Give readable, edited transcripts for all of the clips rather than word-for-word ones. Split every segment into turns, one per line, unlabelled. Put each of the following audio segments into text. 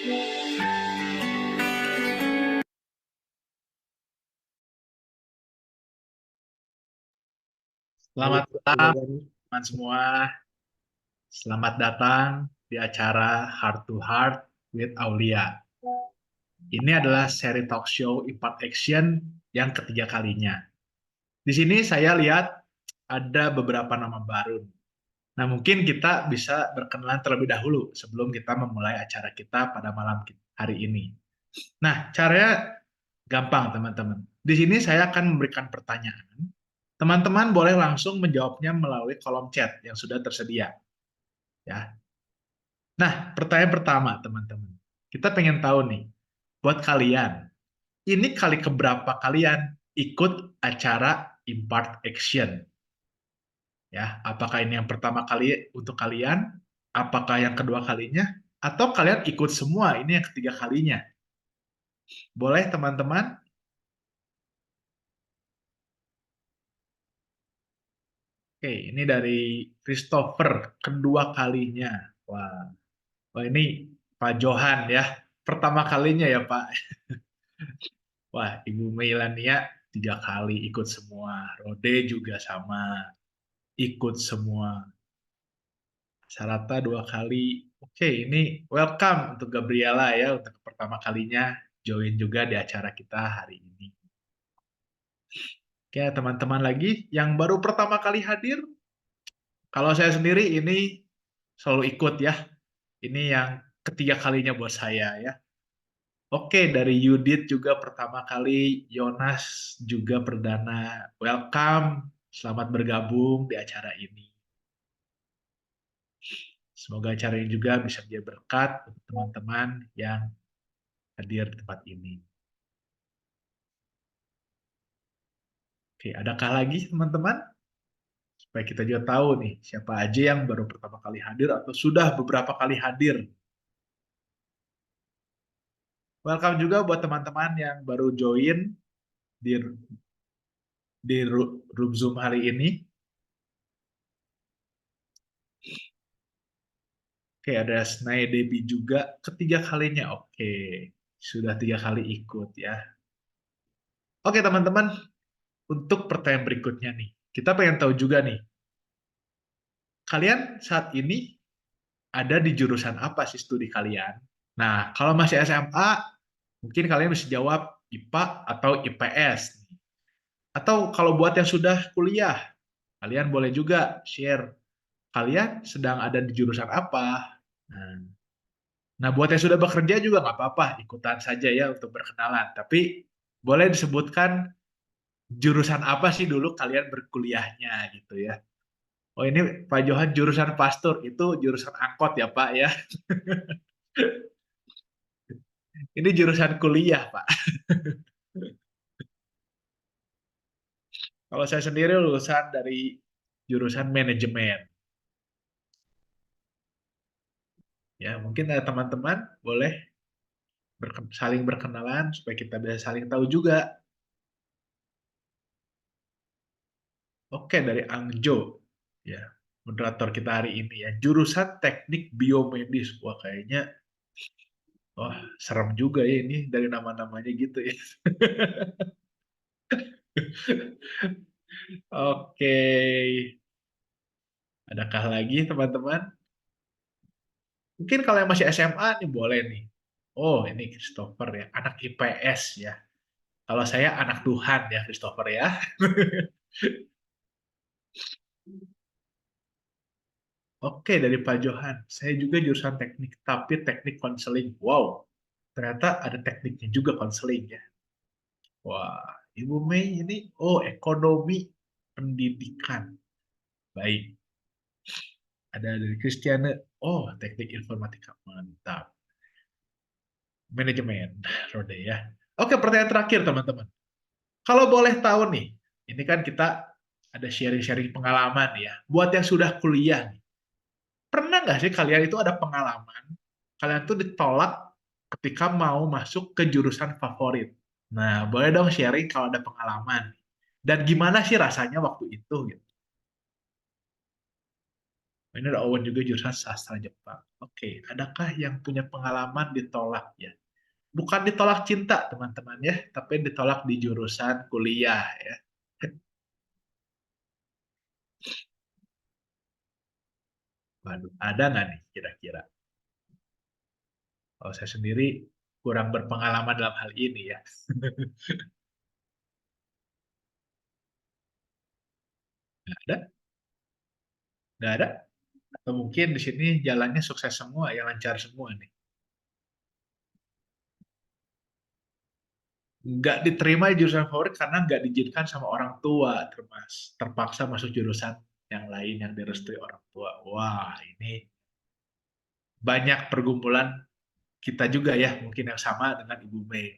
Selamat
Halo
malam
Gani.
teman semua. Selamat datang di acara Heart to Heart with Aulia. Ini adalah seri talk show Impact Action yang ketiga kalinya. Di sini saya lihat ada beberapa nama baru. Nah, mungkin kita bisa berkenalan terlebih dahulu sebelum kita memulai acara kita pada malam hari ini. Nah, caranya gampang, teman-teman. Di sini saya akan memberikan pertanyaan. Teman-teman boleh langsung menjawabnya melalui kolom chat yang sudah tersedia. Ya. Nah, pertanyaan pertama, teman-teman. Kita pengen tahu nih, buat kalian, ini kali keberapa kalian ikut acara Impart Action? Ya, apakah ini yang pertama kali untuk kalian? Apakah yang kedua kalinya? Atau kalian ikut semua? Ini yang ketiga kalinya. Boleh, teman-teman? Oke, ini dari Christopher, kedua kalinya. Wah, wah ini Pak Johan ya. Pertama kalinya ya, Pak. Wah, Ibu Meilania tiga kali ikut semua. Rode juga sama, ikut semua. Sarata dua kali. Oke, ini welcome untuk Gabriela ya, untuk pertama kalinya join juga di acara kita hari ini. Oke, teman-teman lagi yang baru pertama kali hadir, kalau saya sendiri ini selalu ikut ya. Ini yang ketiga kalinya buat saya ya. Oke, dari Yudit juga pertama kali, Yonas juga perdana. Welcome, selamat bergabung di acara ini. Semoga acara ini juga bisa menjadi berkat untuk teman-teman yang hadir di tempat ini. Oke, adakah lagi teman-teman? Supaya kita juga tahu nih, siapa aja yang baru pertama kali hadir atau sudah beberapa kali hadir. Welcome juga buat teman-teman yang baru join di room Zoom hari ini. Oke, ada Snai Debi juga ketiga kalinya. Oke, sudah tiga kali ikut ya. Oke teman-teman, untuk pertanyaan berikutnya nih, kita pengen tahu juga nih, kalian saat ini ada di jurusan apa sih studi kalian? Nah, kalau masih SMA, mungkin kalian bisa jawab IPA atau IPS. Atau kalau buat yang sudah kuliah, kalian boleh juga share kalian sedang ada di jurusan apa. Nah, nah, buat yang sudah bekerja juga nggak apa-apa, ikutan saja ya untuk berkenalan. Tapi boleh disebutkan jurusan apa sih dulu kalian berkuliahnya gitu ya. Oh ini Pak Johan jurusan pastor, itu jurusan angkot ya Pak ya. Ini jurusan kuliah Pak. Kalau saya sendiri lulusan dari jurusan manajemen. Ya mungkin ada teman-teman boleh saling berkenalan supaya kita bisa saling tahu juga. Oke, dari Angjo, ya, moderator kita hari ini ya, jurusan teknik biomedis. Wah, kayaknya, wah, serem juga ya ini dari nama-namanya gitu ya. Oke, adakah lagi teman-teman? Mungkin kalau yang masih SMA nih boleh nih. Oh, ini Christopher ya, anak IPS ya. Kalau saya anak Tuhan ya, Christopher ya. Oke, dari Pak Johan. Saya juga jurusan teknik, tapi teknik konseling. Wow, ternyata ada tekniknya juga konseling ya. Wah, Ibu Mei ini, oh ekonomi pendidikan. Baik, ada dari Kristiane, oh teknik informatika. Mantap. Manajemen, Rode ya. Oke, pertanyaan terakhir teman-teman. Kalau boleh tahu nih, ini kan kita ada sharing-sharing pengalaman ya. Buat yang sudah kuliah nih, pernah nggak sih kalian itu ada pengalaman, kalian tuh ditolak ketika mau masuk ke jurusan favorit? Nah, boleh dong sharing kalau ada pengalaman. Dan gimana sih rasanya waktu itu gitu. Ini ada Owen juga jurusan sastra Jepang. Oke, adakah yang punya pengalaman ditolak ya? Bukan ditolak cinta, teman-teman ya, tapi ditolak di jurusan kuliah ya. Waduh, ada nggak nih kira-kira? Kalau saya sendiri kurang berpengalaman dalam hal ini ya. Nggak ada? Nggak ada? Atau mungkin di sini jalannya sukses semua, yang lancar semua nih. Nggak diterima di jurusan favorit karena nggak diizinkan sama orang tua, terpaksa masuk jurusan yang lain yang direstui orang tua. Wah, ini banyak pergumulan kita juga ya, mungkin yang sama dengan Ibu Mei.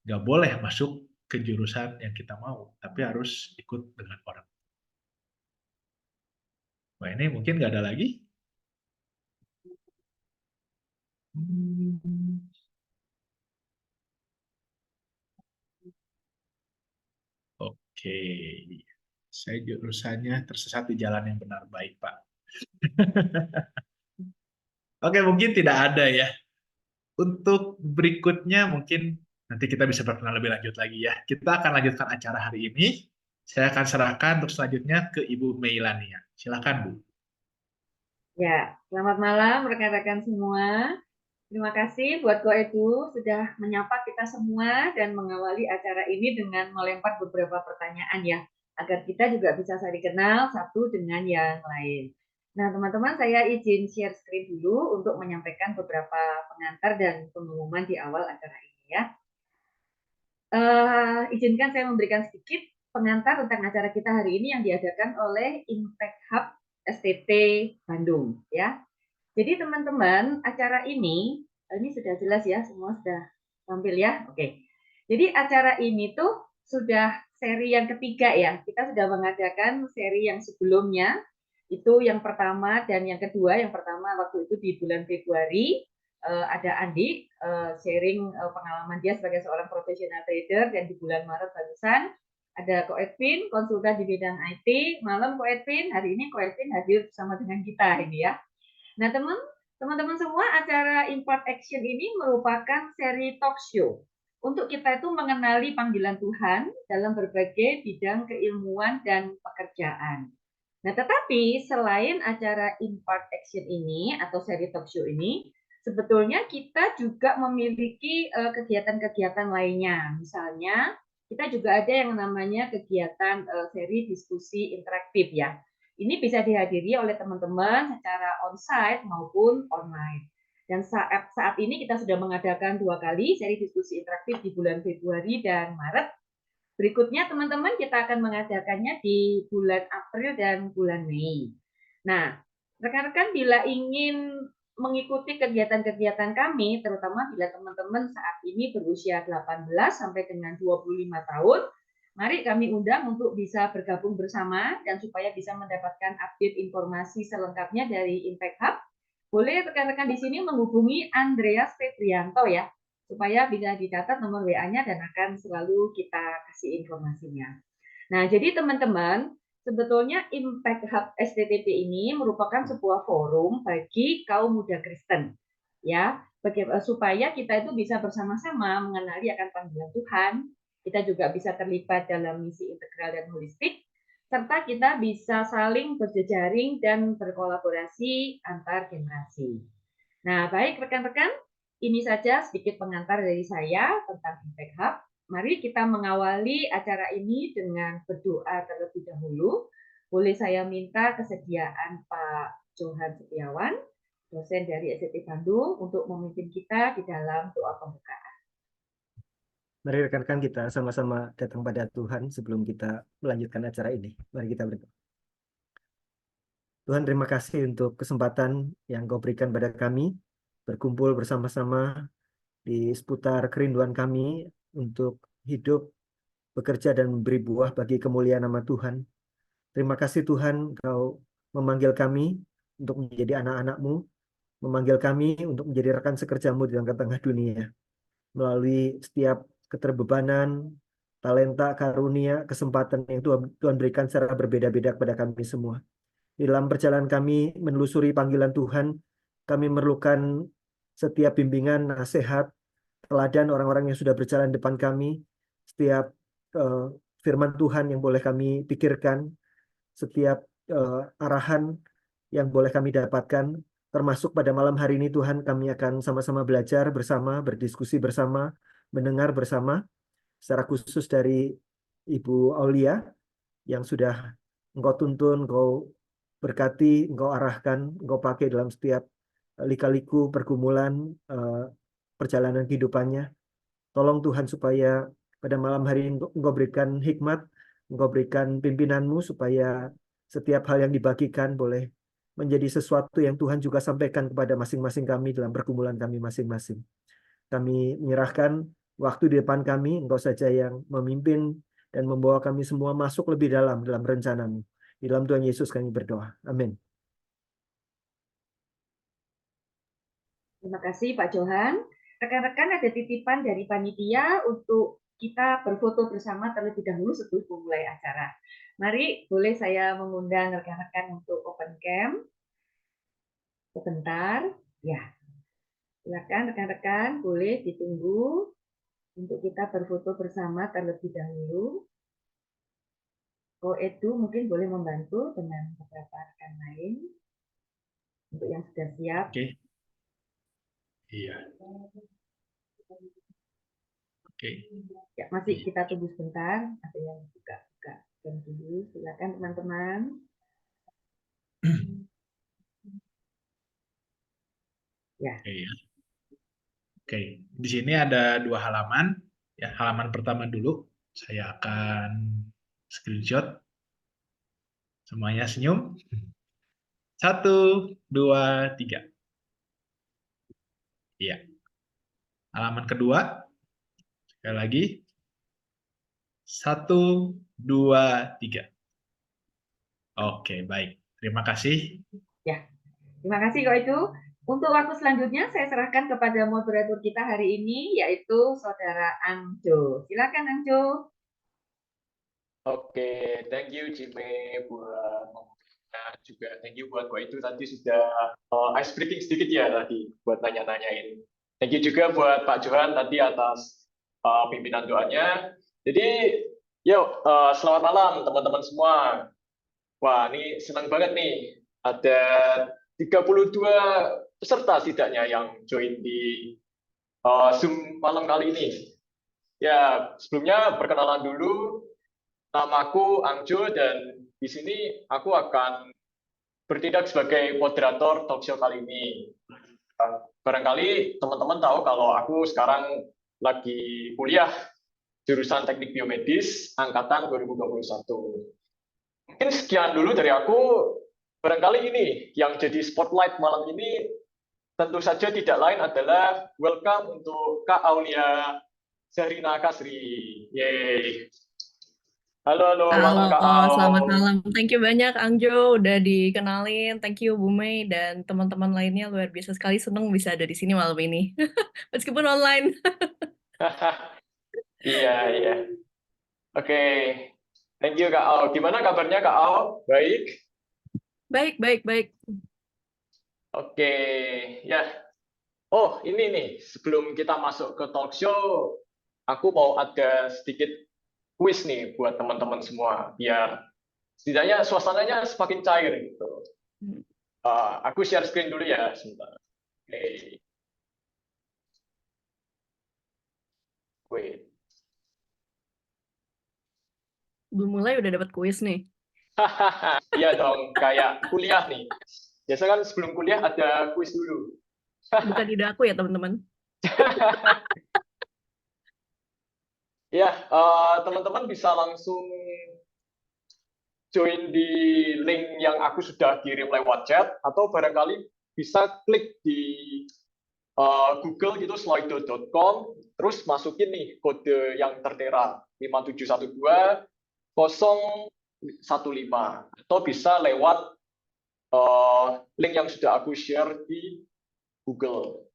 Nggak boleh masuk ke jurusan yang kita mau, tapi harus ikut dengan orang. Wah, ini mungkin nggak ada lagi. Hmm, Oke, saya jurusannya tersesat di jalan yang benar, baik Pak. Oke, mungkin tidak ada ya. Untuk berikutnya mungkin nanti kita bisa berkenalan lebih lanjut lagi ya. Kita akan lanjutkan acara hari ini. Saya akan serahkan untuk selanjutnya ke Ibu Meilania. Silakan, Bu.
Ya, selamat malam rekan-rekan semua. Terima kasih buat Ko Edu sudah menyapa kita semua dan mengawali acara ini dengan melempar beberapa pertanyaan ya, agar kita juga bisa saling kenal satu dengan yang lain. Nah, teman-teman, saya izin share screen dulu untuk menyampaikan beberapa pengantar dan pengumuman di awal acara ini ya. Izinkan saya memberikan sedikit pengantar tentang acara kita hari ini yang diadakan oleh Impact Hub STT Bandung ya. Jadi teman-teman, acara ini sudah jelas ya, semua sudah tampil ya. Oke. Jadi acara ini tuh sudah seri yang ketiga ya. Kita sudah mengadakan seri yang sebelumnya. Itu yang pertama dan yang kedua. Yang pertama waktu itu di bulan Februari ada Andi sharing pengalaman dia sebagai seorang profesional trader, dan di bulan Maret barusan ada Ko Edwin, konsultan di bidang IT. Malam Ko Edwin, hari ini Ko Edwin hadir bersama dengan kita ini ya. Nah, teman-teman semua, acara Impact Action ini merupakan seri talk show untuk kita itu mengenali panggilan Tuhan dalam berbagai bidang keilmuan dan pekerjaan. Nah, tetapi selain acara Impact Action ini atau seri talk show ini, sebetulnya kita juga memiliki kegiatan-kegiatan lainnya. Misalnya, kita juga ada yang namanya kegiatan seri diskusi interaktif ya. Ini bisa dihadiri oleh teman-teman secara onsite maupun online. Dan saat ini kita sudah mengadakan 2 kali seri diskusi interaktif di bulan Februari dan Maret. Berikutnya teman-teman kita akan mengadakannya di bulan April dan bulan Mei. Nah, rekan-rekan bila ingin mengikuti kegiatan-kegiatan kami, terutama bila teman-teman saat ini berusia 18 sampai dengan 25 tahun, mari kami undang untuk bisa bergabung bersama dan supaya bisa mendapatkan update informasi selengkapnya dari Impact Hub. Boleh rekan-rekan di sini menghubungi Andreas Febrianto ya, supaya bisa dicatat nomor WA-nya dan akan selalu kita kasih informasinya. Nah, jadi teman-teman, sebetulnya Impact Hub STTP ini merupakan sebuah forum bagi kaum muda Kristen, ya, supaya kita itu bisa bersama-sama mengenali akan panggilan Tuhan, kita juga bisa terlibat dalam misi integral dan holistik, serta kita bisa saling berjejaring dan berkolaborasi antar generasi. Nah, baik rekan-rekan, ini saja sedikit pengantar dari saya tentang Impact Hub. Mari kita mengawali acara ini dengan berdoa terlebih dahulu. Boleh saya minta kesediaan Pak Johan Setiawan, dosen dari STT Bandung, untuk memimpin kita di dalam doa pembukaan.
Mari rekan-rekan kita sama-sama datang pada Tuhan sebelum kita melanjutkan acara ini. Mari kita berdoa. Tuhan, terima kasih untuk kesempatan yang Kau berikan pada kami berkumpul bersama-sama di seputar kerinduan kami untuk hidup, bekerja, dan memberi buah bagi kemuliaan nama Tuhan. Terima kasih Tuhan, Kau memanggil kami untuk menjadi anak-anak-Mu, memanggil kami untuk menjadi rekan sekerja-Mu di tengah-tengah dunia. Melalui setiap keterbebanan, talenta, karunia, kesempatan yang Tuhan berikan secara berbeda-beda kepada kami semua. Di dalam perjalanan kami menelusuri panggilan Tuhan, kami memerlukan setiap bimbingan, nasihat, teladan orang-orang yang sudah berjalan depan kami, setiap eh, firman Tuhan yang boleh kami pikirkan, setiap arahan yang boleh kami dapatkan, termasuk pada malam hari ini Tuhan kami akan sama-sama belajar bersama, berdiskusi bersama, mendengar bersama, secara khusus dari Ibu Aulia yang sudah Engkau tuntun, Engkau berkati, Engkau arahkan, Engkau pakai dalam setiap lika-liku pergumulan perjalanan kehidupannya. Tolong Tuhan supaya pada malam hari ini Engkau berikan hikmat, Engkau berikan pimpinanmu supaya setiap hal yang dibagikan boleh menjadi sesuatu yang Tuhan juga sampaikan kepada masing-masing kami dalam pergumulan kami masing-masing. Kami menyerahkan waktu di depan kami, Engkau saja yang memimpin dan membawa kami semua masuk lebih dalam rencana-Mu. Di dalam Tuhan Yesus kami berdoa. Amin.
Terima kasih Pak Johan. Rekan-rekan ada titipan dari panitia untuk kita berfoto bersama terlebih dahulu sebelum memulai acara. Mari, boleh saya mengundang rekan-rekan untuk open cam. Sebentar. Ya, silakan rekan-rekan, boleh ditunggu untuk kita berfoto bersama terlebih dahulu. Ko Edu mungkin boleh membantu dengan beberapa rekan lain untuk yang sudah siap.
Oke. Iya. Oke.
Ya, masih kita tunggu sebentar. Ada yang buka-buka jam dulu. Silakan teman-teman. Ya.
Oke, ya. Oke, di sini ada 2 halaman. Ya, halaman pertama dulu. Saya akan screenshot. Semuanya senyum. 1, 2, 3. Iya. Halaman kedua. Sekali lagi. 1, 2, 3. Oke, baik. Terima kasih.
Ya, terima kasih kok itu. Untuk waktu selanjutnya saya serahkan kepada moderator kita hari ini yaitu Saudara Angjo. Silakan Angjo.
Oke, thank you Jime buat ngomongnya juga. Thank you buat itu tadi sudah ice breaking sedikit ya tadi buat nanya-nanyain. Thank you juga buat Pak Johan tadi atas pimpinan doanya. Jadi, yuk selamat malam teman-teman semua. Wah, ini senang banget nih. Ada 32 peserta setidaknya yang join di Zoom malam kali ini. Ya, sebelumnya perkenalan dulu. Namaku Angjo dan di sini aku akan bertindak sebagai moderator talk show kali ini. Barangkali teman-teman tahu kalau aku sekarang lagi kuliah jurusan Teknik Biomedis angkatan 2021. Mungkin sekian dulu dari aku. Barangkali ini yang jadi spotlight malam ini tentu saja tidak lain adalah welcome untuk Kak Aulia Zahrina Kasri. Yeay. Halo,
Halo,
Kak Au.
selamat malam. Thank you banyak Angjo udah dikenalin. Thank you Bu Mei dan teman-teman lainnya, luar biasa sekali, seneng bisa ada di sini malam ini. Meskipun online.
Iya, iya. Oke. Thank you Kak Au. Gimana kabarnya Kak Au? Baik?
Baik, baik, baik.
Oke, ya. Oh, ini nih, sebelum kita masuk ke talk show, aku mau ada sedikit quiz nih buat teman-teman semua, biar setidaknya suasananya semakin cair gitu. Aku share screen dulu ya, sebentar. Oke. Wait.
Belum mulai udah dapat kuis nih.
Iya dong, kayak kuliah nih. Biasa kan sebelum kuliah ada quiz dulu.
Bukan ide aku ya teman-teman.
Ya, teman-teman bisa langsung join di link yang aku sudah kirim lewat chat, atau barangkali bisa klik di Google gitu, slido.com, terus masukin nih kode yang tertera 5712015, atau bisa lewat link yang sudah aku share di Google.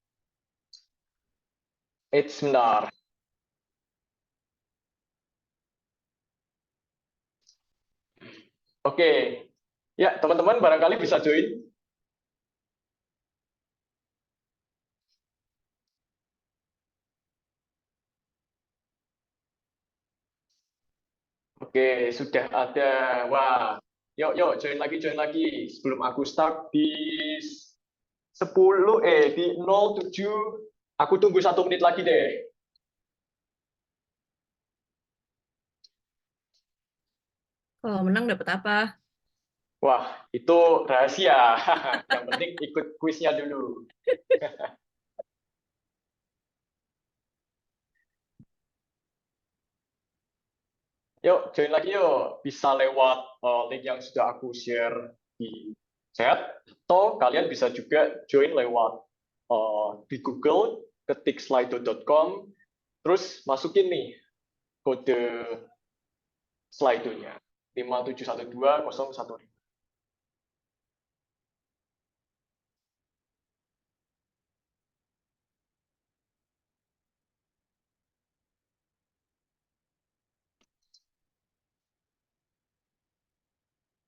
Sebentar. Oke, Ya, teman-teman barangkali bisa join. Oke, sudah ada. Wah, yuk join lagi sebelum aku start di 07. Aku tunggu 1 menit lagi deh.
Kalau menang dapat apa?
Wah, itu rahasia. Yang penting ikut kuisnya dulu. Yuk, join lagi yuk. Bisa lewat link yang sudah aku share di chat, atau kalian bisa juga join lewat di Google, ketik slido.com, terus masukin nih kode Slido-nya 5712015.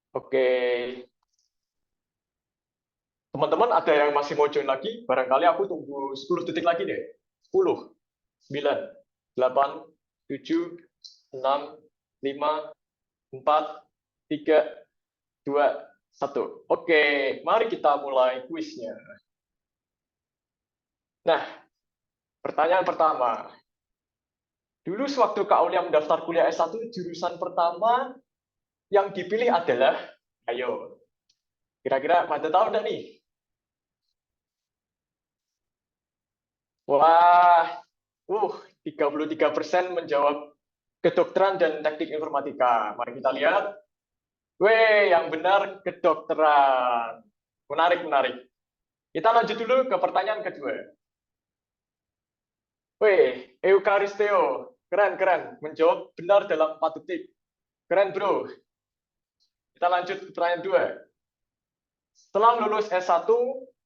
Oke, teman-teman ada yang masih mau join lagi? Barangkali aku tunggu 10 detik lagi deh. 10, 9, 8, 7, 6, 5, 4, 3, 2, 1. Oke, mari kita mulai kuisnya. Nah, pertanyaan pertama. Dulu sewaktu Kak Aulia mendaftar kuliah S1, jurusan pertama yang dipilih adalah, ayo, kira-kira pada tahu nggak nih? Wah, 33% menjawab kedokteran dan teknik informatika. Mari kita lihat. Yang benar kedokteran. Menarik, menarik. Kita lanjut dulu ke pertanyaan kedua. Eukaristeo. Keren, keren. Menjawab benar dalam 4 detik. Keren, bro. Kita lanjut ke pertanyaan 2. Setelah lulus S1,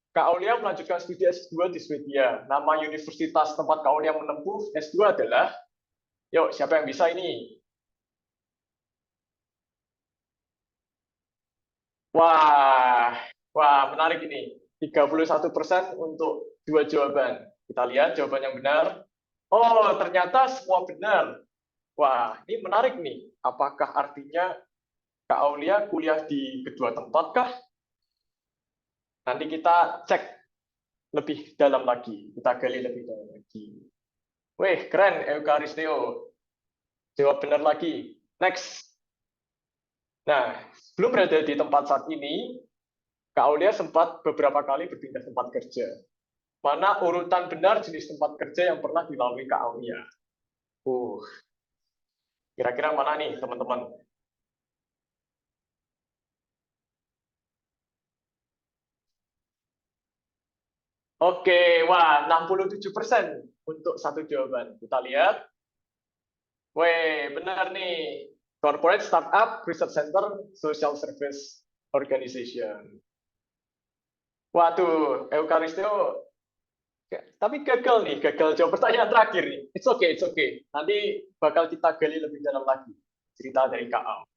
Kak Aulia melanjutkan studi S2 di Swedia. Nama universitas tempat Kak Aulia menempuh S2 adalah, yuk, siapa yang bisa ini? Wah, menarik ini. 31% untuk 2 jawaban. Kita lihat jawaban yang benar. Oh, ternyata semua benar. Wah, ini menarik nih. Apakah artinya Kak Aulia kuliah di kedua tempat kah? Nanti kita cek lebih dalam lagi. Kita gali lebih dalam lagi. Keren, Eukaristeo. Jawab benar lagi. Next. Nah, sebelum berada di tempat saat ini, Kak Aulia sempat beberapa kali berpindah tempat kerja. Mana urutan benar jenis tempat kerja yang pernah dilalui Kak Aulia? Kira-kira mana nih, teman-teman? Oke, wah, 67% untuk 1 jawaban. Kita lihat. Benar nih. Corporate Startup Research Center Social Service Organization. Waduh, Eukaristeo. Tapi gagal nih, gagal jawab pertanyaan terakhir nih. It's okay, it's okay. Nanti bakal kita gali lebih dalam lagi cerita dari Kak Au.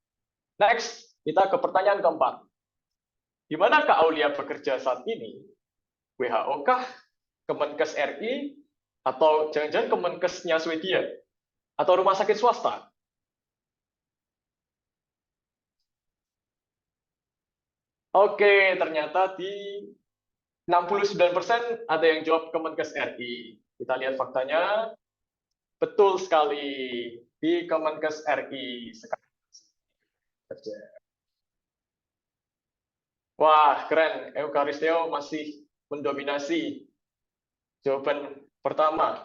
Next, kita ke pertanyaan keempat. Di mana Kak Aulia bekerja saat ini? WHO kah? Kemenkes RI? Atau jangan-jangan Kemenkesnya Swedia? Atau rumah sakit swasta? Oke, ternyata di 69% ada yang jawab Kemenkes RI. Kita lihat faktanya. Betul sekali. Di Kemenkes RI sekarang kerja. Wah, keren. Eukaristeo masih mendominasi. Jawaban pertama.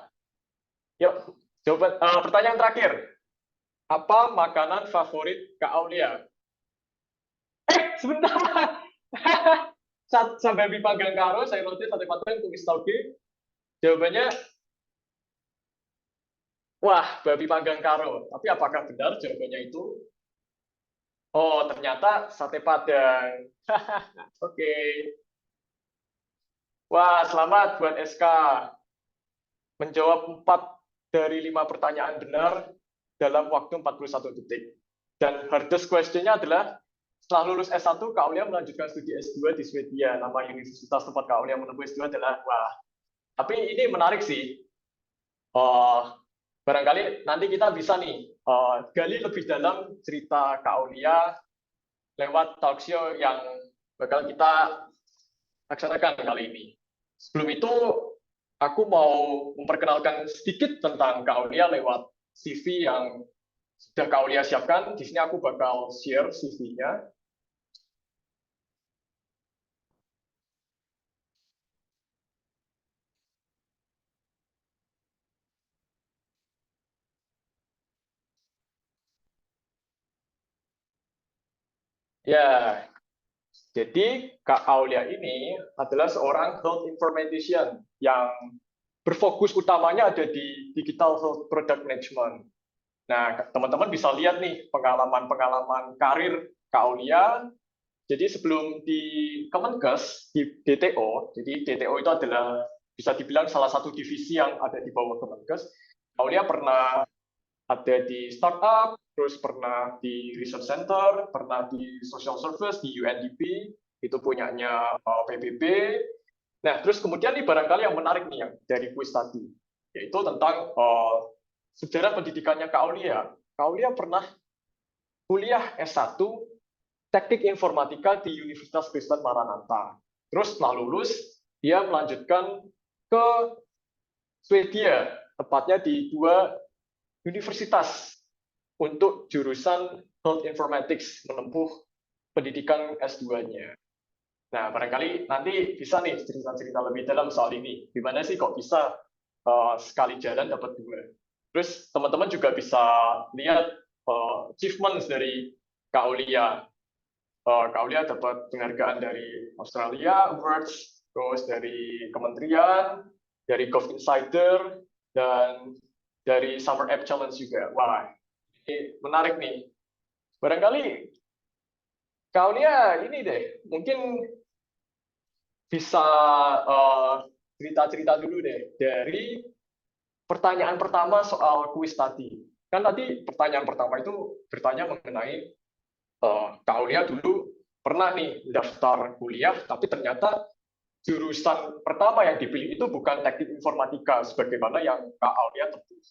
Yuk, jawaban pertanyaan terakhir. Apa makanan favorit Kak Aulia? Sebentar. Sampai di panggang karo, saya roti sate pateng tumis tauge. Jawabannya, babi panggang karo. Tapi apakah benar jawabannya itu? Oh, ternyata sate padang. Oke. Wah, selamat buat SK. Menjawab 4 dari 5 pertanyaan benar dalam waktu 41 detik. Dan hardest question-nya adalah setelah lulus S1, Kak Aulia melanjutkan studi S2 di Swedia. Nama universitas tempat Kak Aulia menempuh S2 adalah, wah, tapi ini menarik sih. Barangkali nanti kita bisa nih gali lebih dalam cerita Kak Aulia lewat talk show yang bakal kita laksanakan kali ini. Sebelum itu, aku mau memperkenalkan sedikit tentang Kak Aulia lewat CV yang sudah Kak Aulia siapkan. Di sini aku bakal share CV-nya. Ya, jadi Kak Aulia ini adalah seorang health informatician yang berfokus utamanya ada di digital health product management. Nah, teman-teman bisa lihat nih pengalaman-pengalaman karir Kak Aulia. Jadi sebelum di Kemenkes, di DTO, jadi DTO itu adalah bisa dibilang salah satu divisi yang ada di bawah Kemenkes. Kak Aulia pernah ada di startup, terus pernah di research center, pernah di social service di UNDP, itu punyanya PBB. Nah, terus kemudian nih barangkali yang menarik nih yang dari kuis tadi, yaitu tentang sejarah pendidikannya Kak Aulia. Kak Aulia pernah kuliah S1 Teknik Informatika di Universitas Kristen Maranatha. Terus setelah lulus, dia melanjutkan ke Swedia, tepatnya di 2 universitas untuk jurusan Health Informatics, menempuh pendidikan S2-nya. Nah, barangkali nanti bisa nih cerita-cerita lebih dalam soal ini. Gimana sih kok bisa sekali jalan dapat 2? Terus teman-teman juga bisa lihat achievements dari Kak Aulia. Kak Aulia dapat penghargaan dari Australia Awards, terus dari kementerian, dari Gov Insider, dan dari Summer App Challenge juga. Wah, ini menarik nih. Barangkali Kak Aulia ini deh, mungkin bisa cerita-cerita dulu deh dari pertanyaan pertama soal kuis tadi. Kan tadi pertanyaan pertama itu bertanya mengenai Kak Aulia dulu pernah nih daftar kuliah, tapi ternyata jurusan pertama yang dipilih itu bukan teknik informatika sebagaimana yang Kak Aulia tempuh.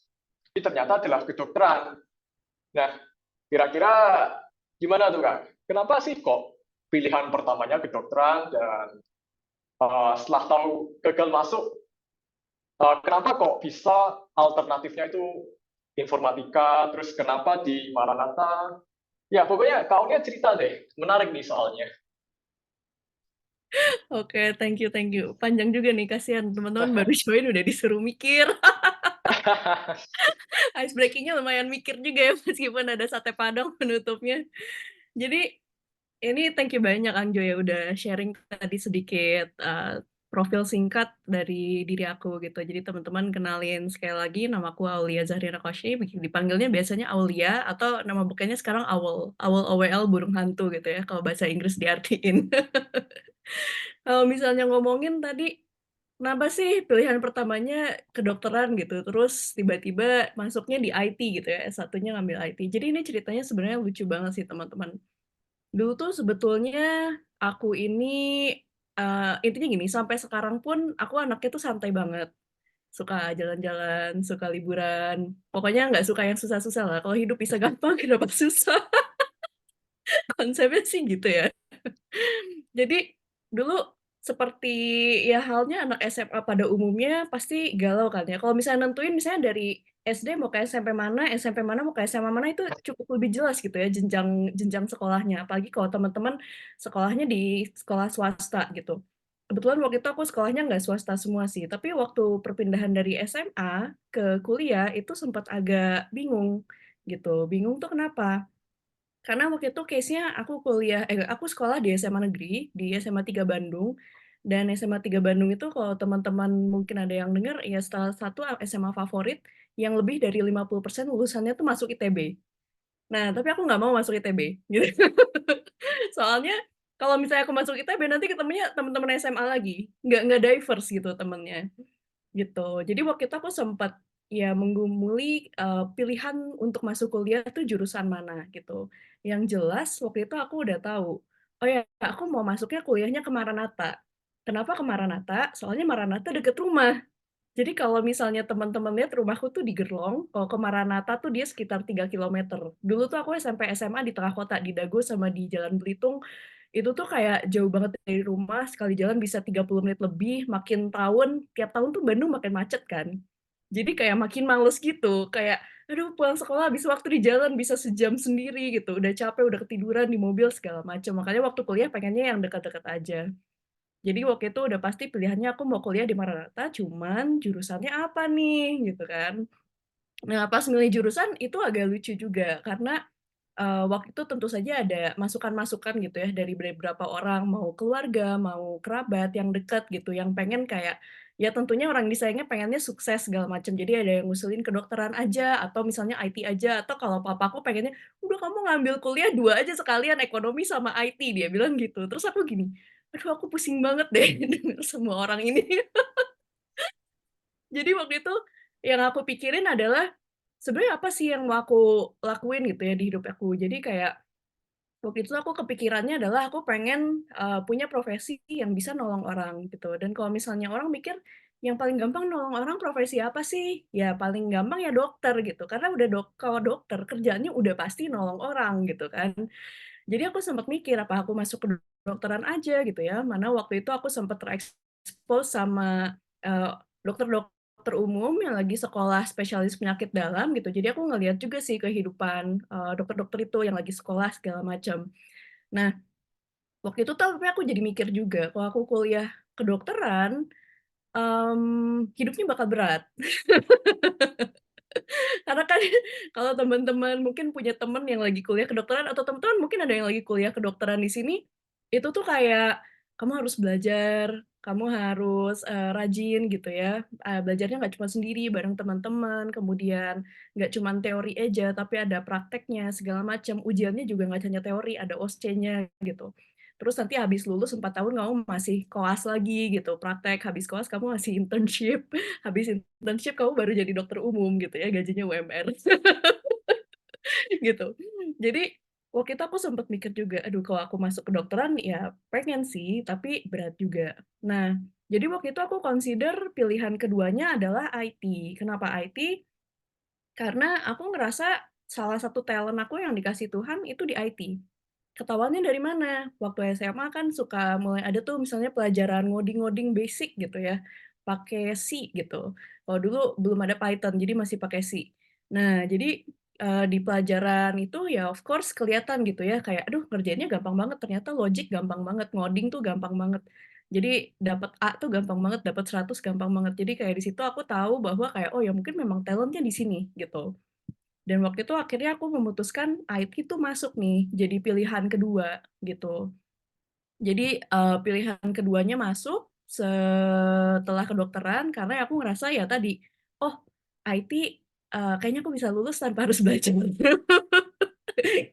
Tapi ternyata adalah kedokteran. Nah, kira-kira gimana tuh Kak? Kenapa sih kok pilihan pertamanya kedokteran, dan setelah tahu gagal masuk, kenapa kok bisa alternatifnya itu informatika, terus kenapa di Maranatha? Ya, pokoknya Kak Aulia cerita deh, menarik nih soalnya.
Oke, thank you, thank you. Panjang juga nih, kasihan teman-teman baru join udah disuruh mikir. Ice breaking-nya lumayan mikir juga ya, meskipun ada sate padang penutupnya. Jadi, ini thank you banyak Angjo ya udah sharing tadi sedikit profil singkat dari diri aku gitu. Jadi teman-teman kenalin sekali lagi, namaku Aulia Zahrina Koshy, dipanggilnya biasanya Aulia atau nama bukannya sekarang Owl. Owl OWL burung hantu gitu ya, kalau bahasa Inggris diartiin. Kalau misalnya ngomongin tadi, kenapa sih pilihan pertamanya kedokteran gitu, terus tiba-tiba masuknya di IT gitu ya, S1-nya ngambil IT. Jadi ini ceritanya sebenarnya lucu banget sih teman-teman. Dulu tuh sebetulnya aku ini, intinya gini, sampai sekarang pun aku anaknya tuh santai banget. Suka jalan-jalan, suka liburan, pokoknya nggak suka yang susah-susah lah. Kalau hidup bisa gampang, kenapa susah? Konsepnya sih gitu ya. Jadi dulu seperti ya halnya anak SMA pada umumnya pasti galau kan ya. Kalau misalnya nentuin misalnya dari SD mau ke SMP mana mau ke SMA mana itu cukup lebih jelas gitu ya jenjang jenjang sekolahnya. Apalagi kalau teman-teman sekolahnya di sekolah swasta gitu. Kebetulan waktu itu aku sekolahnya nggak swasta semua sih, tapi waktu perpindahan dari SMA ke kuliah itu sempat agak bingung gitu. Bingung tuh kenapa? Karena waktu itu case-nya aku sekolah di SMA negeri, di SMA 3 Bandung, dan SMA 3 Bandung itu kalau teman-teman mungkin ada yang dengar, ya salah satu SMA favorit yang lebih dari 50% lulusannya tuh masuk ITB. Nah, tapi aku nggak mau masuk ITB, gitu. Soalnya kalau misalnya aku masuk ITB nanti ketemunya teman-teman SMA lagi, nggak diverse gitu temennya, gitu. Jadi waktu itu aku sempat ya menggumuli pilihan untuk masuk kuliah tuh jurusan mana gitu. Yang jelas waktu itu aku udah tahu, oh ya aku mau masuknya kuliahnya ke Maranatha. Kenapa ke Maranatha? Soalnya Maranatha deket rumah. Jadi kalau misalnya teman-teman lihat rumahku tuh di Gerlong, kalau ke Maranatha tuh dia sekitar 3 kilometer. Dulu tuh aku SMP SMA di tengah kota, di Dago sama di Jalan Belitung, itu tuh kayak jauh banget dari rumah, sekali jalan bisa 30 menit lebih, makin tahun, tiap tahun tuh Bandung makin macet kan. Jadi kayak makin males gitu, kayak, aduh pulang sekolah habis waktu di jalan bisa sejam sendiri gitu, udah capek, udah ketiduran di mobil segala macam. Makanya waktu kuliah pengennya yang dekat-dekat aja. Jadi waktu itu udah pasti pilihannya aku mau kuliah di Maranatha, cuman jurusannya apa nih, gitu kan. Nah, pas milih jurusan itu agak lucu juga, karena, waktu itu tentu saja ada masukan-masukan gitu ya dari beberapa orang, mau keluarga, mau kerabat yang dekat gitu, yang pengen kayak, ya tentunya orang disayangnya pengennya sukses segala macam. Jadi ada yang ngusulin kedokteran aja, atau misalnya IT aja, atau kalau papaku pengennya, "Udah kamu ngambil kuliah 2 aja sekalian, ekonomi sama IT," dia bilang gitu. Terus aku gini, "Aduh aku pusing banget deh denger semua orang ini." Jadi waktu itu yang aku pikirin adalah, sebenarnya apa sih yang mau aku lakuin gitu ya di hidup aku. Jadi kayak waktu itu aku kepikirannya adalah aku pengen, punya profesi yang bisa nolong orang gitu. Dan kalau misalnya orang mikir, yang paling gampang nolong orang profesi apa sih? Ya paling gampang ya dokter gitu, karena udah kalau dokter kerjaannya udah pasti nolong orang gitu kan. Jadi aku sempat mikir, apa aku masuk ke kedokteran aja gitu ya, mana waktu itu aku sempat terekspos sama, dokter-dokter umum yang lagi sekolah spesialis penyakit dalam gitu. Jadi aku ngelihat juga sih kehidupan, dokter-dokter itu yang lagi sekolah segala macam. Nah, waktu itu tuh tapi aku jadi mikir juga, kalau aku kuliah kedokteran, hidupnya bakal berat. Karena kan kalau teman-teman mungkin punya teman yang lagi kuliah kedokteran atau teman-teman mungkin ada yang lagi kuliah kedokteran di sini, itu tuh kayak kamu harus belajar, kamu harus, rajin gitu ya, belajarnya nggak cuma sendiri bareng teman-teman, kemudian nggak cuma teori aja, tapi ada prakteknya segala macam, ujiannya juga nggak hanya teori, ada OSCE-nya gitu. Terus nanti habis lulus 4 tahun kamu masih koas lagi gitu, praktek, habis koas kamu masih internship, habis internship kamu baru jadi dokter umum gitu ya, gajinya UMR gitu. Jadi waktu itu aku sempat mikir juga, aduh kalau aku masuk kedokteran ya pengen sih, tapi berat juga. Nah, jadi waktu itu aku consider pilihan keduanya adalah IT. Kenapa IT? Karena aku ngerasa salah satu talent aku yang dikasih Tuhan itu di IT. Ketahuannya dari mana? Waktu SMA kan suka mulai ada tuh misalnya pelajaran ngoding-ngoding basic gitu ya, pakai C gitu. Kalau dulu belum ada Python, jadi masih pakai C. Nah, jadi, di pelajaran itu ya of course kelihatan gitu ya, kayak, aduh ngerjainnya gampang banget, ternyata logic gampang banget, ngoding tuh gampang banget. Jadi dapat A tuh gampang banget, dapat 100 gampang banget. Jadi kayak di situ aku tahu bahwa kayak, oh ya mungkin memang talent-nya di sini, gitu. Dan waktu itu akhirnya aku memutuskan IT tuh masuk nih, jadi pilihan kedua gitu. Jadi, pilihan keduanya masuk setelah kedokteran karena aku ngerasa ya tadi, "Oh IT, kayaknya aku bisa lulus tanpa harus belajar."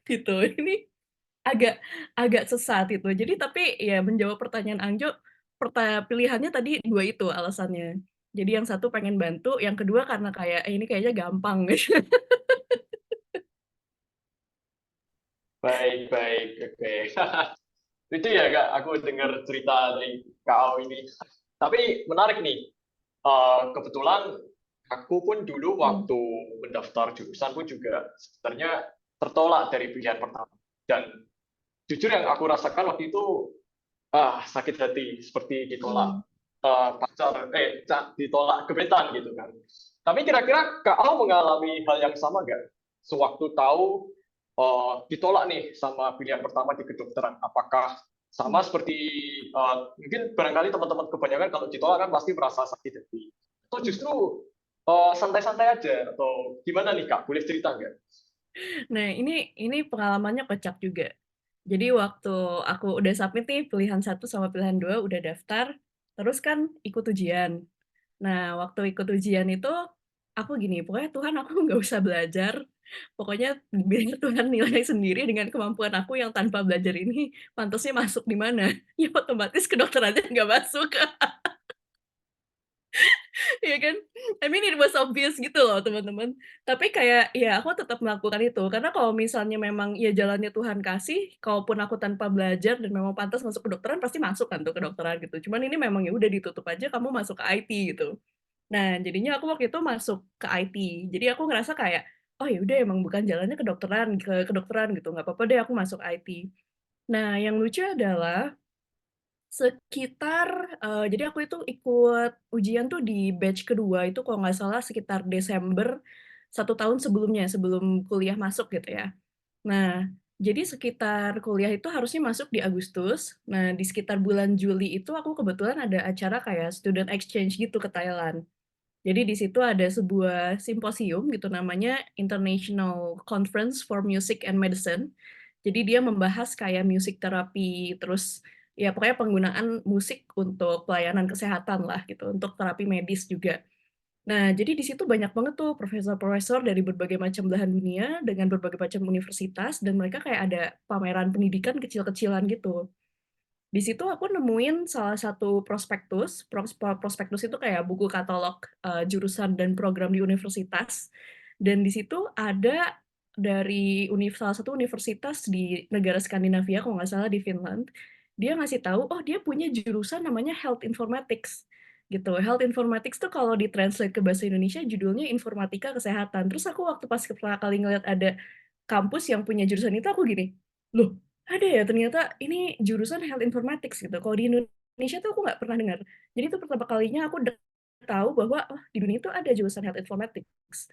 Gitu. Ini agak agak sesat itu. Jadi tapi ya menjawab pertanyaan Angjo, pilihannya tadi 2 itu alasannya. Jadi yang satu pengen bantu, yang kedua karena kayak, ini kayaknya gampang."
Baik, baik, oke. Itu ya Kak, aku dengar cerita dari kau ini. Tapi menarik nih, kebetulan aku pun dulu
Hmm.
waktu mendaftar jurusan pun juga sebenarnya tertolak dari pilihan pertama. Dan jujur yang aku rasakan waktu itu sakit hati seperti ditolak
Hmm.
pacar, ditolak gebetan gitu kan. Tapi kira-kira kau mengalami hal yang sama nggak? Sewaktu tahu ditolak nih sama pilihan pertama di kedokteran, apakah sama seperti mungkin barangkali teman-teman kebanyakan kalau ditolak kan pasti merasa sakit hati, atau justru santai-santai aja, atau gimana nih Kak? Boleh cerita nggak?
Nah, ini pengalamannya kocak juga. Jadi waktu aku udah submit nih pilihan satu sama pilihan 2 udah daftar, terus kan ikut ujian. Nah, waktu ikut ujian itu aku gini, "Pokoknya Tuhan aku nggak usah belajar, pokoknya biar Tuhan nilai sendiri dengan kemampuan aku yang tanpa belajar ini pantasnya masuk di mana." Ya otomatis kedokterannya nggak masuk. Iya kan? I mean it was obvious gitu loh teman-teman. Tapi kayak ya aku tetap melakukan itu, karena kalau misalnya memang ya jalannya Tuhan kasih, kalaupun aku tanpa belajar dan memang pantas masuk kedokteran, pasti masuk kan tuh kedokteran gitu. Cuman ini memang ya udah ditutup aja kamu masuk ke IT gitu. Nah, jadinya aku waktu itu masuk ke IT. Jadi aku ngerasa kayak, oh ya udah emang bukan jalannya kedokteran gitu, nggak apa-apa deh aku masuk IT. Nah, yang lucu adalah sekitar, jadi aku itu ikut ujian tuh di batch kedua itu kalau nggak salah sekitar Desember 1 tahun sebelumnya, sebelum kuliah masuk gitu ya. Nah, jadi sekitar kuliah itu harusnya masuk di Agustus. Nah, di sekitar bulan Juli itu aku kebetulan ada acara kayak student exchange gitu ke Thailand. Jadi di situ ada sebuah simposium gitu namanya International Conference for Music and Medicine. Jadi dia membahas kayak musik terapi, terus ya pokoknya penggunaan musik untuk pelayanan kesehatan lah gitu, untuk terapi medis juga. Nah, jadi di situ banyak banget tuh profesor-profesor dari berbagai macam belahan dunia dengan berbagai macam universitas dan mereka kayak ada pameran pendidikan kecil-kecilan gitu. Di situ aku nemuin salah satu prospektus, prospektus itu kayak buku katalog, jurusan dan program di universitas, dan di situ ada dari salah satu universitas di negara Skandinavia, kalau nggak salah di Finland, dia ngasih tahu, oh dia punya jurusan namanya Health Informatics, gitu. Health Informatics tuh kalau ditranslate ke bahasa Indonesia judulnya Informatika Kesehatan. Terus aku waktu pas pertama kali ngeliat ada kampus yang punya jurusan itu, aku gini, "Loh, ada ya ternyata ini jurusan Health Informatics gitu. Kalau di Indonesia tuh aku nggak pernah dengar. Jadi itu pertama kalinya aku tahu bahwa oh di dunia itu ada jurusan Health Informatics.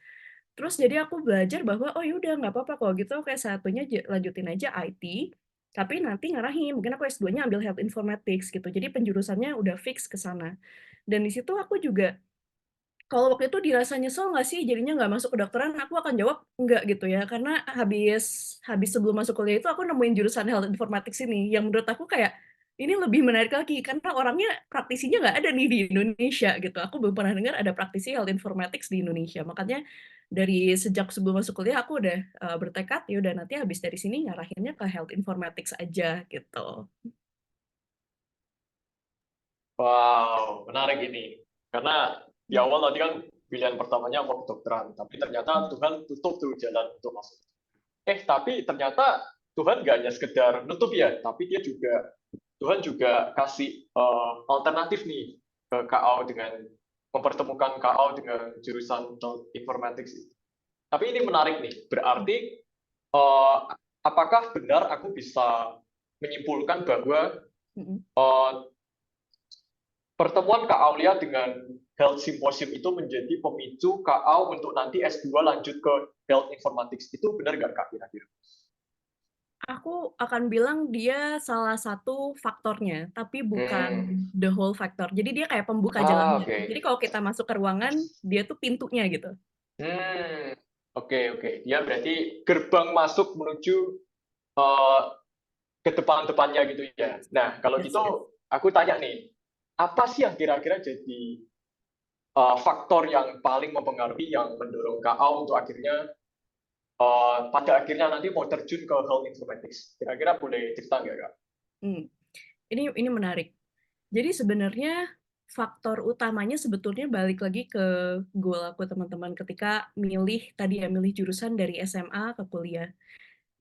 Terus jadi aku belajar bahwa oh ya udah nggak apa-apa kalau gitu kayak satunya lanjutin aja IT, tapi nanti ngarahin mungkin aku S2-nya ambil Health Informatics gitu. Jadi penjurusannya udah fix ke sana. Dan di situ aku juga kalau waktu itu dirasa nyesel nggak sih jadinya nggak masuk kedokteran, aku akan jawab enggak gitu ya, karena habis habis sebelum masuk kuliah itu aku nemuin jurusan Health Informatics ini, yang menurut aku kayak, ini lebih menarik lagi, karena orangnya praktisinya nggak ada nih di Indonesia gitu, aku belum pernah dengar ada praktisi Health Informatics di Indonesia. Makanya dari sejak sebelum masuk kuliah aku udah, bertekad, ya udah nanti habis dari sini ngarahinnya ke Health Informatics aja gitu.
Wow, menarik ini. Karena di awal tadi kan pilihan pertamanya mau kedokteran, tapi ternyata Tuhan tutup tuh jalan untuk masuk. Tapi ternyata Tuhan nggak hanya sekedar nutup ya, tapi Tuhan juga kasih alternatif nih ke KAU dengan mempertemukan KAU dengan jurusan informatics. Tapi ini menarik nih, berarti apakah benar aku bisa menyimpulkan bahwa pertemuan Kak Aulia dengan Health Symposium itu menjadi pemicu KAU untuk nanti S2 lanjut ke Health Informatics. Itu benar nggak Kak kira-kira?
Aku akan bilang dia salah satu faktornya, tapi bukan the whole factor. Jadi dia kayak pembuka jalannya.
Oke.
Jadi kalau kita masuk ke ruangan, dia tuh pintunya gitu.
Oke. Dia berarti gerbang masuk menuju ke depan-depannya gitu ya. Nah, kalau
Yes,
gitu
yes.
aku tanya nih, apa sih yang kira-kira jadi faktor yang paling mempengaruhi yang mendorong KAU untuk akhirnya pada akhirnya nanti mau terjun ke Health Informatics? Kira-kira boleh cerita nggak Kak?
Ini menarik. Jadi sebenarnya faktor utamanya sebetulnya balik lagi ke goal aku teman-teman ketika milih jurusan dari SMA ke kuliah.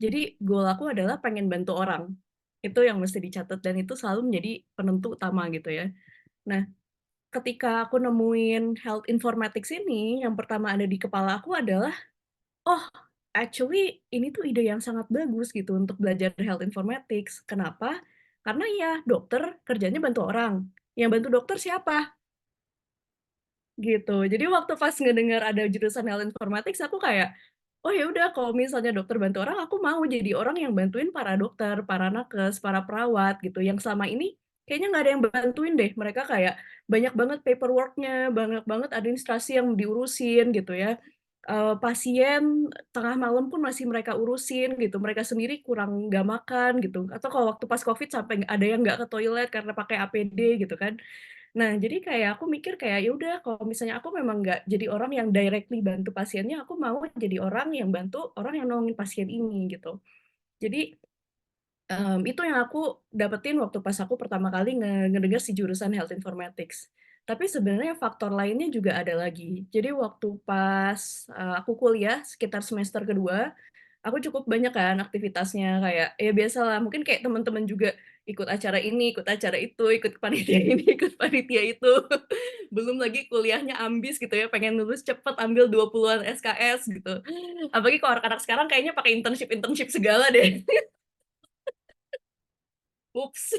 Jadi goal aku adalah pengen bantu orang. Itu yang mesti dicatat dan itu selalu menjadi penentu utama gitu ya. Nah, ketika aku nemuin Health Informatics ini, yang pertama ada di kepala aku adalah, oh, actually ini tuh ide yang sangat bagus gitu untuk belajar Health Informatics. Kenapa? Karena ya dokter kerjanya bantu orang. Yang bantu dokter siapa? Gitu. Jadi waktu pas ngedengar ada jurusan Health Informatics, aku kayak, oh ya udah kalau misalnya dokter bantu orang, aku mau jadi orang yang bantuin para dokter, para nakes, para perawat gitu. Yang selama ini kayaknya nggak ada yang bantuin deh. Mereka kayak banyak banget paperwork-nya, banyak banget administrasi yang diurusin gitu ya. Pasien tengah malam pun masih mereka urusin gitu. Mereka sendiri kurang nggak makan gitu. Atau kalau waktu pas COVID sampai ada yang nggak ke toilet karena pakai APD gitu kan. Nah, jadi kayak aku mikir kayak, ya udah kalau misalnya aku memang nggak jadi orang yang directly bantu pasiennya, aku mau jadi orang yang bantu orang yang nolongin pasien ini, gitu. Jadi, itu yang aku dapetin waktu pas aku pertama kali ngedenger si jurusan Health Informatics. Tapi sebenarnya faktor lainnya juga ada lagi. Jadi waktu pas aku kuliah sekitar semester kedua, aku cukup banyak kan aktivitasnya kayak ya biasalah mungkin kayak teman-teman juga ikut acara ini, ikut acara itu, ikut panitia ini, ikut panitia itu. Belum lagi kuliahnya ambis gitu ya, pengen lulus cepet ambil 20-an SKS gitu. Apalagi kalau anak-anak sekarang kayaknya pakai internship segala deh. Ups.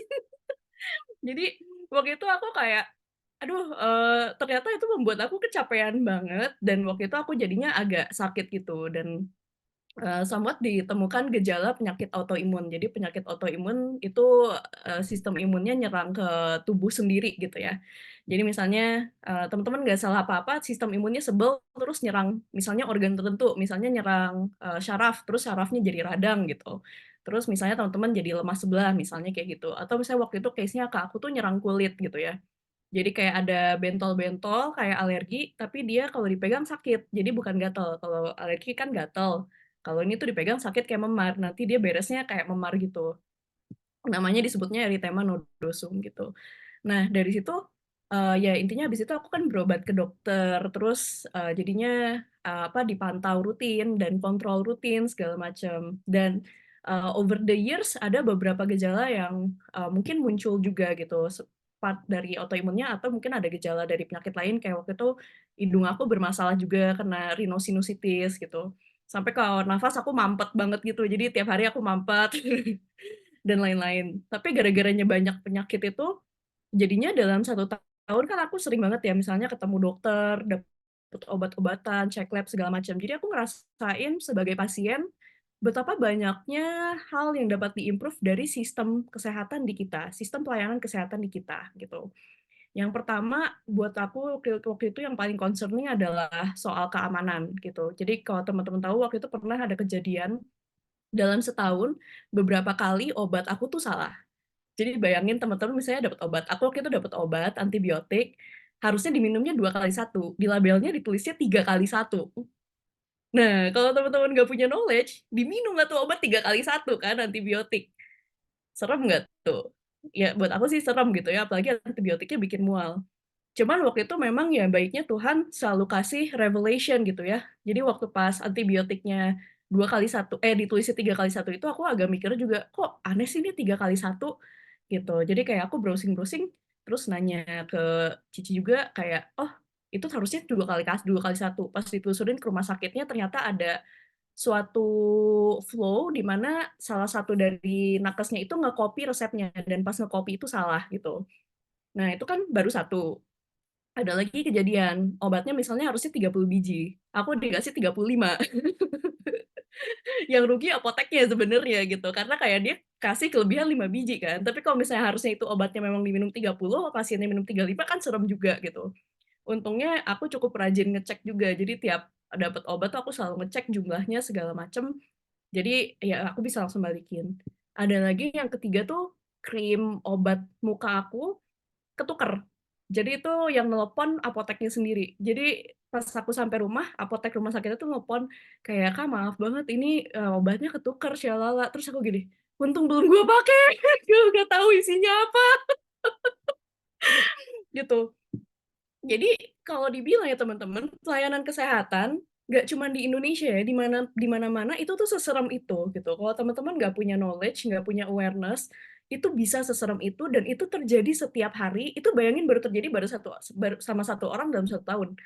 Jadi waktu itu aku kayak, aduh, ternyata itu membuat aku kecapean banget dan waktu itu aku jadinya agak sakit gitu dan, somewhat ditemukan gejala penyakit autoimun. Jadi penyakit autoimun itu, sistem imunnya nyerang ke tubuh sendiri gitu ya. Jadi misalnya, teman-teman nggak salah apa-apa, sistem imunnya sebel terus nyerang misalnya organ tertentu, misalnya nyerang, syaraf, terus syarafnya jadi radang gitu. Terus misalnya teman-teman jadi lemah sebelah, misalnya kayak gitu. Atau misalnya waktu itu case-nya ke aku tuh nyerang kulit gitu ya. Jadi kayak ada bentol-bentol kayak alergi, tapi dia kalau dipegang sakit. Jadi bukan gatal. Kalau alergi kan gatal. Kalau ini tuh dipegang sakit kayak memar. Nanti dia beresnya kayak memar gitu. Namanya disebutnya erythema nodosum gitu. Nah, dari situ, ya intinya habis itu aku kan berobat ke dokter, terus, jadinya, apa, dipantau rutin dan kontrol rutin segala macam. Dan, over the years ada beberapa gejala yang, mungkin muncul juga gitu, part dari autoimunnya atau mungkin ada gejala dari penyakit lain kayak waktu itu hidung aku bermasalah juga kena rhinosinusitis gitu. Sampai kalau nafas aku mampet banget gitu, jadi tiap hari aku mampet dan lain-lain. Tapi gara-garanya banyak penyakit itu, jadinya dalam 1 tahun kan aku sering banget ya misalnya ketemu dokter, dapet obat-obatan, cek lab segala macam. Jadi aku ngerasain sebagai pasien, betapa banyaknya hal yang dapat di-improve dari sistem kesehatan di kita, sistem pelayanan kesehatan di kita, gitu. Yang pertama buat aku waktu itu yang paling concerning adalah soal keamanan, gitu. Jadi kalau teman-teman tahu waktu itu pernah ada kejadian dalam setahun, beberapa kali obat aku tuh salah. Jadi bayangin teman-teman misalnya dapat obat, aku waktu itu dapat obat antibiotik, harusnya diminumnya 2 kali 1, di labelnya ditulisnya 3 kali 1. Nah, kalau teman-teman nggak punya knowledge, diminum lah tuh obat 3 kali 1 kan antibiotik. Serem nggak tuh? Ya buat aku sih serem gitu ya, apalagi antibiotiknya bikin mual. Cuman waktu itu memang ya baiknya Tuhan selalu kasih revelation gitu ya. Jadi waktu pas antibiotiknya 2 kali 1, ditulisnya 3 kali 1 itu aku agak mikir juga, kok aneh sih ini 3 kali 1 gitu. Jadi kayak aku browsing-browsing, terus nanya ke Cici juga kayak, oh itu harusnya 2 kali 1. Pas ditelusurin ke rumah sakitnya ternyata ada suatu flow di mana salah satu dari nakesnya itu nge-copy resepnya dan pas nge-copy itu salah gitu. Nah itu kan baru 1. Ada lagi kejadian, obatnya misalnya harusnya 30 biji, aku dikasih 35. Yang rugi apoteknya sebenarnya gitu, karena kayak dia kasih kelebihan 5 biji kan, tapi kalau misalnya harusnya itu obatnya memang diminum 30, pasiennya minum 35 kan serem juga gitu. Untungnya aku cukup rajin ngecek juga, jadi tiap dapat obat tuh aku selalu ngecek jumlahnya segala macem, jadi ya aku bisa langsung balikin. Ada lagi yang ketiga tuh, krim obat muka aku ketuker. Jadi itu yang nelepon apoteknya sendiri. Jadi pas aku sampai rumah, apotek rumah sakit itu nelepon kayak, "Kak, maaf banget ini, obatnya ketuker, shalala." Terus aku gini, "Untung belum gua pakai, gua nggak tahu isinya apa." Gitu. Jadi kalau dibilang ya teman-teman, pelayanan kesehatan nggak cuma di Indonesia ya, di mana-mana itu tuh seserem itu gitu. Kalau teman-teman nggak punya knowledge, nggak punya awareness, itu bisa seserem itu dan itu terjadi setiap hari. Itu bayangin baru terjadi baru sama 1 orang dalam 1 tahun.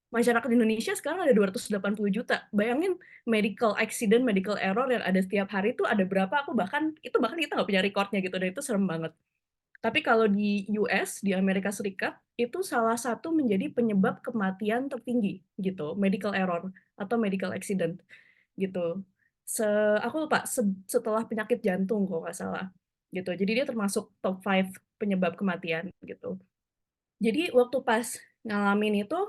Masyarakat Indonesia sekarang ada 280 juta. Bayangin medical accident, medical error yang ada setiap hari itu ada berapa? Bahkan kita nggak punya recordnya gitu dan itu serem banget. Tapi kalau di US, di Amerika Serikat, itu salah satu menjadi penyebab kematian tertinggi gitu, medical error atau medical accident gitu. Aku lupa setelah penyakit jantung kalau nggak salah gitu. Jadi dia termasuk top 5 penyebab kematian gitu. Jadi waktu pas ngalamin itu,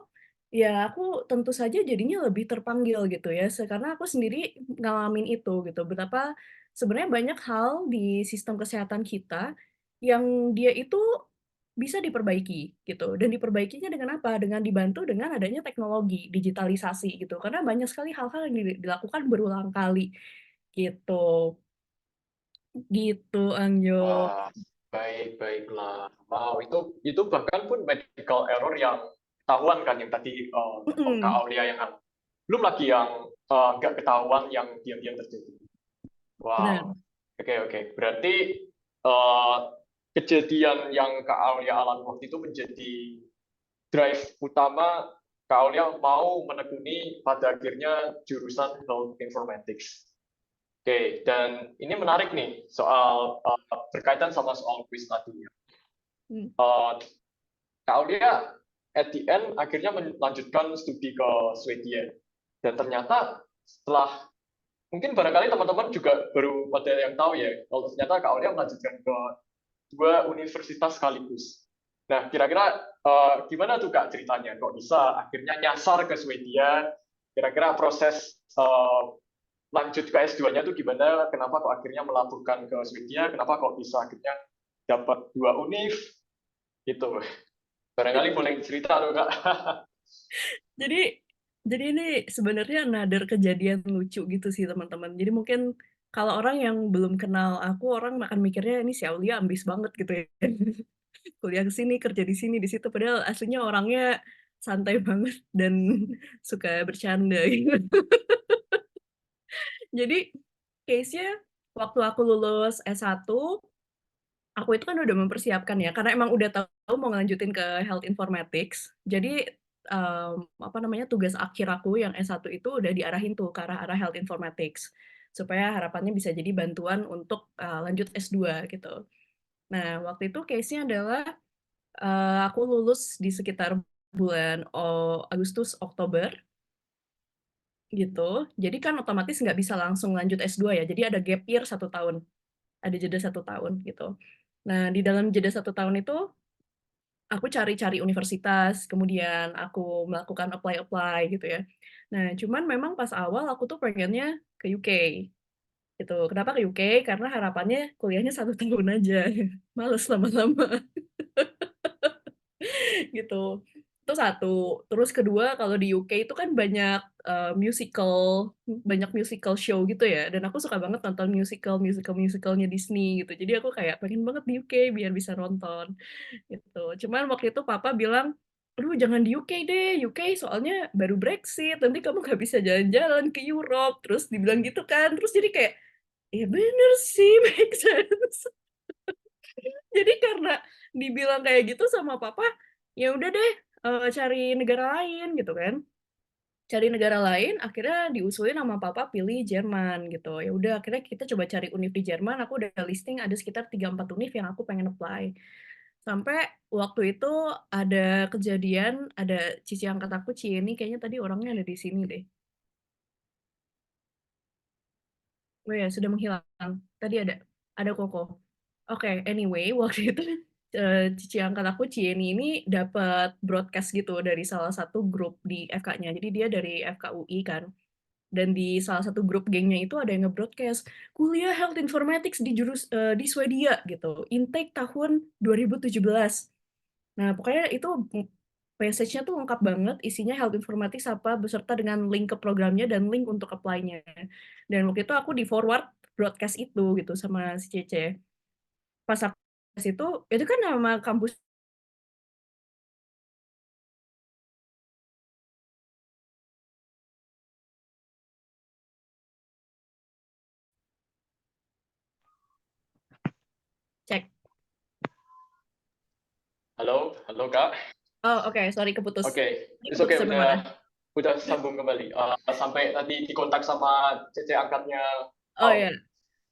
ya aku tentu saja jadinya lebih terpanggil gitu ya, karena aku sendiri ngalamin itu gitu, betapa sebenarnya banyak hal di sistem kesehatan kita yang dia itu bisa diperbaiki gitu, dan diperbaikinya dengan apa? Dengan dibantu dengan adanya teknologi, digitalisasi gitu, karena banyak sekali hal-hal yang dilakukan berulang kali gitu. Gitu, Anjo.
Wah, Baiklah. Wow, itu bahkan pun medical error yang ketahuan kan yang tadi Kak
Mm-mm.
Aulia yang belum lagi yang nggak ketahuan yang diam-diam terjadi.
Benar.
Wow. Oke. Berarti eh, kejadian yang Kak Aulia alami waktu itu menjadi drive utama Kak Aulia mau menekuni pada akhirnya jurusan Health Informatics. Oke, dan ini menarik nih soal berkaitan sama soal quiz tadi.
Mm.
Kak Aulia at the end akhirnya melanjutkan studi ke Swedia. Dan ternyata setelah, mungkin barangkali teman-teman juga baru pada yang tahu ya, kalau ternyata Kak Aulia melanjutkan ke 2 universitas sekaligus. Nah, kira-kira gimana tuh Kak ceritanya? Kok bisa akhirnya nyasar ke Swedia? Kira-kira proses lanjut ke S2-nya tuh gimana? Kenapa kok akhirnya melakukan ke Swedia? Kenapa kok bisa akhirnya dapat 2 univ? Gitu. Barangkali boleh cerita tuh Kak.
Jadi jadi ini sebenarnya another kejadian lucu gitu sih teman-teman. Jadi mungkin kalau orang yang belum kenal aku, orang akan mikirnya ini si Aulia ambis banget gitu ya. Kuliah ke sini, kerja di sini, di situ. Padahal aslinya orangnya santai banget dan suka bercanda gitu. Jadi case-nya waktu aku lulus S1, aku itu kan udah mempersiapkan ya, karena emang udah tahu mau ngelanjutin ke Health Informatics. Jadi apa namanya, tugas akhir aku yang S1 itu udah diarahin tuh ke arah-arah Health Informatics, supaya harapannya bisa jadi bantuan untuk lanjut S2 gitu. Nah, waktu itu case-nya adalah aku lulus di sekitar bulan Agustus Oktober gitu. Jadi kan otomatis nggak bisa langsung lanjut S2 ya. Jadi ada gap year 1 tahun, ada jeda 1 tahun gitu. Nah, di dalam jeda 1 tahun itu aku cari-cari universitas, kemudian aku melakukan apply-apply gitu ya. Nah, cuman memang pas awal aku tuh pengennya ke UK gitu. Kenapa ke UK? Karena harapannya kuliahnya 1 tahun aja. Males lama-lama gitu. Itu satu. Terus kedua, kalau di UK itu kan banyak musical show gitu ya. Dan aku suka banget nonton musicalnya Disney gitu. Jadi aku kayak pengen banget di UK biar bisa nonton gitu. Cuman waktu itu papa bilang, aduh jangan di UK deh, UK soalnya baru Brexit, nanti kamu gak bisa jalan-jalan ke Europe. Terus dibilang gitu kan. Terus jadi kayak, ya bener sih, make sense. Jadi karena dibilang kayak gitu sama papa, ya udah deh cari negara lain gitu kan. Cari negara lain, akhirnya diusulin sama papa pilih Jerman gitu. Ya udah akhirnya kita coba cari univ di Jerman, aku udah listing ada sekitar 3-4 univ yang aku pengen apply. Sampai waktu itu ada kejadian, ada cici angkat aku, Cieni, kayaknya tadi orangnya ada di sini deh. Oh ya, sudah menghilang. Tadi ada Koko. Oke, anyway, waktu itu cici angkat aku, Cieni ini dapat broadcast gitu dari salah satu grup di FK-nya. Jadi dia dari FKUI kan. Dan di salah satu grup gengnya itu ada yang nge-broadcast kuliah Health Informatics di Swedia gitu. Intake tahun 2017. Nah, pokoknya itu message-nya tuh lengkap banget, isinya Health Informatics apa, beserta dengan link ke programnya dan link untuk apply-nya. Dan waktu itu aku di-forward broadcast itu gitu sama si Cece. Pas aku itu kan nama kampus cek.
Halo Kak.
Oh, oke, sorry keputus.
Oke,
Ini
it's
keputus
okay,
sampai mana?
udah sambung kembali. Sampai tadi dikontak sama CC angkatnya.
Oh ya,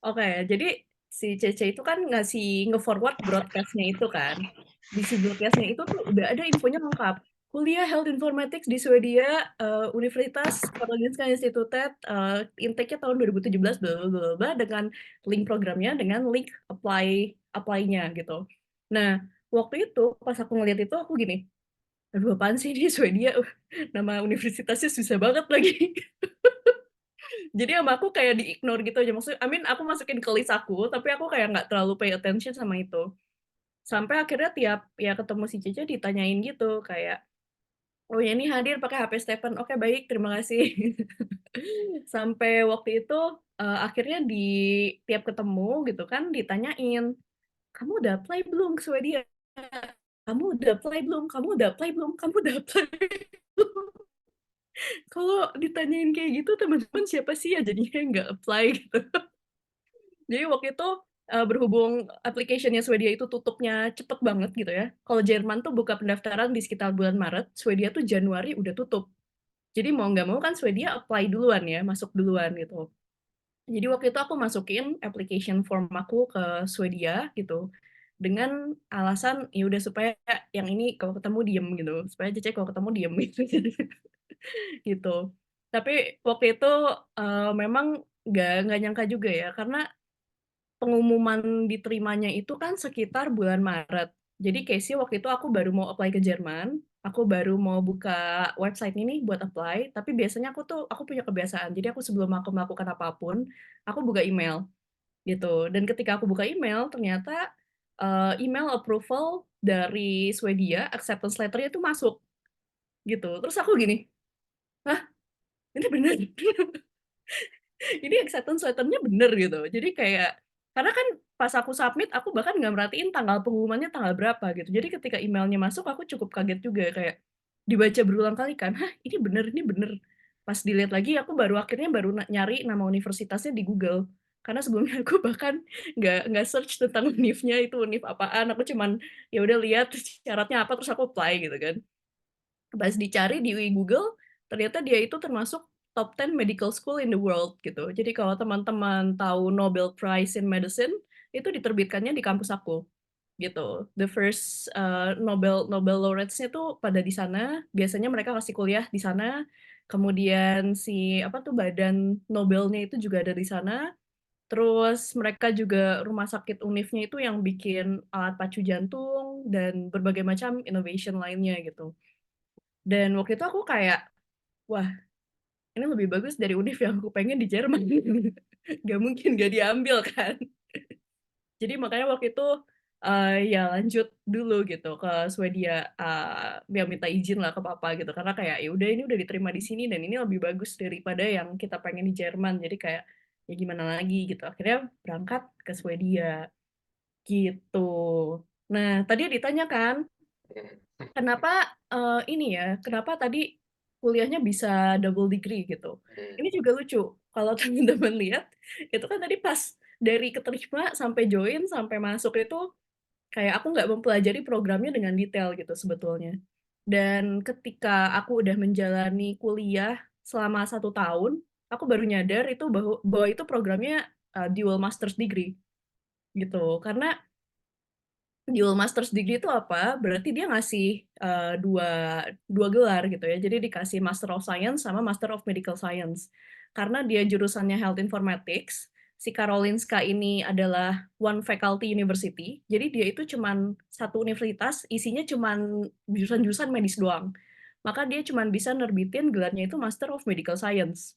oke. Jadi si Cece itu kan nge-forward broadcast-nya itu kan. Di si broadcast-nya itu tuh udah ada infonya lengkap. Kuliah Health Informatics di Swedia, Universitas Karolinska Institutet, intake-nya tahun 2017, bla bla bla bla, dengan link programnya, dengan link apply-nya gitu. Nah, waktu itu pas aku ngeliat itu aku gini, aduh apaan sih di Swedia, nama universitasnya susah banget lagi. Jadi sama aku kayak di-ignore gitu aja. Maksudnya, aku masukin ke list aku, tapi aku kayak nggak terlalu pay attention sama itu. Sampai akhirnya tiap ya ketemu si Cece ditanyain gitu, kayak, oh ya ini hadir pakai HP Stephen, oke baik, terima kasih. Sampai waktu itu akhirnya di tiap ketemu gitu kan ditanyain, kamu udah apply belum ke Swedia? Kamu udah apply belum? Kamu udah apply belum? Kamu udah apply belum? Kalau ditanyain kayak gitu, teman-teman siapa sih ya jadinya nggak apply gitu. Jadi waktu itu berhubung application-nya Swedia itu tutupnya cepet banget gitu ya. Kalau Jerman tuh buka pendaftaran di sekitar bulan Maret, Swedia tuh Januari udah tutup. Jadi mau nggak mau kan Swedia apply duluan ya, masuk duluan gitu. Jadi waktu itu aku masukin application form aku ke Swedia gitu dengan alasan ya udah supaya yang ini kalau ketemu diem gitu, supaya Cece kalau ketemu diem gitu. Gitu. Tapi waktu itu memang nggak nyangka juga ya, karena pengumuman diterimanya itu kan sekitar bulan Maret. Jadi Casey waktu itu aku baru mau apply ke Jerman, aku baru mau buka website ini buat apply, tapi biasanya aku punya kebiasaan. Jadi aku sebelum aku melakukan apapun, aku buka email gitu. Dan ketika aku buka email, ternyata email approval dari Swedia, acceptance letter-nya itu masuk gitu. Terus aku gini, "Hah, ini benar?" Ini acceptance letter-nya bener gitu. Jadi kayak, karena kan pas aku submit, aku bahkan nggak merhatiin tanggal pengumumannya tanggal berapa gitu. Jadi ketika emailnya masuk, aku cukup kaget juga, kayak dibaca berulang kali kan, hah ini bener, ini bener. Pas dilihat lagi, aku akhirnya baru nyari nama universitasnya di Google. Karena sebelumnya aku bahkan nggak search tentang univnya, itu univ apaan, aku cuman ya udah lihat syaratnya apa, terus aku apply gitu kan. Pas dicari di Google, ternyata dia itu termasuk top 10 medical school in the world gitu. Jadi kalau teman-teman tahu Nobel Prize in Medicine, itu diterbitkannya di kampus aku gitu. The first Nobel laureates-nya tuh pada di sana. Biasanya mereka kasih kuliah di sana. Kemudian apa tuh badan Nobelnya itu juga ada di sana. Terus mereka juga rumah sakit univnya itu yang bikin alat pacu jantung dan berbagai macam innovation lainnya gitu. Dan waktu itu aku kayak, wah ini lebih bagus dari univ yang aku pengen di Jerman. Gak mungkin gak diambil kan. Jadi makanya waktu itu ya lanjut dulu gitu ke Swedia, ya minta izin lah ke papa gitu, karena kayak ya udah ini udah diterima di sini dan ini lebih bagus daripada yang kita pengen di Jerman. Jadi kayak ya gimana lagi gitu. Akhirnya berangkat ke Swedia gitu. Nah tadi ditanya kan, kenapa kenapa tadi kuliahnya bisa double degree gitu. Ini juga lucu. Kalau teman-teman lihat, itu kan tadi pas dari keterima sampai join sampai masuk itu kayak aku nggak mempelajari programnya dengan detail gitu sebetulnya. Dan ketika aku udah menjalani kuliah selama 1 tahun, aku baru nyadar itu bahwa itu programnya dual master's degree gitu. Karena dual master's degree itu apa? Berarti dia ngasih dua gelar gitu ya. Jadi dikasih Master of Science sama Master of Medical Science. Karena dia jurusannya Health Informatics, si Karolinska ini adalah one faculty university. Jadi dia itu cuman satu universitas, isinya cuman jurusan-jurusan medis doang. Maka dia cuman bisa nerbitin gelarnya itu Master of Medical Science.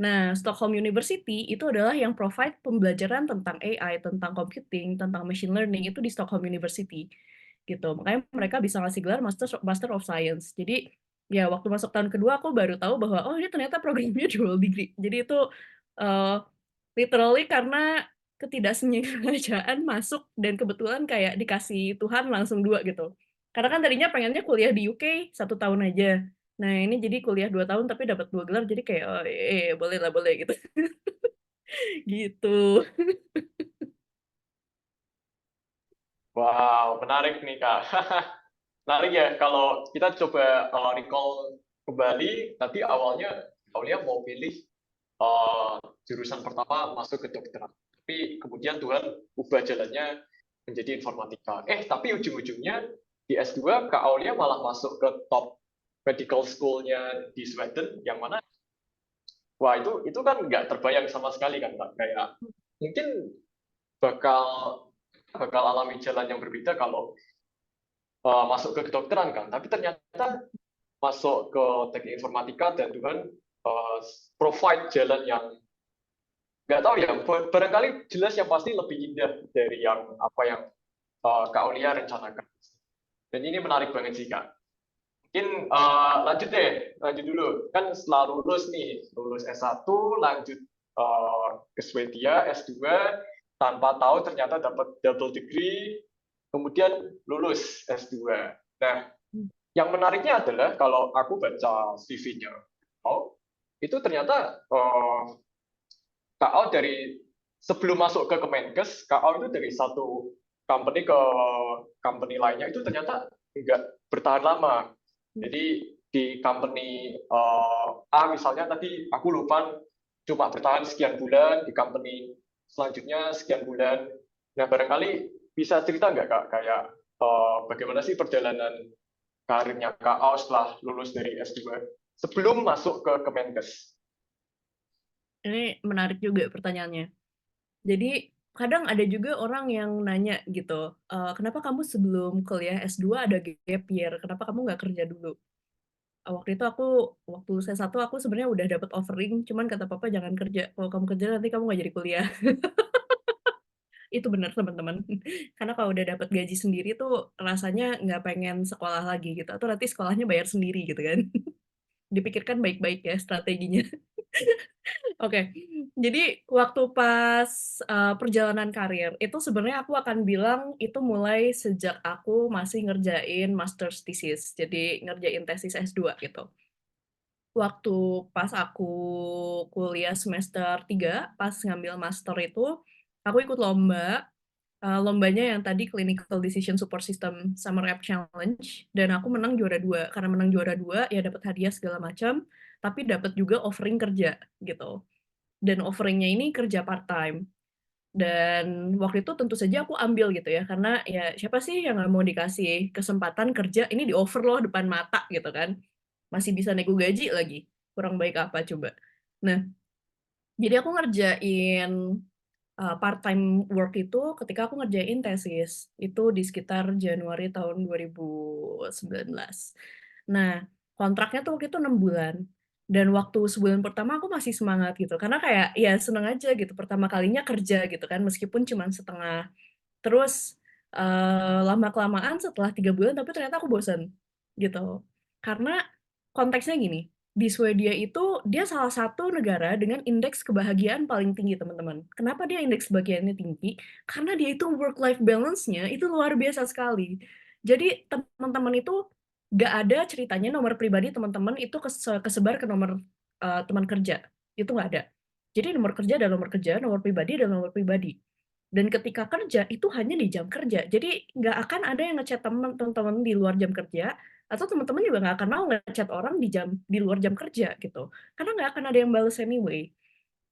Nah, Stockholm University itu adalah yang provide pembelajaran tentang AI, tentang computing, tentang machine learning itu di Stockholm University. Gitu. Makanya mereka bisa ngasih gelar Master of Science. Jadi, ya waktu masuk tahun kedua aku baru tahu bahwa oh ini ternyata programnya dual degree. Jadi itu literally karena ketidaksengajaan masuk dan kebetulan kayak dikasih Tuhan langsung 2 gitu. Karena kan tadinya pengennya kuliah di UK 1 tahun aja. Nah, ini jadi kuliah 2 tahun tapi dapat 2 gelar, jadi kayak, oh, boleh lah, boleh gitu. Gitu.
Wow, menarik nih Kak. Menarik ya kalau kita coba recall kembali, tadi awalnya mau pilih jurusan pertama masuk ke kedokteran. Tapi kemudian Tuhan ubah jalannya menjadi informatika. Tapi ujung-ujungnya di S2 Kak Aulia malah masuk ke top medical school-nya di Sweden, yang mana wah itu kan nggak terbayang sama sekali kan Pak. Kayak mungkin bakal alami jalan yang berbeda kalau masuk ke kedokteran kan. Tapi ternyata masuk ke teknik informatika dan Tuhan provide jalan yang nggak tahu ya, barangkali jelas yang pasti lebih indah dari yang apa yang Kak Aulia rencanakan. Dan ini menarik banget sih Kak. Mungkin lanjut dulu. Kan setelah lulus S1, lanjut ke Swedia, S2, tanpa tahu ternyata dapat double degree, kemudian lulus S2. Nah, yang menariknya adalah kalau aku baca CV-nya, itu ternyata KO dari sebelum masuk ke Kemenkes, KO itu dari satu company ke company lainnya itu ternyata nggak bertahan lama. Jadi di company A misalnya tadi aku lupa cuma bertahan sekian bulan, di company selanjutnya sekian bulan. Nah, barangkali bisa cerita nggak Kak, kayak bagaimana sih perjalanan karirnya KO setelah lulus dari S2 sebelum masuk ke Kemenkes?
Ini menarik juga pertanyaannya. Jadi kadang ada juga orang yang nanya gitu, kenapa kamu sebelum kuliah S2 ada gap year, kenapa kamu nggak kerja dulu? Waktu itu waktu lulus S1 aku sebenarnya udah dapat offering, cuman kata papa jangan kerja, kalau kamu kerja nanti kamu nggak jadi kuliah. Itu benar teman-teman. Karena kalau udah dapat gaji sendiri tuh rasanya nggak pengen sekolah lagi gitu, atau nanti sekolahnya bayar sendiri gitu kan. Dipikirkan baik-baik ya strateginya. Oke, jadi waktu pas perjalanan karir itu sebenarnya aku akan bilang itu mulai sejak aku masih ngerjain master's thesis, jadi ngerjain tesis S2 gitu. Waktu pas aku kuliah semester 3, pas ngambil master itu, aku ikut lomba, lombanya yang tadi Clinical Decision Support System Summer App Challenge, dan aku menang juara 2. Karena menang juara 2, ya dapat hadiah segala macam, tapi dapat juga offering kerja gitu. Dan offeringnya ini kerja part-time. Dan waktu itu tentu saja aku ambil gitu ya, karena ya siapa sih yang nggak mau dikasih kesempatan kerja, ini di-offer loh depan mata gitu kan. Masih bisa nego gaji lagi, kurang baik apa coba. Nah, jadi aku ngerjain part-time work itu ketika aku ngerjain tesis, itu di sekitar Januari tahun 2019. Nah, kontraknya tuh waktu itu 6 bulan. Dan waktu sebulan pertama aku masih semangat gitu, karena kayak ya seneng aja gitu, pertama kalinya kerja gitu kan, meskipun cuma setengah. Terus lama-kelamaan setelah 3 bulan, tapi ternyata aku bosan gitu. Karena konteksnya gini, di Swedia itu dia salah satu negara dengan indeks kebahagiaan paling tinggi teman-teman. Kenapa dia indeks kebahagiaannya tinggi? Karena dia itu work-life balance-nya itu luar biasa sekali. Jadi teman-teman itu nggak ada ceritanya nomor pribadi teman-teman itu kesebar ke nomor teman kerja. Itu nggak ada. Jadi nomor kerja dan nomor kerja, nomor pribadi dan nomor pribadi. Dan ketika kerja, itu hanya di jam kerja. Jadi nggak akan ada yang ngechat teman-teman di luar jam kerja, atau teman-teman juga nggak akan mau ngechat orang di luar jam kerja gitu. Karena nggak akan ada yang bales anyway.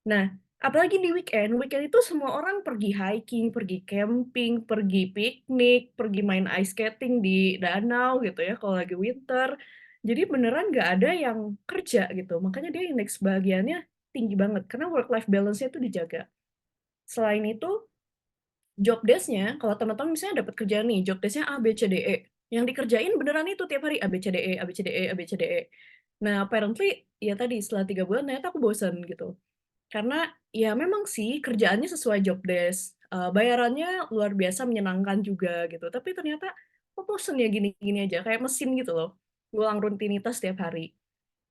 Nah, apalagi di weekend itu semua orang pergi hiking, pergi camping, pergi piknik, pergi main ice skating di danau gitu ya kalau lagi winter. Jadi beneran nggak ada yang kerja gitu. Makanya dia indeks bahagiannya tinggi banget karena work life balance-nya itu dijaga. Selain itu, job desk-nya, kalau teman-teman misalnya dapat kerjaan nih, job desk-nya A, B, C, D, E. Yang dikerjain beneran itu tiap hari A, B, C, D, E, A, B, C, D, E, A, B, C, D, E. Nah, apparently, ya tadi setelah 3 bulan ternyata aku bosan gitu. Karena ya memang sih kerjaannya sesuai job desk, bayarannya luar biasa menyenangkan juga gitu. Tapi ternyata kok bosen ya gini-gini aja, kayak mesin gitu loh, ngulang rutinitas tiap hari.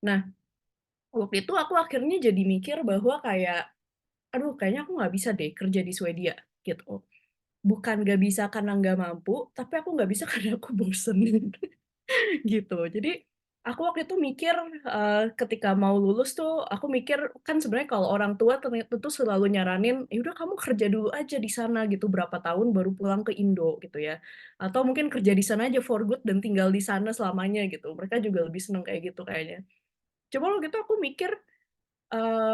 Nah, waktu itu aku akhirnya jadi mikir bahwa kayak, aduh kayaknya aku nggak bisa deh kerja di Swedia gitu. Bukan nggak bisa karena nggak mampu, tapi aku nggak bisa karena aku bosen. Gitu. Jadi, aku waktu itu mikir, ketika mau lulus tuh, aku mikir, kan sebenarnya kalau orang tua ternyata tuh selalu nyaranin, "Ya udah kamu kerja dulu aja di sana gitu, berapa tahun baru pulang ke Indo," gitu ya. Atau mungkin kerja di sana aja for good dan tinggal di sana selamanya gitu. Mereka juga lebih seneng kayak gitu kayaknya. Cuma waktu itu aku mikir,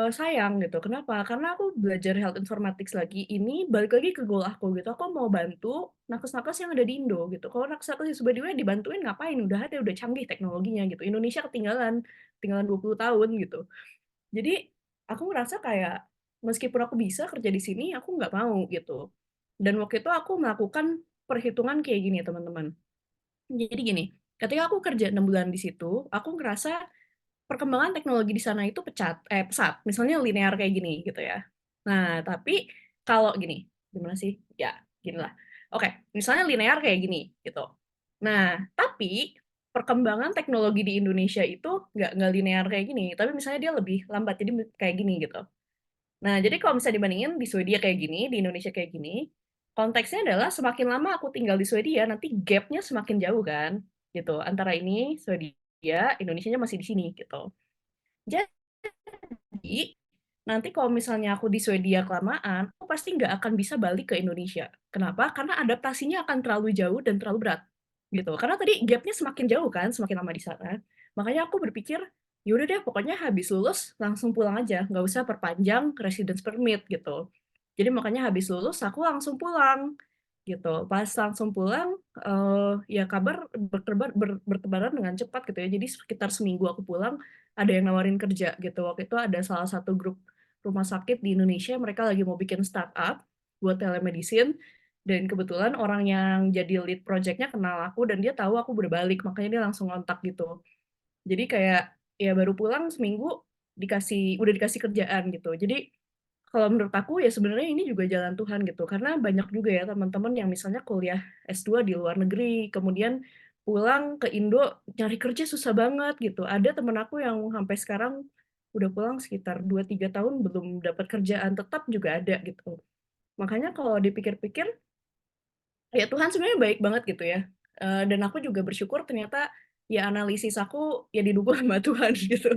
sayang gitu. Kenapa? Karena aku belajar health informatics lagi, ini balik lagi ke goal aku gitu, aku mau bantu nakes-nakes yang ada di Indo gitu. Kalau nakes-nakes di Swedia dibantuin ngapain, udah ada, udah canggih teknologinya gitu. Indonesia ketinggalan, ketinggalan 20 tahun gitu. Jadi, aku ngerasa kayak, meskipun aku bisa kerja di sini, aku nggak mau gitu. Dan waktu itu aku melakukan perhitungan kayak gini teman-teman. Jadi gini, ketika aku kerja 6 bulan di situ, aku ngerasa perkembangan teknologi di sana itu pesat, misalnya linear kayak gini gitu ya. Nah, tapi kalau gini, gimana sih? Ya, ginilah. Oke, misalnya linear kayak gini gitu. Nah, tapi perkembangan teknologi di Indonesia itu nggak linear kayak gini, tapi misalnya dia lebih lambat, jadi kayak gini gitu. Nah, jadi kalau misalnya dibandingin di Swedia kayak gini, di Indonesia kayak gini, konteksnya adalah semakin lama aku tinggal di Swedia, nanti gap-nya semakin jauh kan, gitu. Antara ini Swedia, Indonesianya masih di sini gitu. Jadi nanti kalau misalnya aku di Swedia kelamaan, aku pasti nggak akan bisa balik ke Indonesia. Kenapa? Karena adaptasinya akan terlalu jauh dan terlalu berat gitu. Karena tadi gap-nya semakin jauh kan, semakin lama di sana. Makanya aku berpikir, ya udah deh, pokoknya habis lulus langsung pulang aja, nggak usah perpanjang residence permit gitu. Jadi makanya habis lulus aku langsung pulang gitu. Pas langsung pulang, ya kabar bertebaran dengan cepat gitu ya. Jadi sekitar seminggu aku pulang, ada yang nawarin kerja gitu. Waktu itu ada salah satu grup rumah sakit di Indonesia, mereka lagi mau bikin startup buat telemedicine, dan kebetulan orang yang jadi lead project-nya kenal aku dan dia tahu aku udah balik, makanya dia langsung ngontak gitu. Jadi kayak ya baru pulang seminggu udah dikasih kerjaan gitu. Jadi kalau menurut aku ya sebenarnya ini juga jalan Tuhan gitu. Karena banyak juga ya teman-teman yang misalnya kuliah S2 di luar negeri, kemudian pulang ke Indo nyari kerja susah banget gitu. Ada teman aku yang sampai sekarang udah pulang sekitar 2-3 tahun belum dapat kerjaan tetap juga ada gitu. Makanya kalau dipikir-pikir ya Tuhan sebenarnya baik banget gitu ya. Dan aku juga bersyukur ternyata ya analisis aku ya didukung sama Tuhan gitu.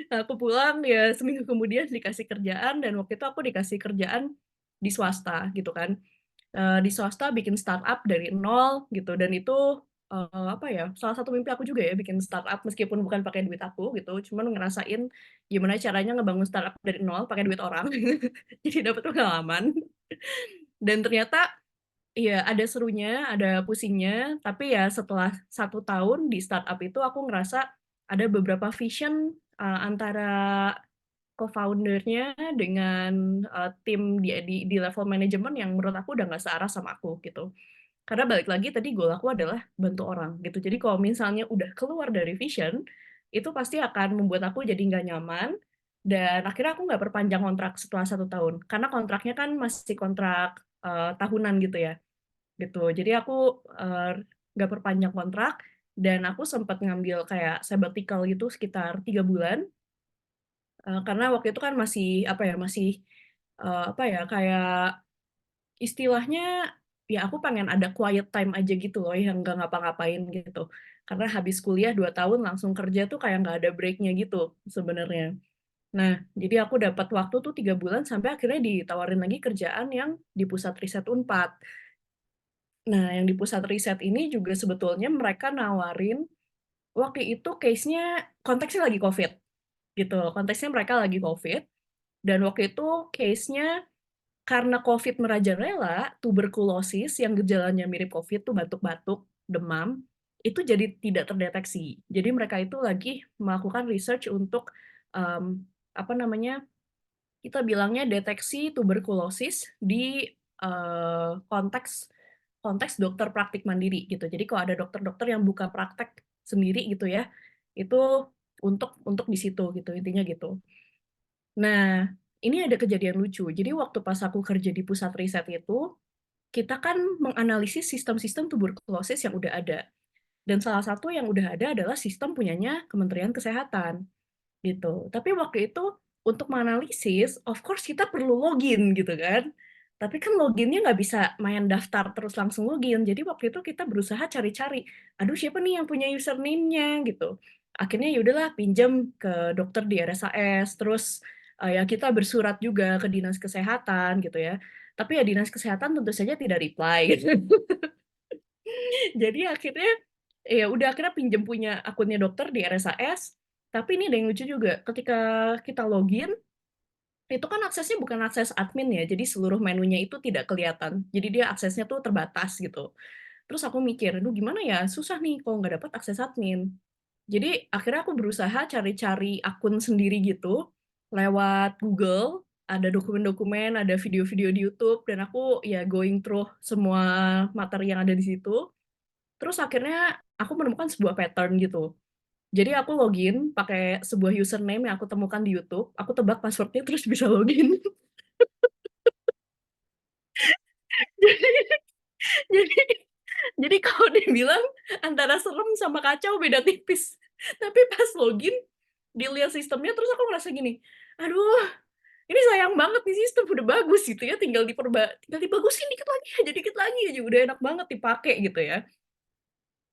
Aku pulang ya seminggu kemudian dikasih kerjaan dan waktu itu aku dikasih kerjaan di swasta gitu kan. Di swasta bikin startup dari nol gitu dan itu apa ya, salah satu mimpi aku juga ya bikin startup meskipun bukan pakai duit aku gitu, cuman ngerasain gimana caranya ngebangun startup dari nol pakai duit orang. Jadi dapat pengalaman dan ternyata iya, ada serunya, ada pusingnya, tapi ya setelah 1 tahun di startup itu aku ngerasa ada beberapa vision antara co-founder-nya dengan tim di level manajemen yang menurut aku udah nggak searah sama aku gitu. Karena balik lagi tadi goal aku adalah bantu orang gitu. Jadi kalau misalnya udah keluar dari vision, itu pasti akan membuat aku jadi nggak nyaman dan akhirnya aku nggak perpanjang kontrak setelah 1 tahun. Karena kontraknya kan masih kontrak tahunan gitu ya gitu. Jadi aku nggak perpanjang kontrak dan aku sempat ngambil kayak sabbatical gitu sekitar 3 bulan karena waktu itu kan masih apa ya masih apa ya kayak istilahnya ya aku pengen ada quiet time aja gitu loh yang nggak ngapa-ngapain gitu. Karena habis kuliah 2 tahun langsung kerja tuh kayak nggak ada breaknya gitu sebenarnya. Nah, jadi aku dapat waktu tuh 3 bulan sampai akhirnya ditawarin lagi kerjaan yang di pusat riset Unpad. Nah, yang di pusat riset ini juga sebetulnya mereka nawarin waktu itu case-nya konteksnya lagi COVID, gitu. Konteksnya mereka lagi COVID, dan waktu itu case-nya karena COVID merajalela, tuberkulosis yang gejalanya mirip COVID tuh batuk-batuk, demam, itu jadi tidak terdeteksi. Jadi mereka itu lagi melakukan research untuk, apa namanya, kita bilangnya deteksi tuberkulosis di konteks konteks dokter praktik mandiri gitu. Jadi kalau ada dokter-dokter yang buka praktek sendiri gitu ya, itu untuk di situ gitu, intinya gitu. Nah, ini ada kejadian lucu. Jadi waktu pas aku kerja di pusat riset itu, kita kan menganalisis sistem-sistem tuberkulosis yang udah ada. Dan salah satu yang udah ada adalah sistem punyanya Kementerian Kesehatan. Gitu. Tapi waktu itu untuk menganalisis, of course kita perlu login gitu kan. Tapi kan loginnya nggak bisa main daftar terus langsung login. Jadi waktu itu kita berusaha cari-cari, aduh siapa nih yang punya username-nya gitu. Akhirnya yaudahlah pinjam ke dokter di RSAS, terus ya kita bersurat juga ke dinas kesehatan gitu ya. Tapi ya dinas kesehatan tentu saja tidak reply gitu. Jadi akhirnya ya udah akhirnya pinjam punya akunnya dokter di RSAS. Tapi ini ada yang lucu juga, ketika kita login, itu kan aksesnya bukan akses admin ya, jadi seluruh menunya itu tidak kelihatan. Jadi dia aksesnya tuh terbatas gitu. Terus aku mikir, aduh gimana ya, susah nih kalau nggak dapat akses admin. Jadi akhirnya aku berusaha cari-cari akun sendiri gitu, lewat Google, ada dokumen-dokumen, ada video-video di YouTube, dan aku ya going through semua materi yang ada di situ. Terus akhirnya aku menemukan sebuah pattern gitu. Jadi aku login pakai sebuah username yang aku temukan di YouTube, aku tebak password-nya terus bisa login. Jadi jadi jadi kalau dibilang antara serem sama kacau beda tipis. Tapi pas login, dilihat sistemnya terus aku ngerasa gini, "Aduh, ini sayang banget nih sistem udah bagus gitu ya, tinggal dibagusin dikit lagi aja udah enak banget dipakai gitu ya.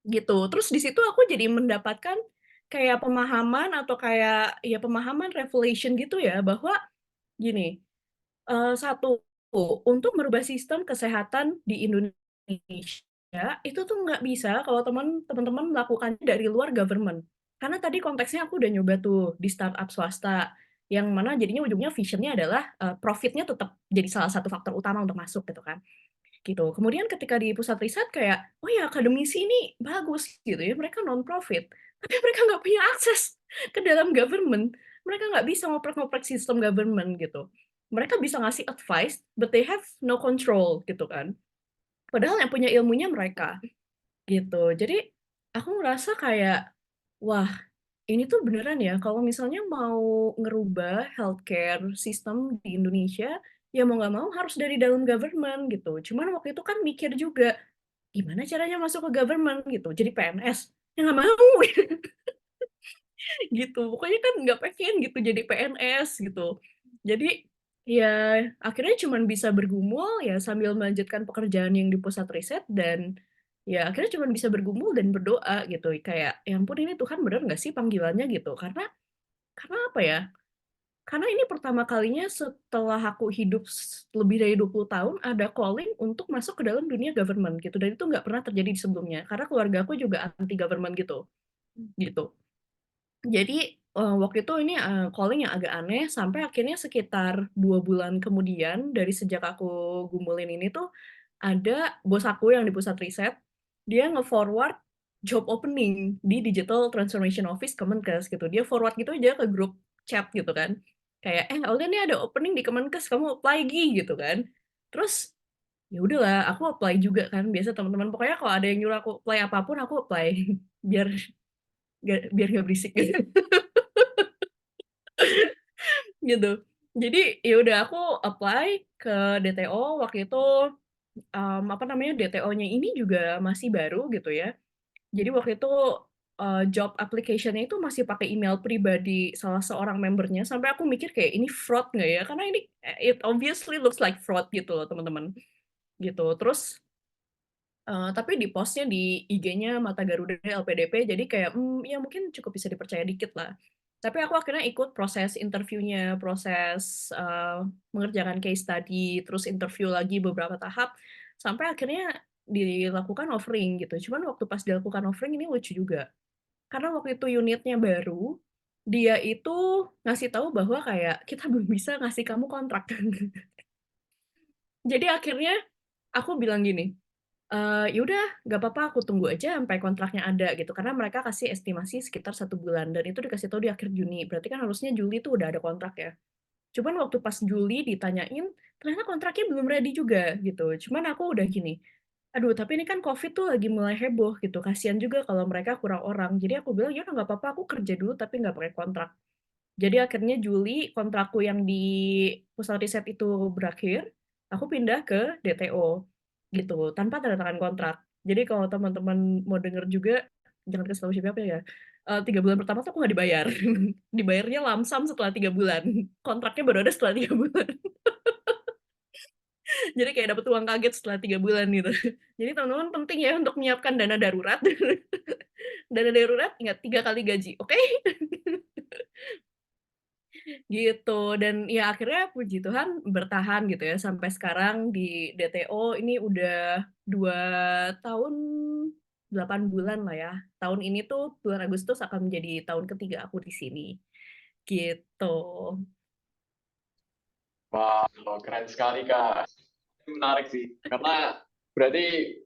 Gitu. Terus di situ aku jadi mendapatkan kayak pemahaman atau kayak ya pemahaman revelation gitu ya bahwa gini, satu, untuk merubah sistem kesehatan di Indonesia itu tuh nggak bisa kalau teman-teman melakukannya dari luar government. Karena tadi konteksnya aku udah nyoba tuh di startup swasta, yang mana jadinya ujungnya vision-nya adalah, profit-nya tetap jadi salah satu faktor utama untuk masuk gitu kan. Gitu. Kemudian ketika di pusat riset kayak, oh ya akademisi ini bagus gitu ya, mereka non-profit, tapi mereka nggak punya akses ke dalam government. Mereka nggak bisa ngoprek-ngoprek sistem government gitu. Mereka bisa ngasih advice, but they have no control gitu kan. Padahal yang punya ilmunya mereka gitu. Jadi aku ngerasa kayak, wah ini tuh beneran ya, kalau misalnya mau ngerubah healthcare system di Indonesia, ya mau nggak mau harus dari dalam government gitu. Cuman waktu itu kan mikir juga, gimana caranya masuk ke government gitu, jadi PNS? Ya nggak mau gitu. Pokoknya kan nggak pengen gitu jadi PNS gitu. Jadi ya akhirnya cuman bisa bergumul ya sambil melanjutkan pekerjaan yang di pusat riset dan ya akhirnya cuman bisa bergumul dan berdoa gitu. Kayak, ya ampun ini Tuhan bener nggak sih panggilannya gitu. Karena apa ya, karena ini pertama kalinya setelah aku hidup lebih dari 20 tahun, ada calling untuk masuk ke dalam dunia government gitu, dan itu nggak pernah terjadi di sebelumnya, karena keluarga aku juga anti government gitu, gitu. Jadi, waktu itu ini, calling yang agak aneh, sampai akhirnya sekitar 2 bulan kemudian dari sejak aku gumulin ini tuh, ada bos aku yang di pusat riset, dia nge-forward job opening di Digital Transformation Office Kemenkes gitu. Dia forward gitu aja ke grup chat gitu kan. Kayak, "Eh, Aulia nih ada opening di Kemenkes, kamu apply gi," gitu kan. Terus, ya udahlah aku apply juga kan, biasa teman-teman pokoknya kalau ada yang nyuruh aku apply apapun aku apply, biar biar nggak berisik gitu. Gitu. Jadi, ya udah aku apply ke DTO waktu itu, apa namanya, DTO-nya ini juga masih baru gitu ya. Jadi waktu itu, job application-nya itu masih pakai email pribadi salah seorang membernya, sampai aku mikir kayak, "Ini fraud nggak ya?" Karena ini, it obviously looks like fraud gitu loh teman-teman, gitu. Terus, tapi di post-nya di IG-nya Mata Garuda LPDP, jadi kayak, ya mungkin cukup bisa dipercaya dikit lah. Tapi aku akhirnya ikut proses interviewnya, proses, mengerjakan case study, terus interview lagi beberapa tahap, sampai akhirnya dilakukan offering gitu. Cuman waktu pas dilakukan offering ini lucu juga, karena waktu itu unitnya baru, dia itu ngasih tahu bahwa kayak, "Kita belum bisa ngasih kamu kontrak." Jadi akhirnya aku bilang gini, ya udah nggak apa-apa aku tunggu aja sampai kontraknya ada gitu, karena mereka kasih estimasi sekitar 1 bulan dan itu dikasih tahu di akhir Juni, berarti kan harusnya Juli tuh udah ada kontrak ya. Cuman waktu pas Juli ditanyain, ternyata kontraknya belum ready juga gitu. Cuman aku udah gini, "Aduh tapi ini kan Covid tuh lagi mulai heboh gitu, kasihan juga kalau mereka kurang orang." Jadi aku bilang, "Ya udah nggak apa-apa aku kerja dulu tapi nggak pakai kontrak." Jadi akhirnya Juli kontrakku yang di pusat riset itu berakhir, aku pindah ke DTO gitu, tanpa tanda tangan kontrak. Jadi kalau teman-teman mau denger juga, jangan kasih tahu siapa ya, 3 bulan pertama tuh aku nggak dibayar. Dibayarnya lump sum setelah 3 bulan, kontraknya baru ada setelah 3 bulan. Jadi kayak dapet uang kaget setelah 3 bulan gitu. Jadi teman-teman penting ya untuk menyiapkan dana darurat. Dana darurat ingat 3 kali gaji, oke? Gitu, dan ya akhirnya puji Tuhan bertahan gitu ya sampai sekarang di DTO ini udah 2 tahun 8 bulan lah ya. Tahun ini tuh bulan Agustus akan menjadi tahun ketiga aku di sini, gitu.
Wah, keren sekali Kak. Menarik sih, karena berarti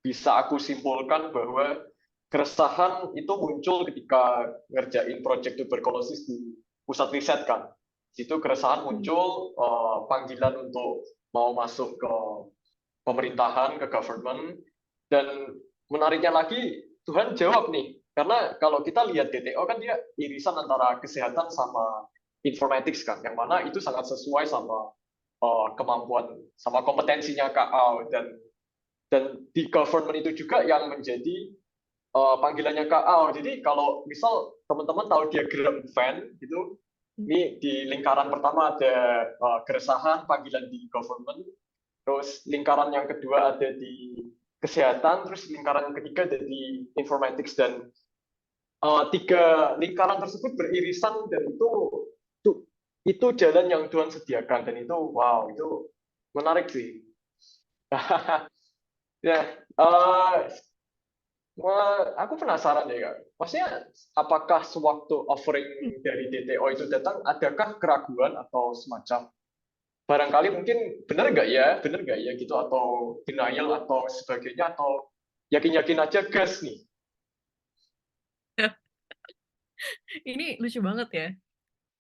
bisa aku simpulkan bahwa keresahan itu muncul ketika ngerjain proyek tuberkulosis di pusat riset kan. Itu keresahan muncul, panggilan untuk mau masuk ke pemerintahan, ke government, dan menariknya lagi Tuhan jawab nih, karena kalau kita lihat DTO kan dia irisan antara kesehatan sama informatics kan, yang mana itu sangat sesuai sama kemampuan sama kompetensinya KA dan di government itu juga yang menjadi panggilannya KA. Jadi kalau misal teman-teman tahu diagram Venn gitu, Ini di lingkaran pertama ada keresahan, panggilan di government, terus lingkaran yang kedua ada di kesehatan, terus lingkaran yang ketiga ada di informatics, dan tiga lingkaran tersebut beririsan, dan itu jalan yang Tuhan sediakan, dan itu wow, itu menarik sih. Ya, aku penasaran ya Kak. Maksudnya apakah sewaktu offering dari DTO itu datang, adakah keraguan atau semacam barangkali mungkin benar nggak ya gitu, atau denial atau sebagainya, atau yakin-yakin aja gas nih?
Ini lucu banget ya.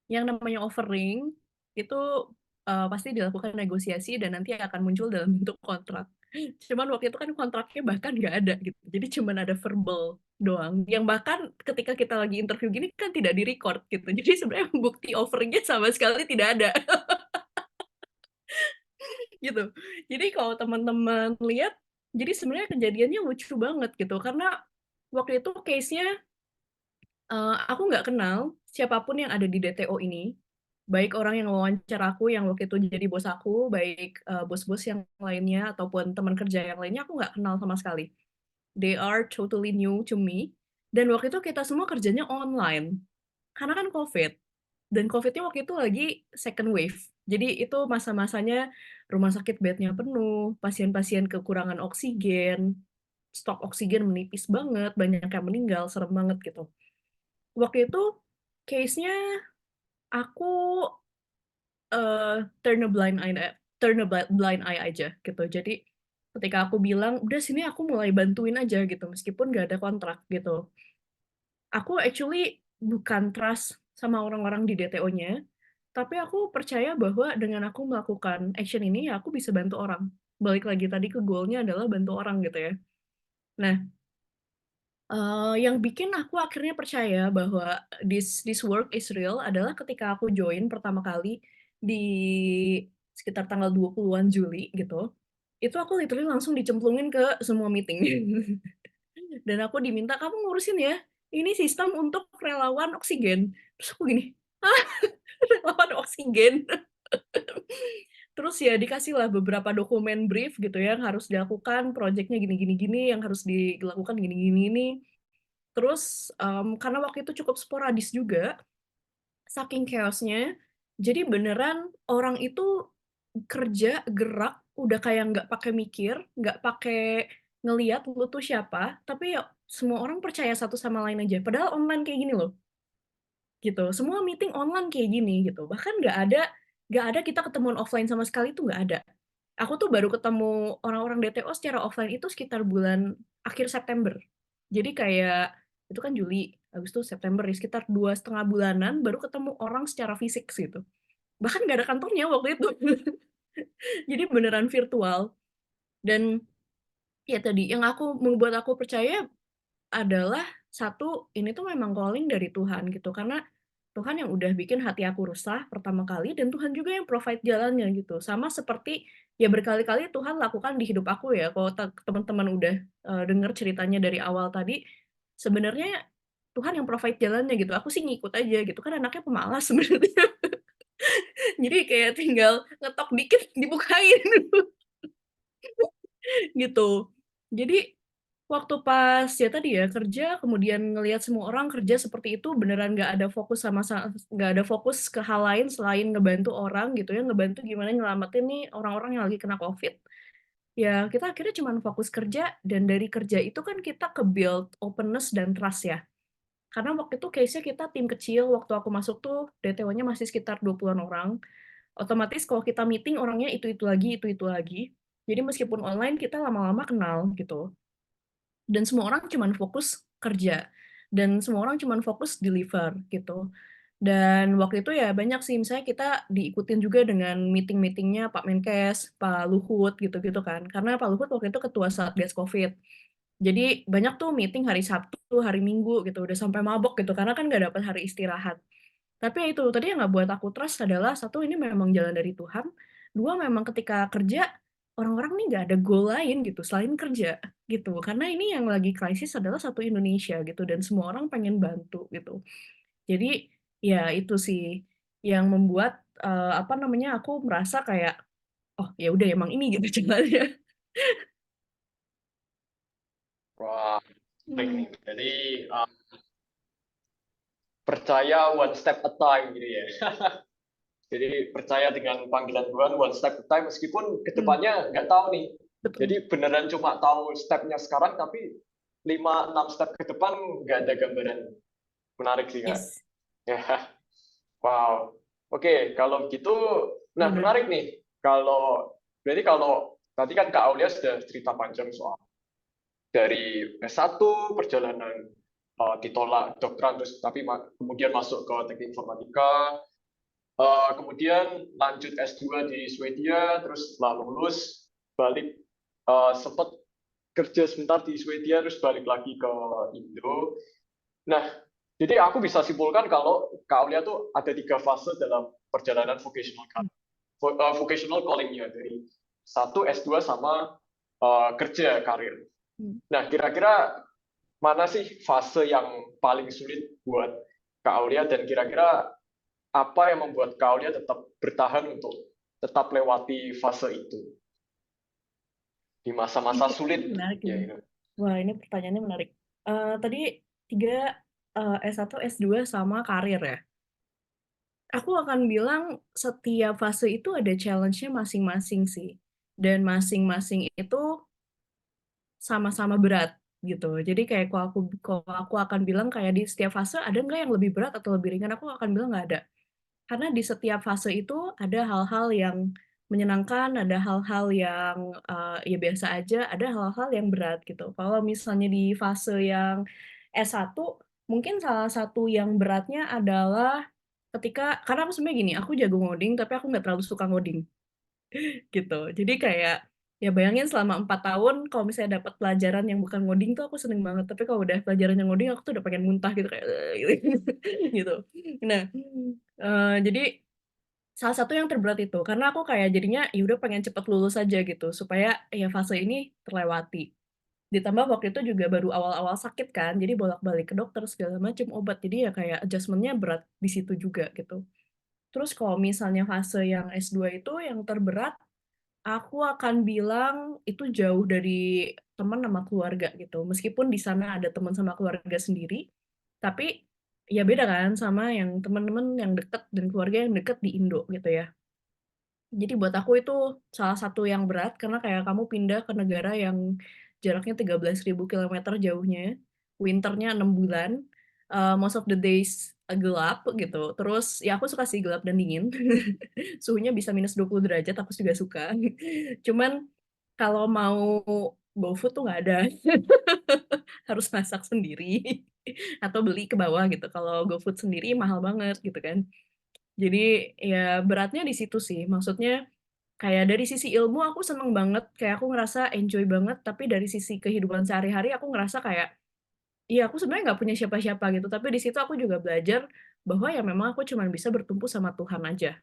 Yang namanya offering itu pasti dilakukan negosiasi dan nanti akan muncul dalam bentuk kontrak. Cuman waktu itu kan kontraknya bahkan nggak ada gitu. Jadi cuman ada verbal doang. Yang bahkan ketika kita lagi interview gini kan tidak di-record gitu. Jadi sebenarnya bukti offeringnya sama sekali tidak ada gitu. Jadi kalau teman-teman lihat, jadi sebenarnya kejadiannya lucu banget gitu. Karena waktu itu case-nya aku nggak kenal siapapun yang ada di DTO ini, baik orang yang wawancara aku yang waktu itu jadi bos aku, baik bos-bos yang lainnya ataupun teman kerja yang lainnya, aku nggak kenal sama sekali. They are totally new to me. Dan waktu itu kita semua kerjanya online, karena kan COVID. Dan COVID-nya waktu itu lagi second wave. Jadi itu masa-masanya rumah sakit bed-nya penuh, pasien-pasien kekurangan oksigen, stok oksigen menipis banget, banyak yang meninggal, serem banget gitu. Waktu itu case-nya aku turn a blind eye aja gitu. Jadi ketika aku bilang, udah sini aku mulai bantuin aja gitu, meskipun nggak ada kontrak gitu. Aku actually bukan trust sama orang-orang di DTO-nya, tapi aku percaya bahwa dengan aku melakukan action ini, ya aku bisa bantu orang. Balik lagi tadi ke goal-nya adalah bantu orang gitu ya. Nah, yang bikin aku akhirnya percaya bahwa this work is real adalah ketika aku join pertama kali di sekitar tanggal 20-an Juli gitu, itu aku literally langsung dicemplungin ke semua meeting. Dan aku diminta, "Kamu ngurusin ya, ini sistem untuk relawan oksigen." Terus aku gini, "Hah? Relawan oksigen?" Terus ya dikasihlah beberapa dokumen brief gitu ya, yang harus dilakukan, proyeknya gini, yang harus dilakukan gini. Terus, karena waktu itu cukup sporadis juga, saking chaos-nya, jadi beneran orang itu kerja, gerak, udah kayak nggak pakai mikir, nggak pakai ngelihat lu tuh siapa, tapi ya semua orang percaya satu sama lain aja. Padahal online kayak gini loh, gitu. Semua meeting online kayak gini, gitu. Bahkan nggak ada kita ketemuan offline sama sekali tuh nggak ada. Aku tuh baru ketemu orang-orang DTO secara offline itu sekitar bulan akhir September. Jadi kayak itu kan Juli, Agustus, September ya sekitar 2,5 bulanan baru ketemu orang secara fisik gitu. Bahkan nggak ada kantornya waktu itu. Jadi beneran virtual. Dan ya tadi yang membuat aku percaya adalah satu, ini tuh memang calling dari Tuhan gitu. Karena Tuhan yang udah bikin hati aku resah pertama kali, dan Tuhan juga yang provide jalannya gitu. Sama seperti ya berkali-kali Tuhan lakukan di hidup aku ya. Kalau teman-teman udah denger ceritanya dari awal tadi, sebenarnya Tuhan yang provide jalannya gitu. Aku sih ngikut aja gitu. Kan anaknya pemalas sebenarnya. Jadi kayak tinggal ngetok dikit dibukain gitu. Jadi waktu pas ya tadi ya kerja, kemudian ngelihat semua orang kerja seperti itu, beneran nggak ada fokus ke hal lain selain ngebantu orang gitu ya, ngebantu gimana nyelamatin nih orang-orang yang lagi kena COVID. Ya kita akhirnya cuma fokus kerja, dan dari kerja itu kan kita ke-build openness dan trust ya. Karena waktu itu case-nya kita tim kecil, waktu aku masuk tuh DTO-nya masih sekitar 20-an orang. Otomatis kalau kita meeting orangnya itu-itu lagi, itu-itu lagi. Jadi meskipun online kita lama-lama kenal gitu. Dan semua orang cuma fokus kerja, dan semua orang cuma fokus deliver gitu. Dan waktu itu ya banyak sih, misalnya kita diikutin juga dengan meeting-meetingnya Pak Menkes, Pak Luhut gitu-gitu kan. Karena Pak Luhut waktu itu ketua Satgas Covid. Jadi banyak tuh meeting hari Sabtu, hari Minggu gitu, udah sampai mabok gitu, karena kan nggak dapat hari istirahat. Tapi ya itu, tadi yang nggak buat aku trust adalah, satu, ini memang jalan dari Tuhan. Dua, memang ketika kerja, orang-orang nih nggak ada goal lain gitu, selain kerja gitu. Karena ini yang lagi krisis adalah satu Indonesia gitu, dan semua orang pengen bantu gitu. Jadi ya itu sih. yang membuat apa namanya, aku merasa kayak, oh ya udah emang ini gitu jalannya.
Wah, baik
Hmm.
nih. Jadi percaya one step at time gitu ya. Jadi percaya dengan panggilan Tuhan one step at time meskipun
Hmm,
kedepannya nggak tahu nih.
betul.
Jadi beneran cuma tahu stepnya sekarang tapi 5-6 step ke depan nggak ada gambaran. Menarik sih Kak.
Yes,
Ya, wow. Oke, kalau gitu, nah
benar.
menarik nih. Berarti kalau tadi kan Kak Aulia sudah cerita panjang soal dari S1 perjalanan ditolak dokteran terus tapi kemudian masuk ke teknik informatika, kemudian lanjut S2 di Swedia, terus setelah lulus balik sempat kerja sebentar di Swedia terus balik lagi ke Indo. Nah, jadi aku bisa simpulkan kalau Kak Aulia tuh ada 3 fase dalam perjalanan vocational calling-nya dari 1 S2 sama kerja karir.
Hmm.
Nah, kira-kira mana sih fase yang paling sulit buat Kak Aulia dan kira-kira apa yang membuat Kak Aulia tetap bertahan untuk tetap lewati fase itu di masa-masa
Ini
sulit
menarik
ya
ini.
itu.
Wah, ini pertanyaannya menarik. Tadi 3 S1, S2 sama karir ya. Aku akan bilang setiap fase itu ada challenge-nya masing-masing sih. Dan masing-masing itu sama-sama berat gitu. Jadi kayak kalau aku akan bilang kayak di setiap fase ada nggak yang lebih berat atau lebih ringan, aku akan bilang nggak ada. Karena di setiap fase itu ada hal-hal yang menyenangkan, ada hal-hal yang ya biasa aja, ada hal-hal yang berat gitu. Kalau misalnya di fase yang S1, mungkin salah satu yang beratnya adalah karena aku sebenarnya gini, aku jago ngoding, tapi aku nggak terlalu suka ngoding gitu. Jadi kayak ya bayangin selama 4 tahun kalau misalnya dapat pelajaran yang bukan ngoding tuh aku seneng banget. Tapi kalau udah pelajaran yang ngoding aku tuh udah pengen muntah gitu kayak gitu. Gitu. Nah, jadi salah satu yang terberat itu karena aku kayak jadinya ya udah pengen cepet lulus aja gitu supaya ya fase ini terlewati. Ditambah waktu itu juga baru awal-awal sakit kan, jadi bolak-balik ke dokter segala macam obat. Jadi ya kayak adjustment-nya berat di situ juga gitu. Terus kalau misalnya fase yang S2 itu yang terberat, aku akan bilang itu jauh dari teman sama keluarga gitu. Meskipun di sana ada teman sama keluarga sendiri, tapi ya beda kan sama yang teman-teman yang deket dan keluarga yang deket di Indo gitu ya. Jadi buat aku itu salah satu yang berat karena kayak kamu pindah ke negara yang jaraknya 13.000 kilometer jauhnya, winternya 6 bulan, most of the days gelap gitu. Terus ya aku suka sih gelap dan dingin. Suhunya bisa minus 20 derajat, aku juga suka. Cuman kalau mau GoFood tuh nggak ada. Harus masak sendiri atau beli ke bawah gitu. Kalau GoFood sendiri mahal banget gitu kan. Jadi ya beratnya di situ sih. Maksudnya kayak dari sisi ilmu aku seneng banget, kayak aku ngerasa enjoy banget, tapi dari sisi kehidupan sehari-hari aku ngerasa kayak, iya aku sebenarnya nggak punya siapa-siapa gitu, tapi di situ aku juga belajar bahwa ya memang aku cuma bisa bertumpu sama Tuhan aja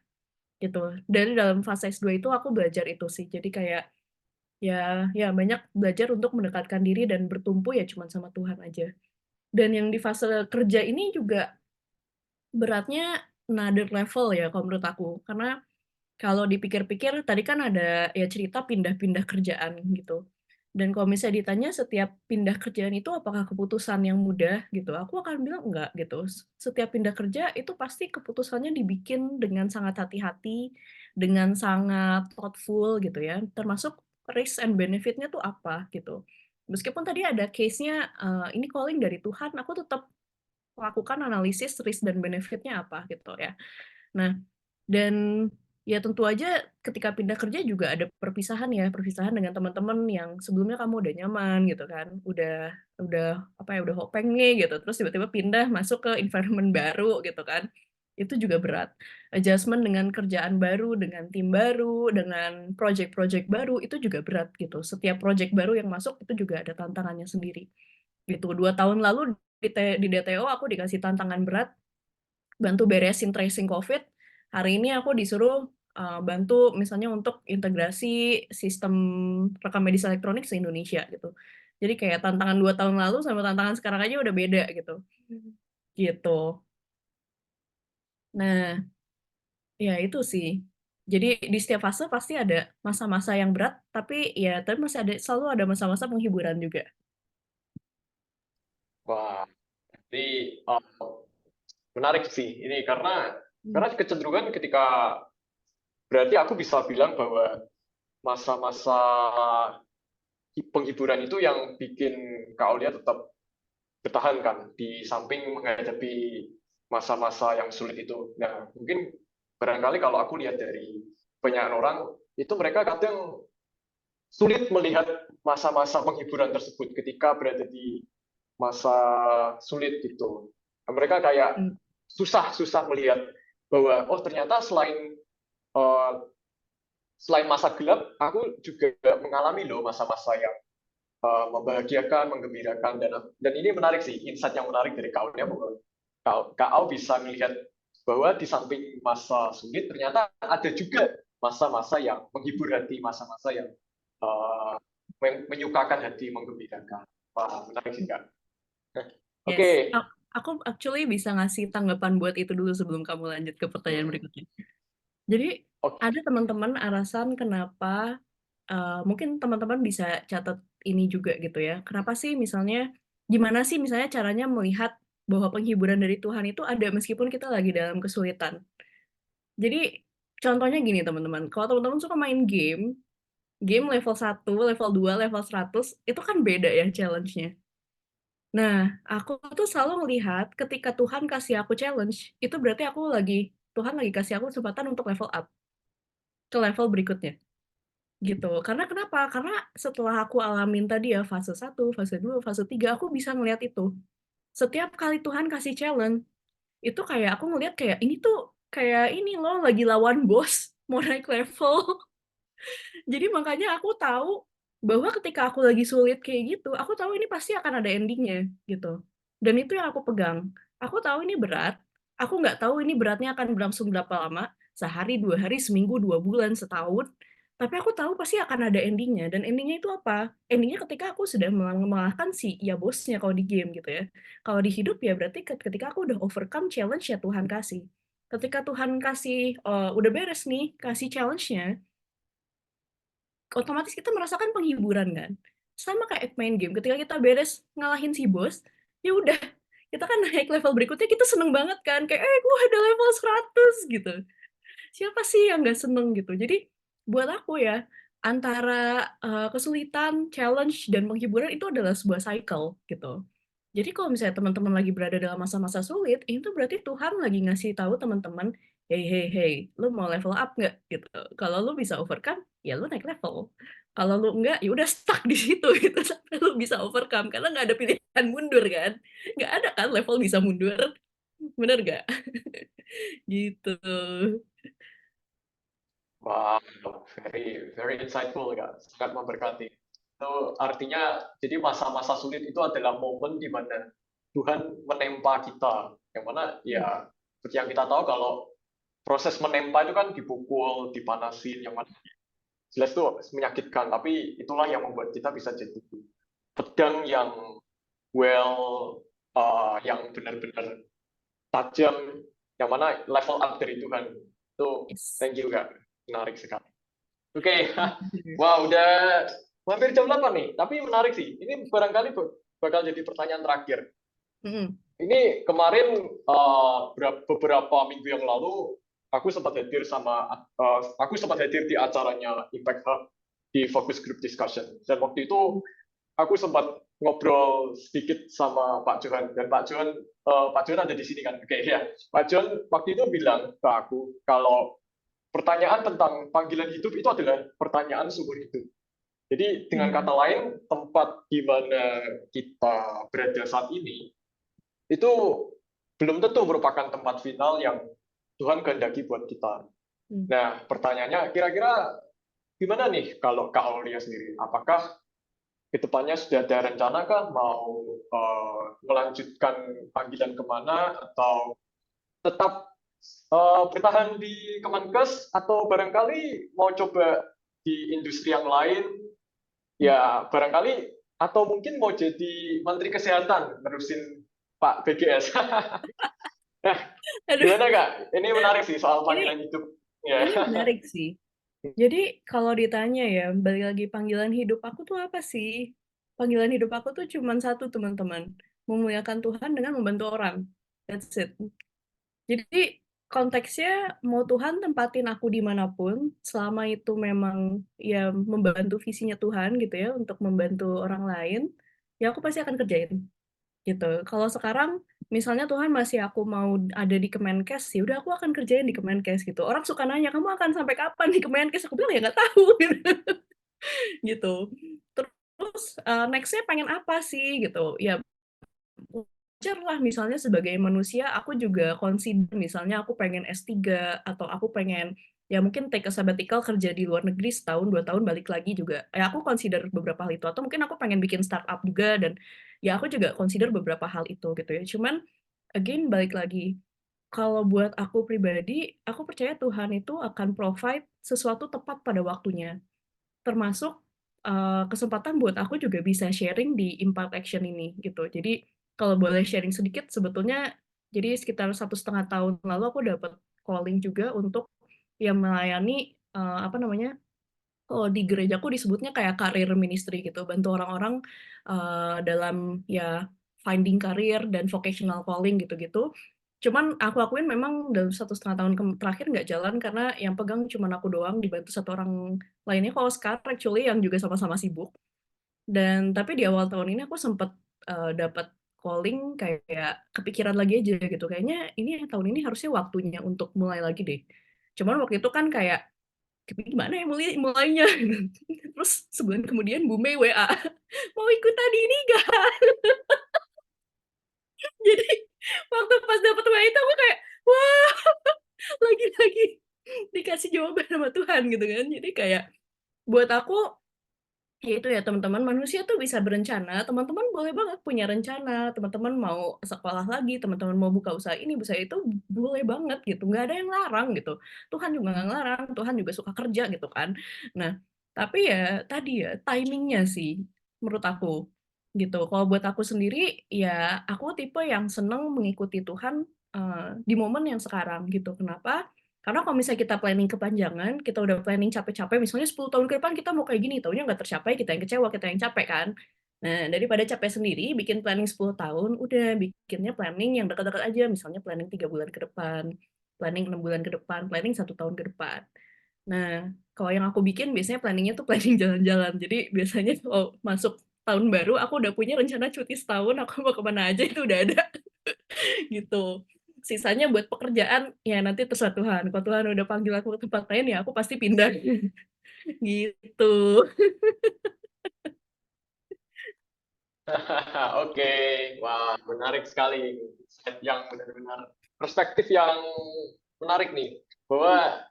gitu. Dari dalam fase S2 itu aku belajar itu sih. Jadi kayak ya banyak belajar untuk mendekatkan diri dan bertumpu ya cuma sama Tuhan aja. Dan yang di fase kerja ini juga beratnya another level ya kalau menurut aku. Karena kalau dipikir-pikir tadi kan ada ya cerita pindah-pindah kerjaan gitu. Dan kalau misalnya ditanya setiap pindah kerjaan itu apakah keputusan yang mudah gitu, aku akan bilang enggak gitu. Setiap pindah kerja itu pasti keputusannya dibikin dengan sangat hati-hati, dengan sangat thoughtful gitu ya. Termasuk risk and benefit-nya tuh apa gitu. Meskipun tadi ada case-nya ini calling dari Tuhan, aku tetap lakukan analisis risk dan benefit-nya apa gitu ya. Nah, dan ya tentu aja ketika pindah kerja juga ada perpisahan ya, perpisahan dengan teman-teman yang sebelumnya kamu udah nyaman gitu kan, udah apa ya, udah hopeng nih gitu, terus tiba-tiba pindah masuk ke environment baru gitu kan. Itu juga berat. Adjustment dengan kerjaan baru, dengan tim baru, dengan project-project baru itu juga berat gitu. Setiap project baru yang masuk itu juga ada tantangannya sendiri. Gitu. 2 tahun lalu di DTO aku dikasih tantangan berat bantu beresin tracing COVID. Hari ini aku disuruh bantu misalnya untuk integrasi sistem rekam medis elektronik se-Indonesia gitu. Jadi kayak tantangan 2 tahun lalu sama tantangan sekarang aja udah beda gitu. Gitu. Nah, Ya itu sih. Jadi di setiap fase pasti ada masa-masa yang berat, tapi masih ada selalu ada masa-masa penghiburan juga.
Wah, jadi menarik sih ini karena kecenderungan ketika berarti aku bisa bilang bahwa masa-masa penghiburan itu yang bikin Kak Aulia tetap bertahan kan di samping menghadapi masa-masa yang sulit itu. Nah, mungkin barangkali kalau aku lihat dari banyak orang itu mereka kadang sulit melihat masa-masa penghiburan tersebut ketika berada di masa sulit gitu. Mereka kayak
Hmm.
susah melihat bahwa oh ternyata eh, selain masa gelap, aku juga mengalami loh masa-masa yang membahagiakan, menggembirakan, dan ini menarik sih, insight yang menarik dari Kak Aulia bahwa Kak Au bisa melihat bahwa di samping masa sulit ternyata ada juga masa-masa yang menghibur hati, masa-masa yang uh, menyukakan hati, menggembirakan. Wah, menarik sih Kak.
Yes.
Oke,
Aku actually bisa ngasih tanggapan buat itu dulu sebelum kamu lanjut ke pertanyaan berikutnya. Jadi
oke.
ada teman-teman alasan kenapa mungkin teman-teman bisa catat ini juga gitu ya. Kenapa sih misalnya gimana sih misalnya caranya melihat bahwa penghiburan dari Tuhan itu ada meskipun kita lagi dalam kesulitan. Jadi contohnya gini teman-teman, kalau teman-teman suka main game level 1, level 2, level 100 itu kan beda ya challenge-nya. Nah, aku tuh selalu melihat ketika Tuhan kasih aku challenge, itu berarti Tuhan lagi kasih aku kesempatan untuk level up ke level berikutnya. Gitu. Karena kenapa? Karena setelah aku alamin tadi ya fase 1, fase 2, fase 3, aku bisa ngelihat itu. Setiap kali Tuhan kasih challenge, itu kayak aku ngelihat kayak ini tuh kayak ini loh lagi lawan bos mau naik level. Jadi makanya aku tahu bahwa ketika aku lagi sulit kayak gitu, aku tahu ini pasti akan ada endingnya gitu. Dan itu yang aku pegang. Aku tahu ini berat. Aku nggak tahu ini beratnya akan berlangsung berapa lama. Sehari, 2 hari, seminggu, 2 bulan, setahun. Tapi aku tahu pasti akan ada endingnya. Dan endingnya itu apa? Endingnya ketika aku sudah mengalahkan si ya bosnya kalau di game gitu ya. Kalau di hidup ya berarti ketika aku udah overcome challenge ya Tuhan kasih. Ketika Tuhan kasih, udah beres nih, kasih challenge-nya, otomatis kita merasakan penghiburan kan. Sama kayak main game, ketika kita beres ngalahin si bos, ya udah, kita kan naik level berikutnya kita seneng banget kan, kayak gue ada level 100 gitu. Siapa sih yang nggak seneng gitu. Jadi buat aku ya, antara kesulitan, challenge, dan penghiburan itu adalah sebuah cycle gitu. Jadi kalau misalnya teman-teman lagi berada dalam masa-masa sulit, itu berarti Tuhan lagi ngasih tahu teman-teman, hey, hey, hey, lu mau level up nggak? Gitu. Kalau lu bisa overcome, ya lu naik level. Kalau lu enggak, ya udah stuck di situ gitu sampai lu bisa overcome. Karena nggak ada pilihan mundur kan. Nggak ada kan level bisa mundur. Bener nggak? Gitu.
Wow, very very insightful Kak. Sangat memberkati. Itu artinya jadi masa-masa sulit itu adalah momen di mana Tuhan menempa kita. Yang mana ya seperti yang kita tahu kalau proses menempa itu kan dipukul, dipanasin, yang mana jelas itu menyakitkan. Tapi itulah yang membuat kita bisa jadi pedang yang yang benar-benar tajam, yang mana level up dari Tuhan. Itu
Yes.
thank you Kak. Menarik sekali. Oke, wah udah hampir jam 8 nih, tapi menarik sih. Ini barangkali bakal jadi pertanyaan terakhir. Ini kemarin beberapa minggu yang lalu aku sempat hadir di acaranya Impact Hub di Focus Group Discussion. Dan waktu itu aku sempat ngobrol sedikit sama Pak Johan, dan Pak Johan ada di sini kan. Oke ya, Pak Johan waktu itu bilang ke aku kalau pertanyaan tentang panggilan hidup itu adalah pertanyaan seumur hidup. Jadi dengan kata lain, tempat di mana kita berada saat ini itu belum tentu merupakan tempat final yang Tuhan kehendaki buat kita. Nah, pertanyaannya kira-kira gimana nih kalau Kak Aulia sendiri? Apakah ke depannya sudah ada rencana kah mau melanjutkan panggilan kemana, atau tetap bertahan di Kemenkes, atau barangkali mau coba di industri yang lain, ya barangkali, atau mungkin mau jadi Menteri Kesehatan nerusin Pak BGS.
Aduh,
Gimana Kak? Ini menarik sih soal
ini
panggilan hidup. Ya.
ini menarik sih. Jadi kalau ditanya ya, balik lagi panggilan hidup aku tuh apa sih? Panggilan hidup aku tuh cuma satu, teman-teman. Memuliakan Tuhan dengan membantu orang. That's it. Jadi konteksnya mau Tuhan tempatin aku dimanapun, selama itu memang ya membantu visinya Tuhan gitu ya, untuk membantu orang lain, ya aku pasti akan kerjain gitu. Kalau sekarang misalnya Tuhan masih aku mau ada di Kemenkes, ya udah aku akan kerjain di Kemenkes gitu. Orang suka nanya, "Kamu akan sampai kapan di Kemenkes?" Aku bilang, "Ya nggak tahu," gitu. Terus, next-nya pengen apa sih gitu, ya wajar lah misalnya sebagai manusia aku juga consider misalnya aku pengen S3 atau aku pengen ya mungkin take a sabbatical kerja di luar negeri setahun 2 tahun balik lagi juga ya aku consider beberapa hal itu atau mungkin aku pengen bikin startup juga dan ya aku juga consider beberapa hal itu gitu ya cuman again balik lagi kalau buat aku pribadi aku percaya Tuhan itu akan provide sesuatu tepat pada waktunya termasuk, kesempatan buat aku juga bisa sharing di Impact Action ini, gitu. Jadi, kalau boleh sharing sedikit, sebetulnya jadi sekitar 1,5 tahun lalu aku dapat calling juga untuk ya melayani, apa namanya, kalau di gerejaku disebutnya kayak career ministry gitu, bantu orang-orang, dalam ya finding career dan vocational calling gitu-gitu. Cuman aku akuin memang dalam 1,5 tahun terakhir nggak jalan karena yang pegang cuman aku doang, dibantu satu orang lainnya kalau sekarang actually yang juga sama-sama sibuk. Dan tapi di awal tahun ini aku sempet, dapat calling kayak kepikiran lagi aja gitu, kayaknya ini tahun ini harusnya waktunya untuk mulai lagi deh. Cuman waktu itu kan kayak tapi gimana ya mulainya? Terus sebulan kemudian Bu Mei WA, "Mau ikutan ini nggak?" Jadi waktu pas dapet WA itu aku kayak, wah lagi-lagi dikasih jawaban sama Tuhan gitu kan. Jadi kayak buat aku ya itu ya teman-teman, manusia tuh bisa berencana, teman-teman boleh banget punya rencana, teman-teman mau sekolah lagi, teman-teman mau buka usaha ini, usaha itu, boleh banget gitu, nggak ada yang larang gitu. Tuhan juga nggak ngelarang, Tuhan juga suka kerja gitu kan. Nah, tapi ya tadi ya, timing-nya sih menurut aku, gitu. Kalau buat aku sendiri, ya aku tipe yang seneng mengikuti Tuhan, di momen yang sekarang gitu. Kenapa? Karena kalau misalnya kita planning kepanjangan, kita udah planning capek-capek, misalnya 10 tahun ke depan kita mau kayak gini, taunya nggak tercapai, kita yang kecewa, kita yang capek kan. Nah, daripada capek sendiri, bikin planning 10 tahun, udah bikinnya planning yang dekat-dekat aja, misalnya planning 3 bulan ke depan, planning 6 bulan ke depan, planning 1 tahun ke depan. Nah, kalau yang aku bikin biasanya planningnya tuh planning jalan-jalan. Jadi biasanya kalau masuk tahun baru, aku udah punya rencana cuti setahun, aku mau kemana aja itu udah ada. Gitu. Sisanya buat pekerjaan, ya nanti terserah Tuhan. Kalau Tuhan udah panggil aku ke tempat lain, ya aku pasti pindah. Gitu.
Oke, wah menarik sekali. Insight yang benar-benar perspektif yang menarik nih. Bahwa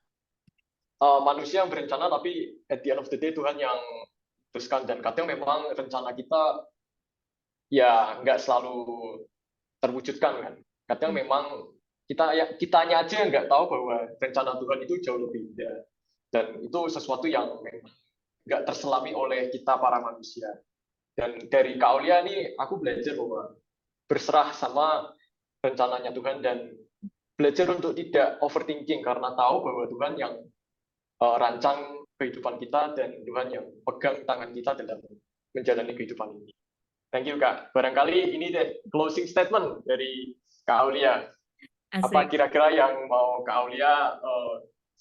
manusia yang berencana tapi at the end of the day Tuhan yang putuskan dan kadang memang rencana kita ya nggak selalu terwujudkan kan. Kadang memang kitanya aja nggak tahu bahwa rencana Tuhan itu jauh lebih indah dan itu sesuatu yang memang nggak terselami oleh kita para manusia. Dan dari Kak Aulia ini aku belajar bahwa berserah sama rencananya Tuhan dan belajar untuk tidak overthinking karena tahu bahwa Tuhan yang rancang kehidupan kita dan Tuhan yang pegang tangan kita dalam menjalani kehidupan ini. Thank you Kak. Barangkali ini deh closing statement dari Kak Aulia. Apa
Asik.
kira-kira yang mau Kak Aulia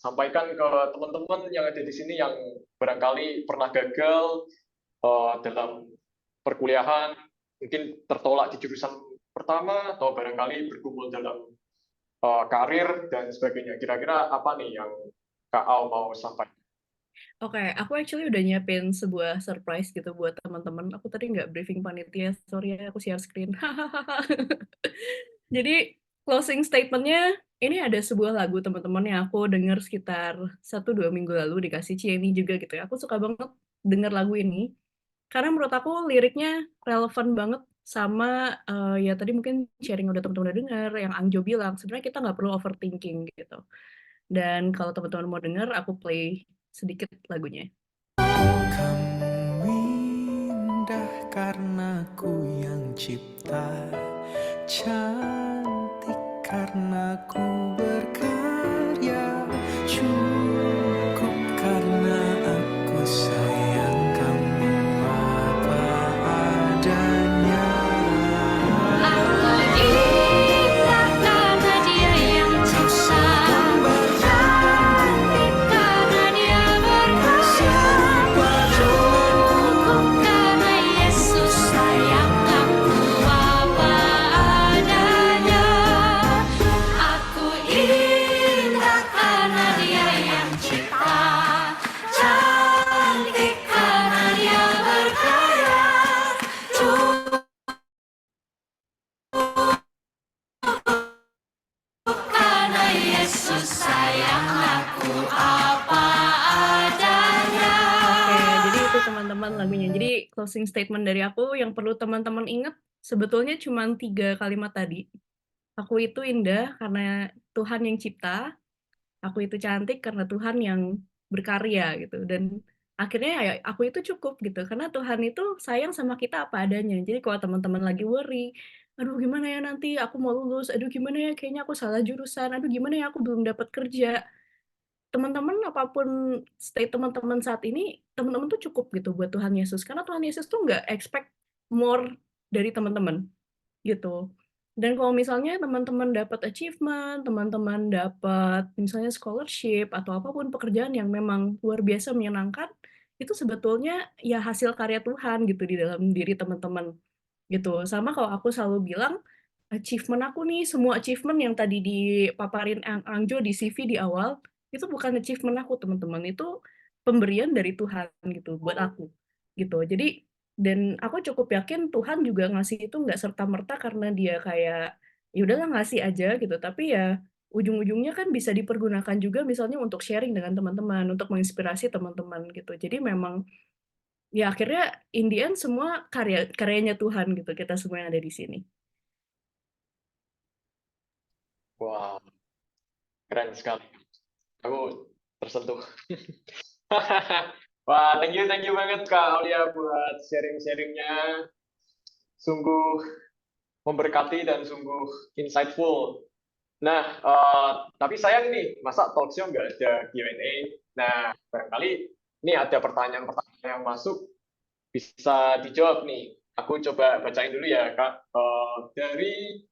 sampaikan ke teman-teman yang ada di sini yang barangkali pernah gagal dalam perkuliahan, mungkin tertolak di jurusan pertama atau barangkali bergumul dalam karir dan sebagainya. Kira-kira apa nih yang Kak Au mau sampaikan?
Oke, aku actually udah nyiapin sebuah surprise gitu buat teman-teman. Aku tadi nggak briefing panitia, sorry ya, aku share screen. Jadi, closing statement-nya, ini ada sebuah lagu teman-teman yang aku denger sekitar 1-2 minggu lalu dikasih Cieni juga gitu ya. Aku suka banget denger lagu ini, karena menurut aku liriknya relevan banget sama, ya tadi mungkin sharing udah teman-teman udah denger, yang Angjo bilang, sebenarnya kita nggak perlu overthinking gitu. Dan kalau teman-teman mau denger, aku play sedikit lagunya.
Kamu indah karena ku yang cipta, cantik karena ku berkarya, cukup karena aku sayang kamu apa adanya.
Aku indah karena dia yang cipta, cantik karena dia berkarya, cukup karena Yesus sayang aku apa adanya. Aku indah karena dia yang cipta, cantik karena dia berkarya, cukup karena Yesus sayang aku apa adanya.
Oke, jadi itu teman-teman lagunya. Jadi closing statement dari aku yang perlu teman-teman ingat sebetulnya cuma 3 kalimat tadi. Aku itu indah karena Tuhan yang cipta, aku itu cantik karena Tuhan yang berkarya gitu. Dan akhirnya ya aku itu cukup gitu karena Tuhan itu sayang sama kita apa adanya. Jadi kalau teman-teman lagi worry, aduh gimana ya nanti aku mau lulus, aduh gimana ya kayaknya aku salah jurusan, aduh gimana ya aku belum dapat kerja. Teman-teman apapun state teman-teman saat ini, teman-teman tuh cukup gitu buat Tuhan Yesus. Karena Tuhan Yesus tuh nggak expect more dari teman-teman gitu. Dan kalau misalnya teman-teman dapat achievement, teman-teman dapat misalnya scholarship atau apapun pekerjaan yang memang luar biasa menyenangkan, itu sebetulnya ya hasil karya Tuhan gitu di dalam diri teman-teman gitu. Sama kalau aku selalu bilang, achievement aku nih, semua achievement yang tadi dipaparin Angjo di CV di awal, itu bukan achievement aku teman-teman, itu pemberian dari Tuhan gitu buat aku gitu. Jadi dan aku cukup yakin Tuhan juga ngasih itu nggak serta-merta karena dia kayak ya udahlah ngasih aja gitu, tapi ya ujung-ujungnya kan bisa dipergunakan juga misalnya untuk sharing dengan teman-teman, untuk menginspirasi teman-teman gitu. Jadi memang ya akhirnya in the end semua karyanya Tuhan gitu, kita semua yang ada di sini.
Wah, keren sekali. Aku tersentuh. Wah, thank you banget Kak Aulia buat sharing-sharingnya. Sungguh memberkati dan sungguh insightful. Nah, tapi sayang nih, masa talk show nggak ada Q&A? Nah, barangkali ini ada pertanyaan-pertanyaan yang masuk, bisa dijawab nih. Aku coba bacain dulu ya, Kak. Dari,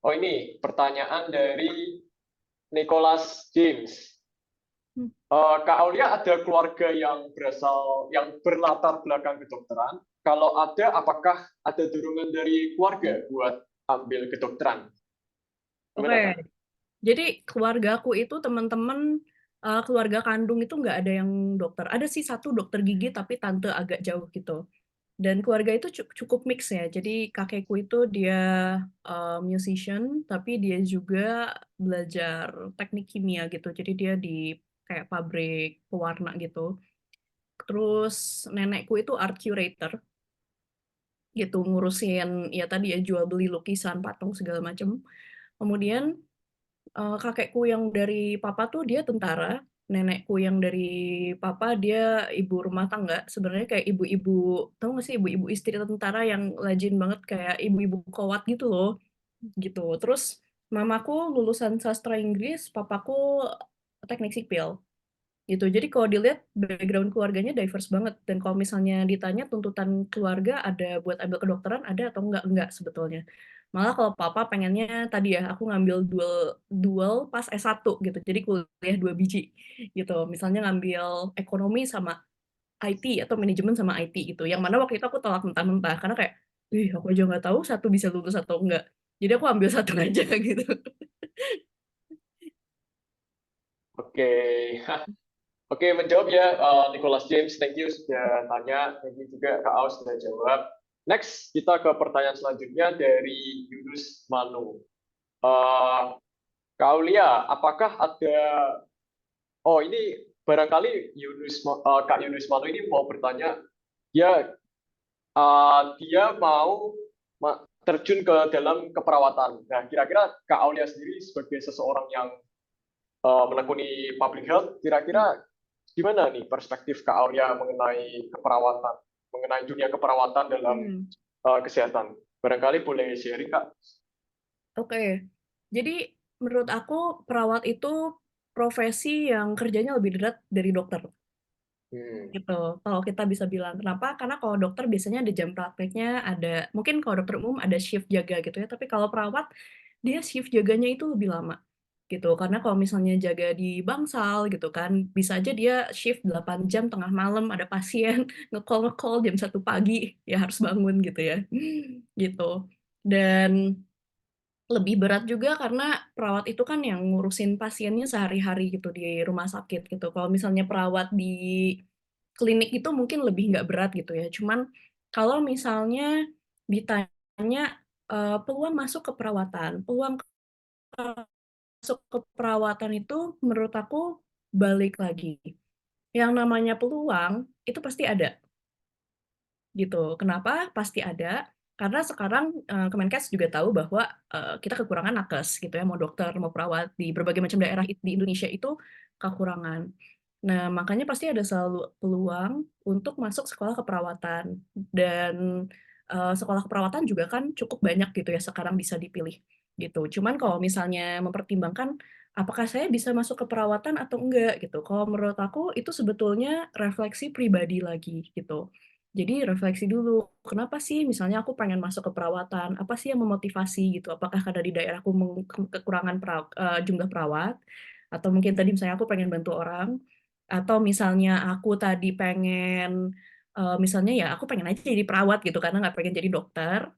oh ini pertanyaan dari Nicholas James. Kak Aulia, ada keluarga yang berlatar belakang kedokteran? Kalau ada, apakah ada dorongan dari keluarga buat ambil kedokteran? Gimana, Kak?
Oke. Jadi keluargaku itu teman-teman keluarga kandung itu nggak ada yang dokter. Ada sih satu dokter gigi tapi tante agak jauh gitu. Dan keluarga itu cukup mix ya. Jadi kakekku itu dia musician tapi dia juga belajar teknik kimia gitu. Jadi dia di kayak pabrik pewarna gitu. Terus nenekku itu art curator gitu, ngurusin ya tadi ya jual beli lukisan, patung segala macam. Kemudian kakekku yang dari papa tuh dia tentara, nenekku yang dari papa dia ibu rumah tangga. Sebenarnya kayak ibu-ibu, tahu nggak sih ibu-ibu istri tentara yang rajin banget kayak ibu-ibu kowat gitu loh, gitu. Terus mamaku lulusan sastra Inggris, papaku teknik sipil. Gitu. Jadi kalau dilihat background keluarganya diverse banget dan kalau misalnya ditanya tuntutan keluarga ada buat ambil kedokteran ada atau enggak sebetulnya. Malah kalau papa pengennya tadi ya aku ngambil dual pas S1 gitu. Jadi kuliah 2 biji gitu. Misalnya ngambil ekonomi sama IT atau manajemen sama IT gitu. Yang mana waktu itu aku tolak mentah-mentah karena kayak, "Ih, aku aja nggak tahu satu bisa lulus atau enggak." Jadi aku ambil satu aja gitu.
Oke. Oke, menjawab ya Nicholas James, thank you sudah tanya, thank you juga Kak Aus sudah jawab. Next, kita ke pertanyaan selanjutnya dari Yunus Manu. Kak Aulia, apakah ada, oh ini barangkali Kak Yunus Manu ini mau bertanya, dia mau terjun ke dalam keperawatan. Nah, kira-kira Kak Aulia sendiri sebagai seseorang yang menekuni public health, kira-kira gimana nih perspektif Kak Aulia mengenai keperawatan, mengenai dunia keperawatan dalam kesehatan? Barangkali boleh sharing, Kak?
Oke. Jadi menurut aku perawat itu profesi yang kerjanya lebih berat dari dokter. Gitu, kalau kita bisa bilang. Kenapa? Karena kalau dokter biasanya ada jam prakteknya, ada mungkin kalau dokter umum ada shift jaga gitu ya, tapi kalau perawat, dia shift jaganya itu lebih lama, gitu. Karena kalau misalnya jaga di bangsal gitu kan, bisa aja dia shift 8 jam tengah malam, ada pasien nge-call jam 1 pagi, ya harus bangun gitu ya, gitu. Dan lebih berat juga karena perawat itu kan yang ngurusin pasiennya sehari-hari gitu di rumah sakit gitu. Kalau misalnya perawat di klinik itu mungkin lebih nggak berat gitu ya. Cuman kalau misalnya ditanya peluang masuk ke perawatan, peluang masuk ke perawatan itu menurut aku balik lagi. Yang namanya peluang itu pasti ada. Gitu. Kenapa? Pasti ada, karena sekarang, Kemenkes juga tahu bahwa, kita kekurangan nakes gitu ya, mau dokter, mau perawat di berbagai macam daerah di Indonesia itu kekurangan. Nah, makanya pasti ada selalu peluang untuk masuk sekolah keperawatan dan, sekolah keperawatan juga kan cukup banyak gitu ya sekarang bisa dipilih, gitu. Cuman kalau misalnya mempertimbangkan, apakah saya bisa masuk ke perawatan atau enggak gitu, kalau menurut aku itu sebetulnya refleksi pribadi lagi gitu. Jadi refleksi dulu, kenapa sih misalnya aku pengen masuk ke perawatan, apa sih yang memotivasi gitu, apakah karena di daerahku kekurangan jumlah perawat, atau mungkin tadi misalnya aku pengen bantu orang, atau misalnya aku tadi pengen, misalnya ya aku pengen aja jadi perawat gitu karena nggak pengen jadi dokter,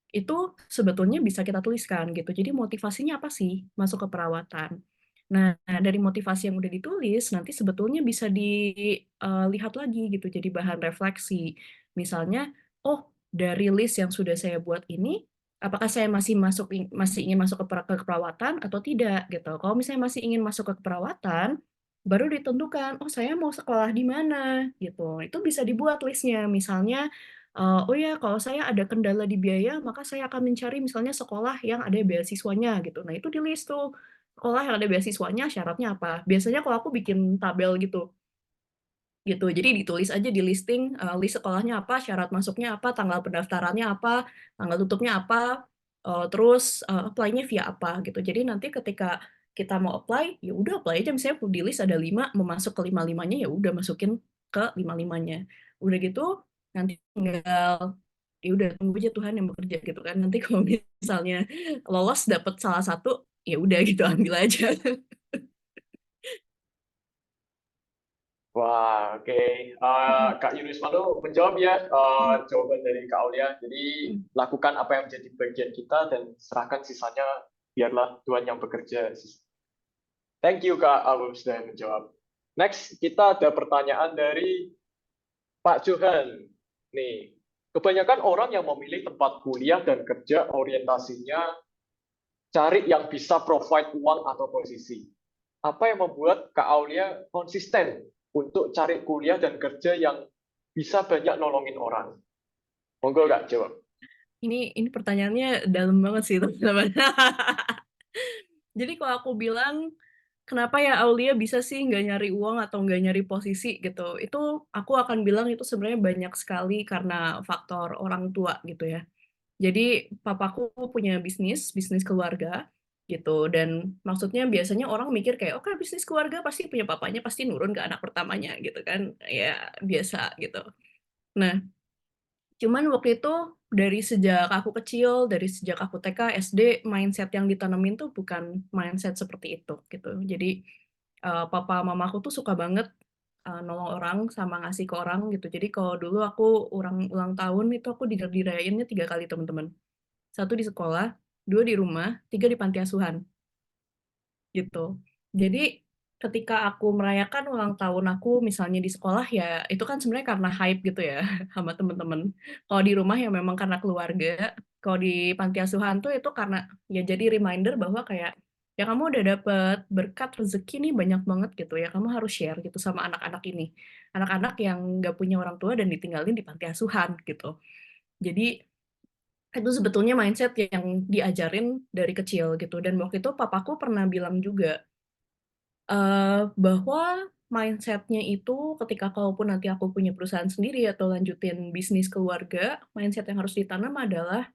itu sebetulnya bisa kita tuliskan gitu. Jadi motivasinya apa sih masuk ke perawatan? Nah, dari motivasi yang udah ditulis, nanti sebetulnya bisa dilihat lagi gitu, jadi bahan refleksi. Misalnya, oh dari list yang sudah saya buat ini, apakah saya masih ingin masuk ke keperawatan atau tidak gitu. Kalau misalnya masih ingin masuk ke keperawatan, baru ditentukan, oh saya mau sekolah di mana gitu. Itu bisa dibuat listnya. Misalnya, oh ya kalau saya ada kendala di biaya, maka saya akan mencari misalnya sekolah yang ada beasiswanya gitu. Nah itu di-list tuh, sekolah yang ada beasiswanya syaratnya apa. Biasanya kalau aku bikin tabel gitu. Gitu, jadi ditulis aja di listing, list sekolahnya apa, syarat masuknya apa, tanggal pendaftarannya apa, tanggal tutupnya apa, terus, apply-nya via apa gitu. Jadi nanti ketika kita mau apply, ya udah apply aja misalnya di list ada 5, mau masuk ke 5-limanya, ya udah masukin ke 5-limanya. Udah gitu, nanti tinggal, ya udah tunggu aja Tuhan yang bekerja gitu kan. Nanti kalau misalnya lolos dapet salah satu, ya udah gitu ambil aja.
Wah, oke. Kak Yunus Malu menjawab ya jawaban dari Kak Aulia. Jadi lakukan apa yang menjadi bagian kita dan serahkan sisanya biarlah Tuhan yang bekerja. Thank you Kak Alum sudah menjawab. Next, kita ada pertanyaan dari Pak Johan. Nih, kebanyakan orang yang memilih tempat kuliah dan kerja orientasinya cari yang bisa provide uang atau posisi. Apa yang membuat Kak Aulia konsisten untuk cari kuliah dan kerja yang bisa banyak nolongin orang? Monggo Kak, jawab.
Ini pertanyaannya dalam banget sih teman-teman. Jadi kalau aku bilang, kenapa ya Aulia bisa sih nggak nyari uang atau nggak nyari posisi gitu, itu aku akan bilang itu sebenarnya banyak sekali karena faktor orang tua gitu ya. Jadi papaku punya bisnis keluarga gitu, dan maksudnya biasanya orang mikir kayak, oke bisnis keluarga pasti punya papanya, pasti nurun ke anak pertamanya gitu kan, ya biasa gitu. Nah, cuman waktu itu dari sejak aku kecil, dari sejak aku TK, SD, mindset yang ditanemin tuh bukan mindset seperti itu gitu. Jadi papa mamaku tuh suka banget nolong orang sama ngasih ke orang gitu. Jadi kalau dulu aku ulang tahun itu aku dirayainnya 3 kali teman-teman. 1 di sekolah, 2 di rumah, 3 di panti asuhan. Gitu. Jadi, ketika aku merayakan ulang tahun aku misalnya di sekolah ya, itu kan sebenarnya karena hype gitu ya, sama temen-temen. Kalau di rumah ya memang karena keluarga, kalau di panti asuhan tuh itu karena ya jadi reminder bahwa kayak, ya kamu udah dapet berkat rezeki nih banyak banget gitu ya, kamu harus share gitu sama anak-anak ini. Anak-anak yang nggak punya orang tua dan ditinggalin di panti asuhan gitu. Jadi itu sebetulnya mindset yang diajarin dari kecil gitu, dan waktu itu papaku pernah bilang juga, bahwa mindset-nya itu ketika kalaupun nanti aku punya perusahaan sendiri atau lanjutin bisnis keluarga, mindset yang harus ditanam adalah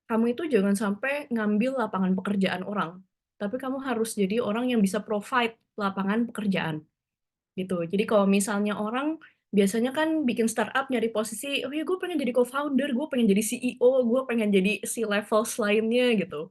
kamu itu jangan sampai ngambil lapangan pekerjaan orang, tapi kamu harus jadi orang yang bisa provide lapangan pekerjaan. Gitu. Jadi kalau misalnya orang biasanya kan bikin startup nyari posisi, oh ya gue pengen jadi co-founder, gue pengen jadi CEO, gue pengen jadi C-levels lainnya gitu.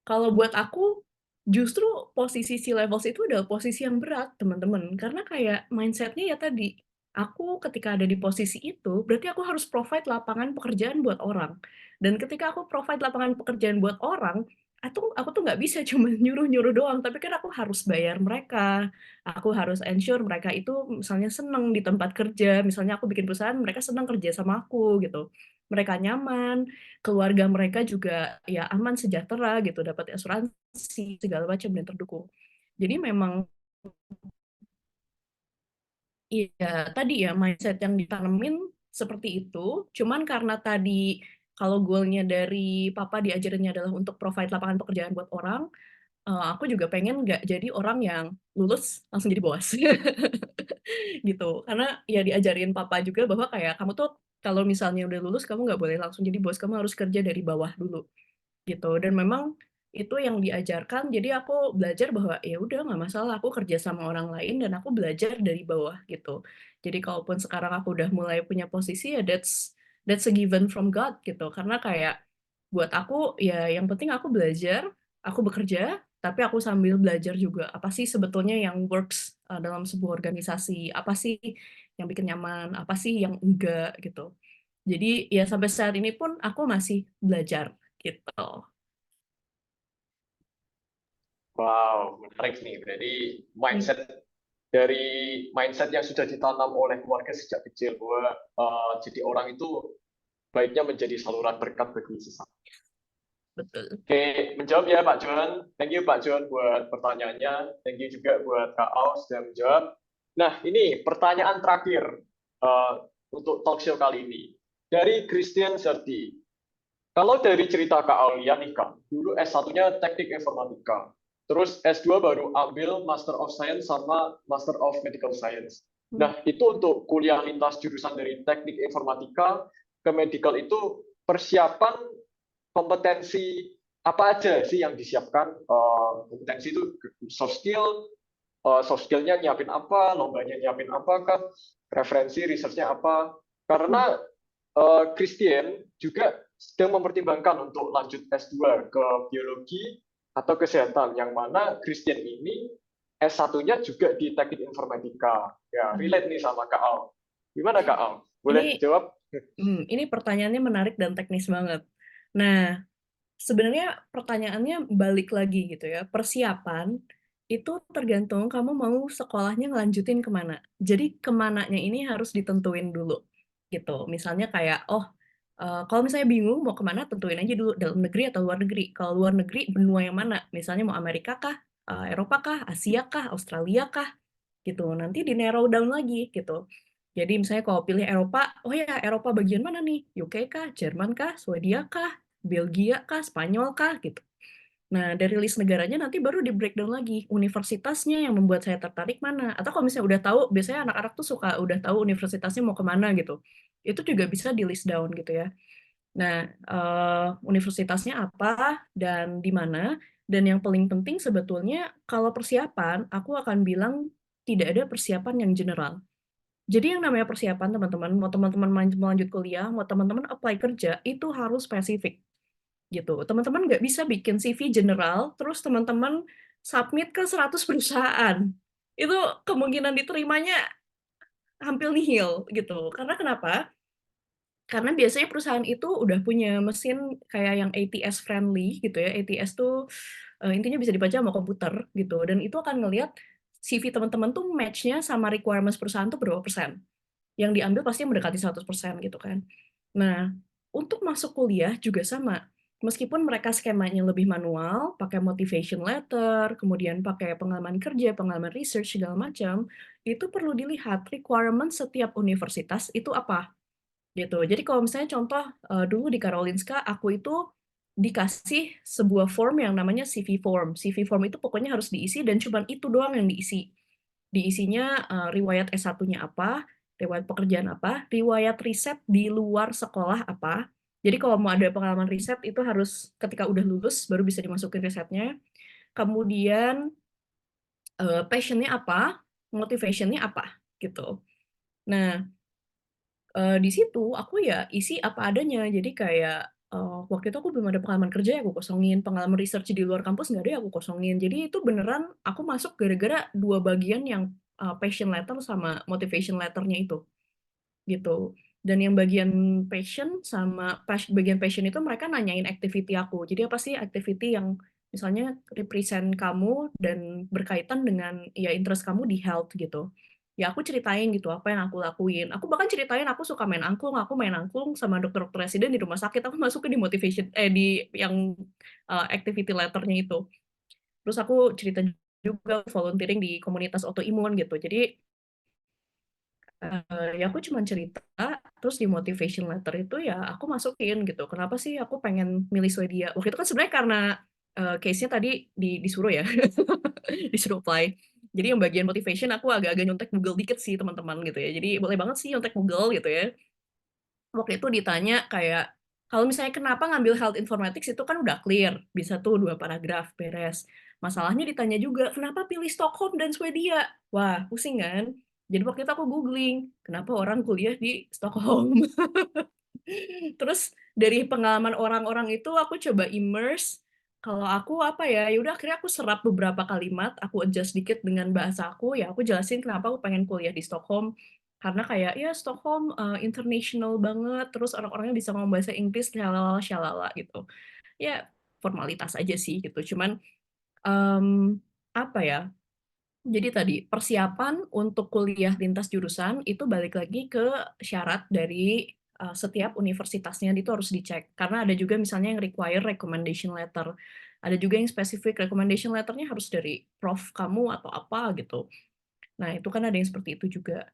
Kalau buat aku, justru posisi C-levels itu adalah posisi yang berat, teman-teman. Karena kayak mindset-nya ya tadi, aku ketika ada di posisi itu, berarti aku harus provide lapangan pekerjaan buat orang. Dan ketika aku provide lapangan pekerjaan buat orang, aku tuh nggak bisa cuma nyuruh-nyuruh doang, tapi kan aku harus bayar mereka, aku harus ensure mereka itu misalnya seneng di tempat kerja, misalnya aku bikin perusahaan, mereka senang kerja sama aku gitu. Mereka nyaman, keluarga mereka juga ya aman, sejahtera gitu, dapat asuransi segala macam dan terdukung. Jadi memang iya tadi ya mindset yang ditanemin seperti itu, cuman karena tadi kalau goalnya dari papa diajarinnya adalah untuk provide lapangan pekerjaan buat orang, aku juga pengen nggak jadi orang yang lulus langsung jadi bos. Gitu. Karena ya diajarin papa juga bahwa kayak kamu tuh kalau misalnya udah lulus kamu nggak boleh langsung jadi bos, kamu harus kerja dari bawah dulu. Gitu. Dan memang itu yang diajarkan, jadi aku belajar bahwa ya udah nggak masalah, aku kerja sama orang lain dan aku belajar dari bawah gitu. Jadi kalaupun sekarang aku udah mulai punya posisi ya that's a given from God gitu. Karena kayak buat aku ya yang penting aku belajar, aku bekerja, tapi aku sambil belajar juga apa sih sebetulnya yang works dalam sebuah organisasi, apa sih yang bikin nyaman, apa sih yang enggak gitu. Jadi ya sampai saat ini pun aku masih belajar gitu.
Wow, menarik nih. Berarti dari mindset yang sudah ditanam oleh keluarga sejak kecil bahwa jadi orang itu baiknya menjadi saluran berkat bagi sesama.
Betul.
Oke, menjawab ya Pak Johan. Thank you Pak Johan buat pertanyaannya. Thank you juga buat Kak Aus sudah menjawab. Nah, ini pertanyaan terakhir untuk talk show kali ini. Dari Christian Serti. Kalau dari cerita Kak Aulia nih Kak, dulu S1-nya Teknik Informatika. Terus S2 baru ambil Master of Science sama Master of Medical Science. Nah, itu untuk kuliah lintas jurusan dari Teknik Informatika ke Medical itu persiapan kompetensi apa aja sih yang disiapkan? Kompetensi itu soft skill-nya nyiapin apa, lombanya nyiapin apa, kan? Referensi research-nya apa? Karena Christian juga sedang mempertimbangkan untuk lanjut S2 ke biologi atau kesehatan, yang mana Christian ini S1-nya juga di Teknik Informatika. Ya, relate nih sama Kak Al. Gimana Kak Al? Boleh jawab?
Ini pertanyaannya menarik dan teknis banget. Nah, sebenarnya pertanyaannya balik lagi gitu ya. Persiapan itu tergantung kamu mau sekolahnya ngelanjutin kemana. Jadi kemananya ini harus ditentuin dulu gitu. Misalnya kayak, kalau misalnya bingung mau kemana, tentuin aja dulu dalam negeri atau luar negeri. Kalau luar negeri, benua yang mana? Misalnya mau Amerika kah, Eropa kah, Asia kah, Australia kah, gitu. Nanti di narrow down lagi gitu. Jadi misalnya kalau pilih Eropa, oh ya Eropa bagian mana nih? UK kah, Jerman kah, Swedia kah, Belgia kah, Spanyol kah, gitu. Nah, dari list negaranya nanti baru di breakdown lagi, universitasnya yang membuat saya tertarik mana. Atau kalau misalnya udah tahu, biasanya anak-anak tuh suka udah tahu universitasnya mau kemana gitu. Itu juga bisa di list down gitu ya. Nah, universitasnya apa dan di mana. Dan yang paling penting sebetulnya kalau persiapan, aku akan bilang tidak ada persiapan yang general. Jadi yang namanya persiapan teman-teman, mau teman-teman melanjut kuliah, mau teman-teman apply kerja, itu harus spesifik gitu. Teman-teman nggak bisa bikin CV general, terus teman-teman submit ke 100 perusahaan. Itu kemungkinan diterimanya hampir nihil gitu. Karena kenapa? Karena biasanya perusahaan itu udah punya mesin kayak yang ATS friendly gitu ya. ATS tuh intinya bisa dibaca sama komputer gitu. Dan itu akan ngelihat CV teman-teman tuh match-nya sama requirements perusahaan tuh berapa persen. Yang diambil pasti mendekati 100% gitu kan. Nah, untuk masuk kuliah juga sama. Meskipun mereka skemanya lebih manual, pakai motivation letter, kemudian pakai pengalaman kerja, pengalaman research, segala macam, itu perlu dilihat requirement setiap universitas itu apa. Gitu. Jadi kalau misalnya contoh, dulu di Karolinska, aku itu dikasih sebuah form yang namanya CV form. CV form itu pokoknya harus diisi dan cuma itu doang yang diisi. Diisinya riwayat S1-nya apa, riwayat pekerjaan apa, riwayat riset di luar sekolah apa. Jadi kalau mau ada pengalaman riset itu harus ketika udah lulus baru bisa dimasukin risetnya. Kemudian passion-nya apa, motivation-nya apa gitu. Nah, di situ aku ya isi apa adanya. Jadi kayak waktu itu aku belum ada pengalaman kerja ya aku kosongin, pengalaman research di luar kampus nggak ada ya aku kosongin. Jadi itu beneran aku masuk gara-gara dua bagian yang passion letter sama motivation letternya itu gitu. Dan yang bagian passion sama bagian passion itu mereka nanyain activity aku. Jadi apa sih activity yang misalnya represent kamu dan berkaitan dengan ya interest kamu di health gitu. Ya aku ceritain gitu apa yang aku lakuin. Aku bahkan ceritain aku suka main angklung, aku main angklung sama dokter-dokter residen di rumah sakit. Aku masukin di motivation di yang activity letternya itu. Terus aku cerita juga volunteering di komunitas autoimun gitu. Jadi ya aku cuman cerita, terus di motivation letter itu ya aku masukin gitu, kenapa sih aku pengen milih Swedia. Waktu itu kan sebenarnya karena case-nya tadi disuruh ya, disuruh apply. Jadi yang bagian motivation aku agak-agak nyontek Google dikit sih teman-teman gitu ya. Jadi boleh banget sih nyontek Google gitu ya. Waktu itu ditanya kayak, kalau misalnya kenapa ngambil health informatics itu kan udah clear, bisa tuh 2 paragraf, beres. Masalahnya ditanya juga, kenapa pilih Stockholm dan Swedia? Wah, pusing kan? Jadi waktu itu aku googling, kenapa orang kuliah di Stockholm? Terus dari pengalaman orang-orang itu aku coba immerse, kalau aku apa ya, ya udah akhirnya aku serap beberapa kalimat, aku adjust dikit dengan bahasa aku, ya aku jelasin kenapa aku pengen kuliah di Stockholm. Karena kayak ya Stockholm international banget, terus orang-orangnya bisa ngomong bahasa Inggris, shalala shalala gitu. Ya formalitas aja sih gitu. Cuman apa ya? Jadi tadi persiapan untuk kuliah lintas jurusan itu balik lagi ke syarat dari setiap universitasnya itu harus dicek. Karena ada juga misalnya yang require recommendation letter. Ada juga yang spesifik recommendation letternya harus dari prof kamu atau apa gitu. Nah, itu kan ada yang seperti itu juga.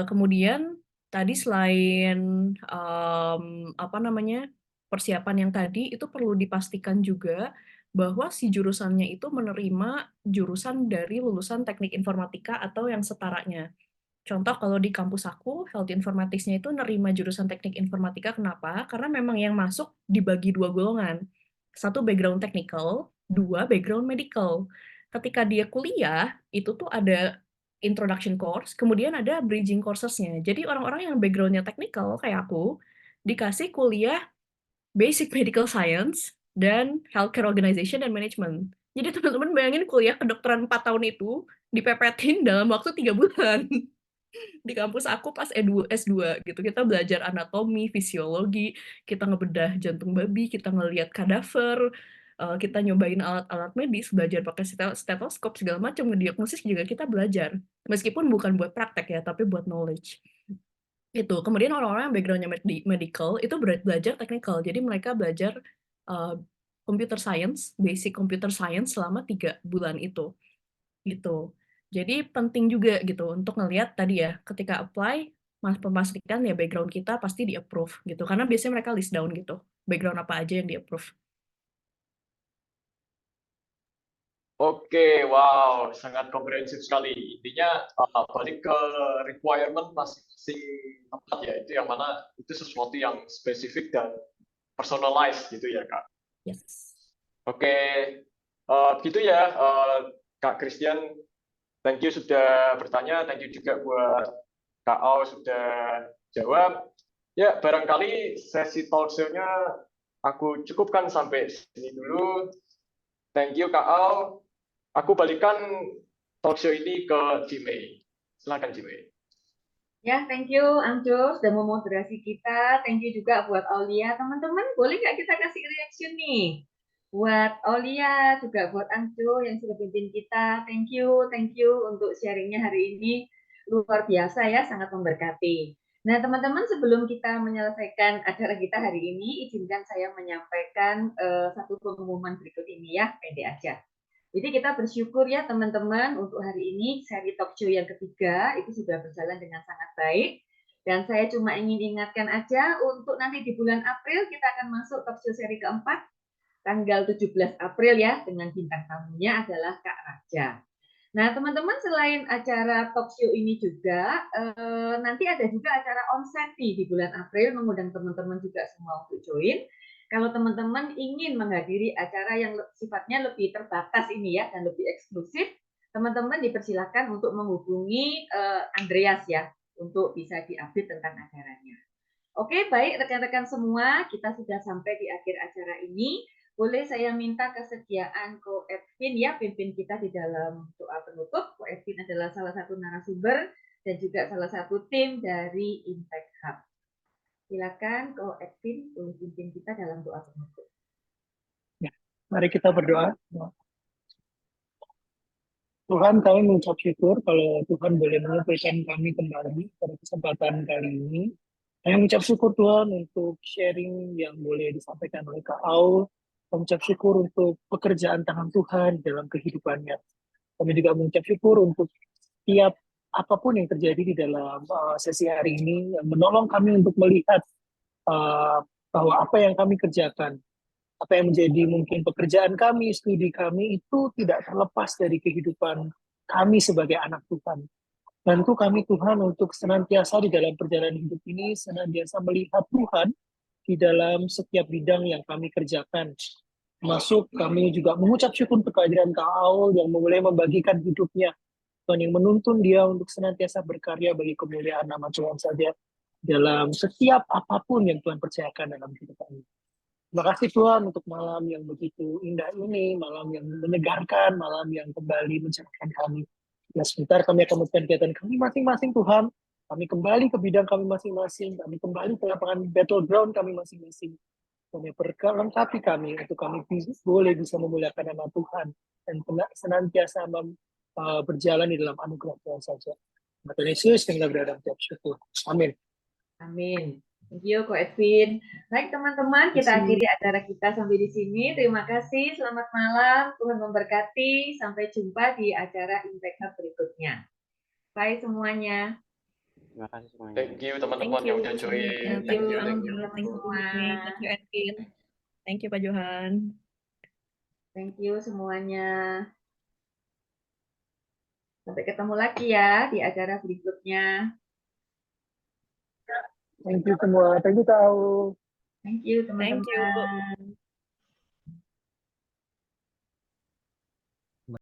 Kemudian tadi selain apa namanya persiapan yang tadi itu perlu dipastikan juga bahwa si jurusannya itu menerima jurusan dari lulusan teknik informatika atau yang setaranya. Contoh kalau di kampus aku, health informatics-nya itu nerima jurusan teknik informatika, kenapa? Karena memang yang masuk dibagi dua golongan. Satu background technical, dua background medical. Ketika dia kuliah, itu tuh ada introduction course, kemudian ada bridging courses-nya. Jadi orang-orang yang background-nya technical, kayak aku, dikasih kuliah basic medical science dan healthcare organization dan management. Jadi teman-teman bayangin kuliah kedokteran 4 tahun itu dipepetin dalam waktu 3 bulan. Di kampus aku pas S2 gitu, kita belajar anatomi, fisiologi, kita ngebedah jantung babi, kita ngelihat kadaver, kita nyobain alat-alat medis, belajar pakai stetoskop segala macam, ngediagnosis juga kita belajar. Meskipun bukan buat praktek ya, tapi buat knowledge. Itu. Kemudian orang-orang yang background-nya medical itu belajar technical. Jadi mereka belajar computer science, basic computer science selama 3 bulan itu. Gitu. Jadi penting juga gitu untuk ngelihat tadi ya, ketika apply, memastikan ya background kita pasti di-approve gitu. Karena biasanya mereka list down gitu, background apa aja yang di-approve.
Oke, wow, sangat komprehensif sekali. Intinya balik ke requirement masing-masing tempat ya, itu yang mana itu sesuatu yang spesifik dan personalized gitu ya, Kak.
Yes.
Oke, gitu ya, Kak Christian. Thank you sudah bertanya, thank you juga buat Kak Au sudah jawab. Ya, barangkali sesi talk show-nya aku cukupkan sampai sini dulu. Thank you Kak Au. Aku balikan talk show ini ke Jimei. Silakan Jimei.
Ya, thank you Amjo sudah memoderasi kita. Thank you juga buat Aulia. Teman-teman, boleh nggak kita kasih reaction nih? Buat Aulia, juga buat Amjo yang sudah pimpin kita. Thank you untuk sharingnya hari ini. Luar biasa ya, sangat memberkati. Nah, teman-teman, sebelum kita menyelesaikan acara kita hari ini, izinkan saya menyampaikan satu pengumuman berikut ini ya, pendek aja. Jadi kita bersyukur ya teman-teman untuk hari ini seri talk show yang ketiga itu sudah berjalan dengan sangat baik. Dan saya cuma ingin ingatkan aja untuk nanti di bulan April kita akan masuk talk show seri keempat tanggal 17 April ya dengan bintang tamunya adalah Kak Raja. Nah, teman-teman selain acara talk show ini juga, nanti ada juga acara onsite di bulan April, mengundang teman-teman juga semua untuk join. Kalau teman-teman ingin menghadiri acara yang sifatnya lebih terbatas ini ya, dan lebih eksklusif, teman-teman dipersilakan untuk menghubungi Andreas ya, untuk bisa diupdate tentang acaranya. Oke, baik rekan-rekan semua, kita sudah sampai di akhir acara ini. Boleh saya minta kesediaan Ko Edwin ya, pimpin kita di dalam doa penutup. Ko Edwin adalah salah satu narasumber dan juga salah satu tim dari Impact Hub. Silakan Ko Edwin boleh pimpin kita dalam doa penutup.
Ya, mari kita berdoa. Tuhan, kami mengucap syukur kalau Tuhan boleh mengumpulkan kami kembali pada kesempatan kali ini. Kami mengucap syukur Tuhan untuk sharing yang boleh disampaikan oleh Kak Aul. Kami mengucap syukur untuk pekerjaan tangan Tuhan dalam kehidupannya. Kami juga mengucap syukur untuk setiap apapun yang terjadi di dalam sesi hari ini, yang menolong kami untuk melihat bahwa apa yang kami kerjakan, apa yang menjadi mungkin pekerjaan kami, studi kami, itu tidak terlepas dari kehidupan kami sebagai anak Tuhan. Bantu kami Tuhan untuk senantiasa di dalam perjalanan hidup ini, senantiasa melihat Tuhan di dalam setiap bidang yang kami kerjakan. Termasuk kami juga mengucap syukur untuk kehadiran Kak Aul yang mulai membagikan hidupnya. Tuhan yang menuntun dia untuk senantiasa berkarya bagi kemuliaan nama Tuhan saja dalam setiap apapun yang Tuhan percayakan dalam hidup kami. Terima kasih Tuhan untuk malam yang begitu indah ini, malam yang menyegarkan, malam yang kembali mencerahkan kami. Ya, sebentar kami akan melakukan kegiatan kami masing-masing Tuhan. Kami kembali ke bidang kami masing-masing, kami kembali ke lapangan battleground kami masing-masing. Kami perlengkapi kami untuk kami boleh bisa memuliakan nama Tuhan dan senantiasa berjalan di dalam anugerah Tuhan saja. Tuhan Yesus yang kita berada dalam syukur. Amin.
Amin. Thank you, Ko Edwin. Baik teman-teman, kita akhiri acara kita sampai di sini. Terima kasih, selamat malam, Tuhan memberkati. Sampai jumpa di acara Impact Hub berikutnya. Bye semuanya.
Terima kasih semuanya.
Thank you teman-teman yang udah join.
Thank you,
Thank you.
thank you, thank you, Edwin. Thank you, Pak Johan.
Thank you semuanya. Sampai ketemu lagi ya di acara berikutnya.
Thank you semua. Thank you Kak Aul.
Thank you teman-teman.
Thank you.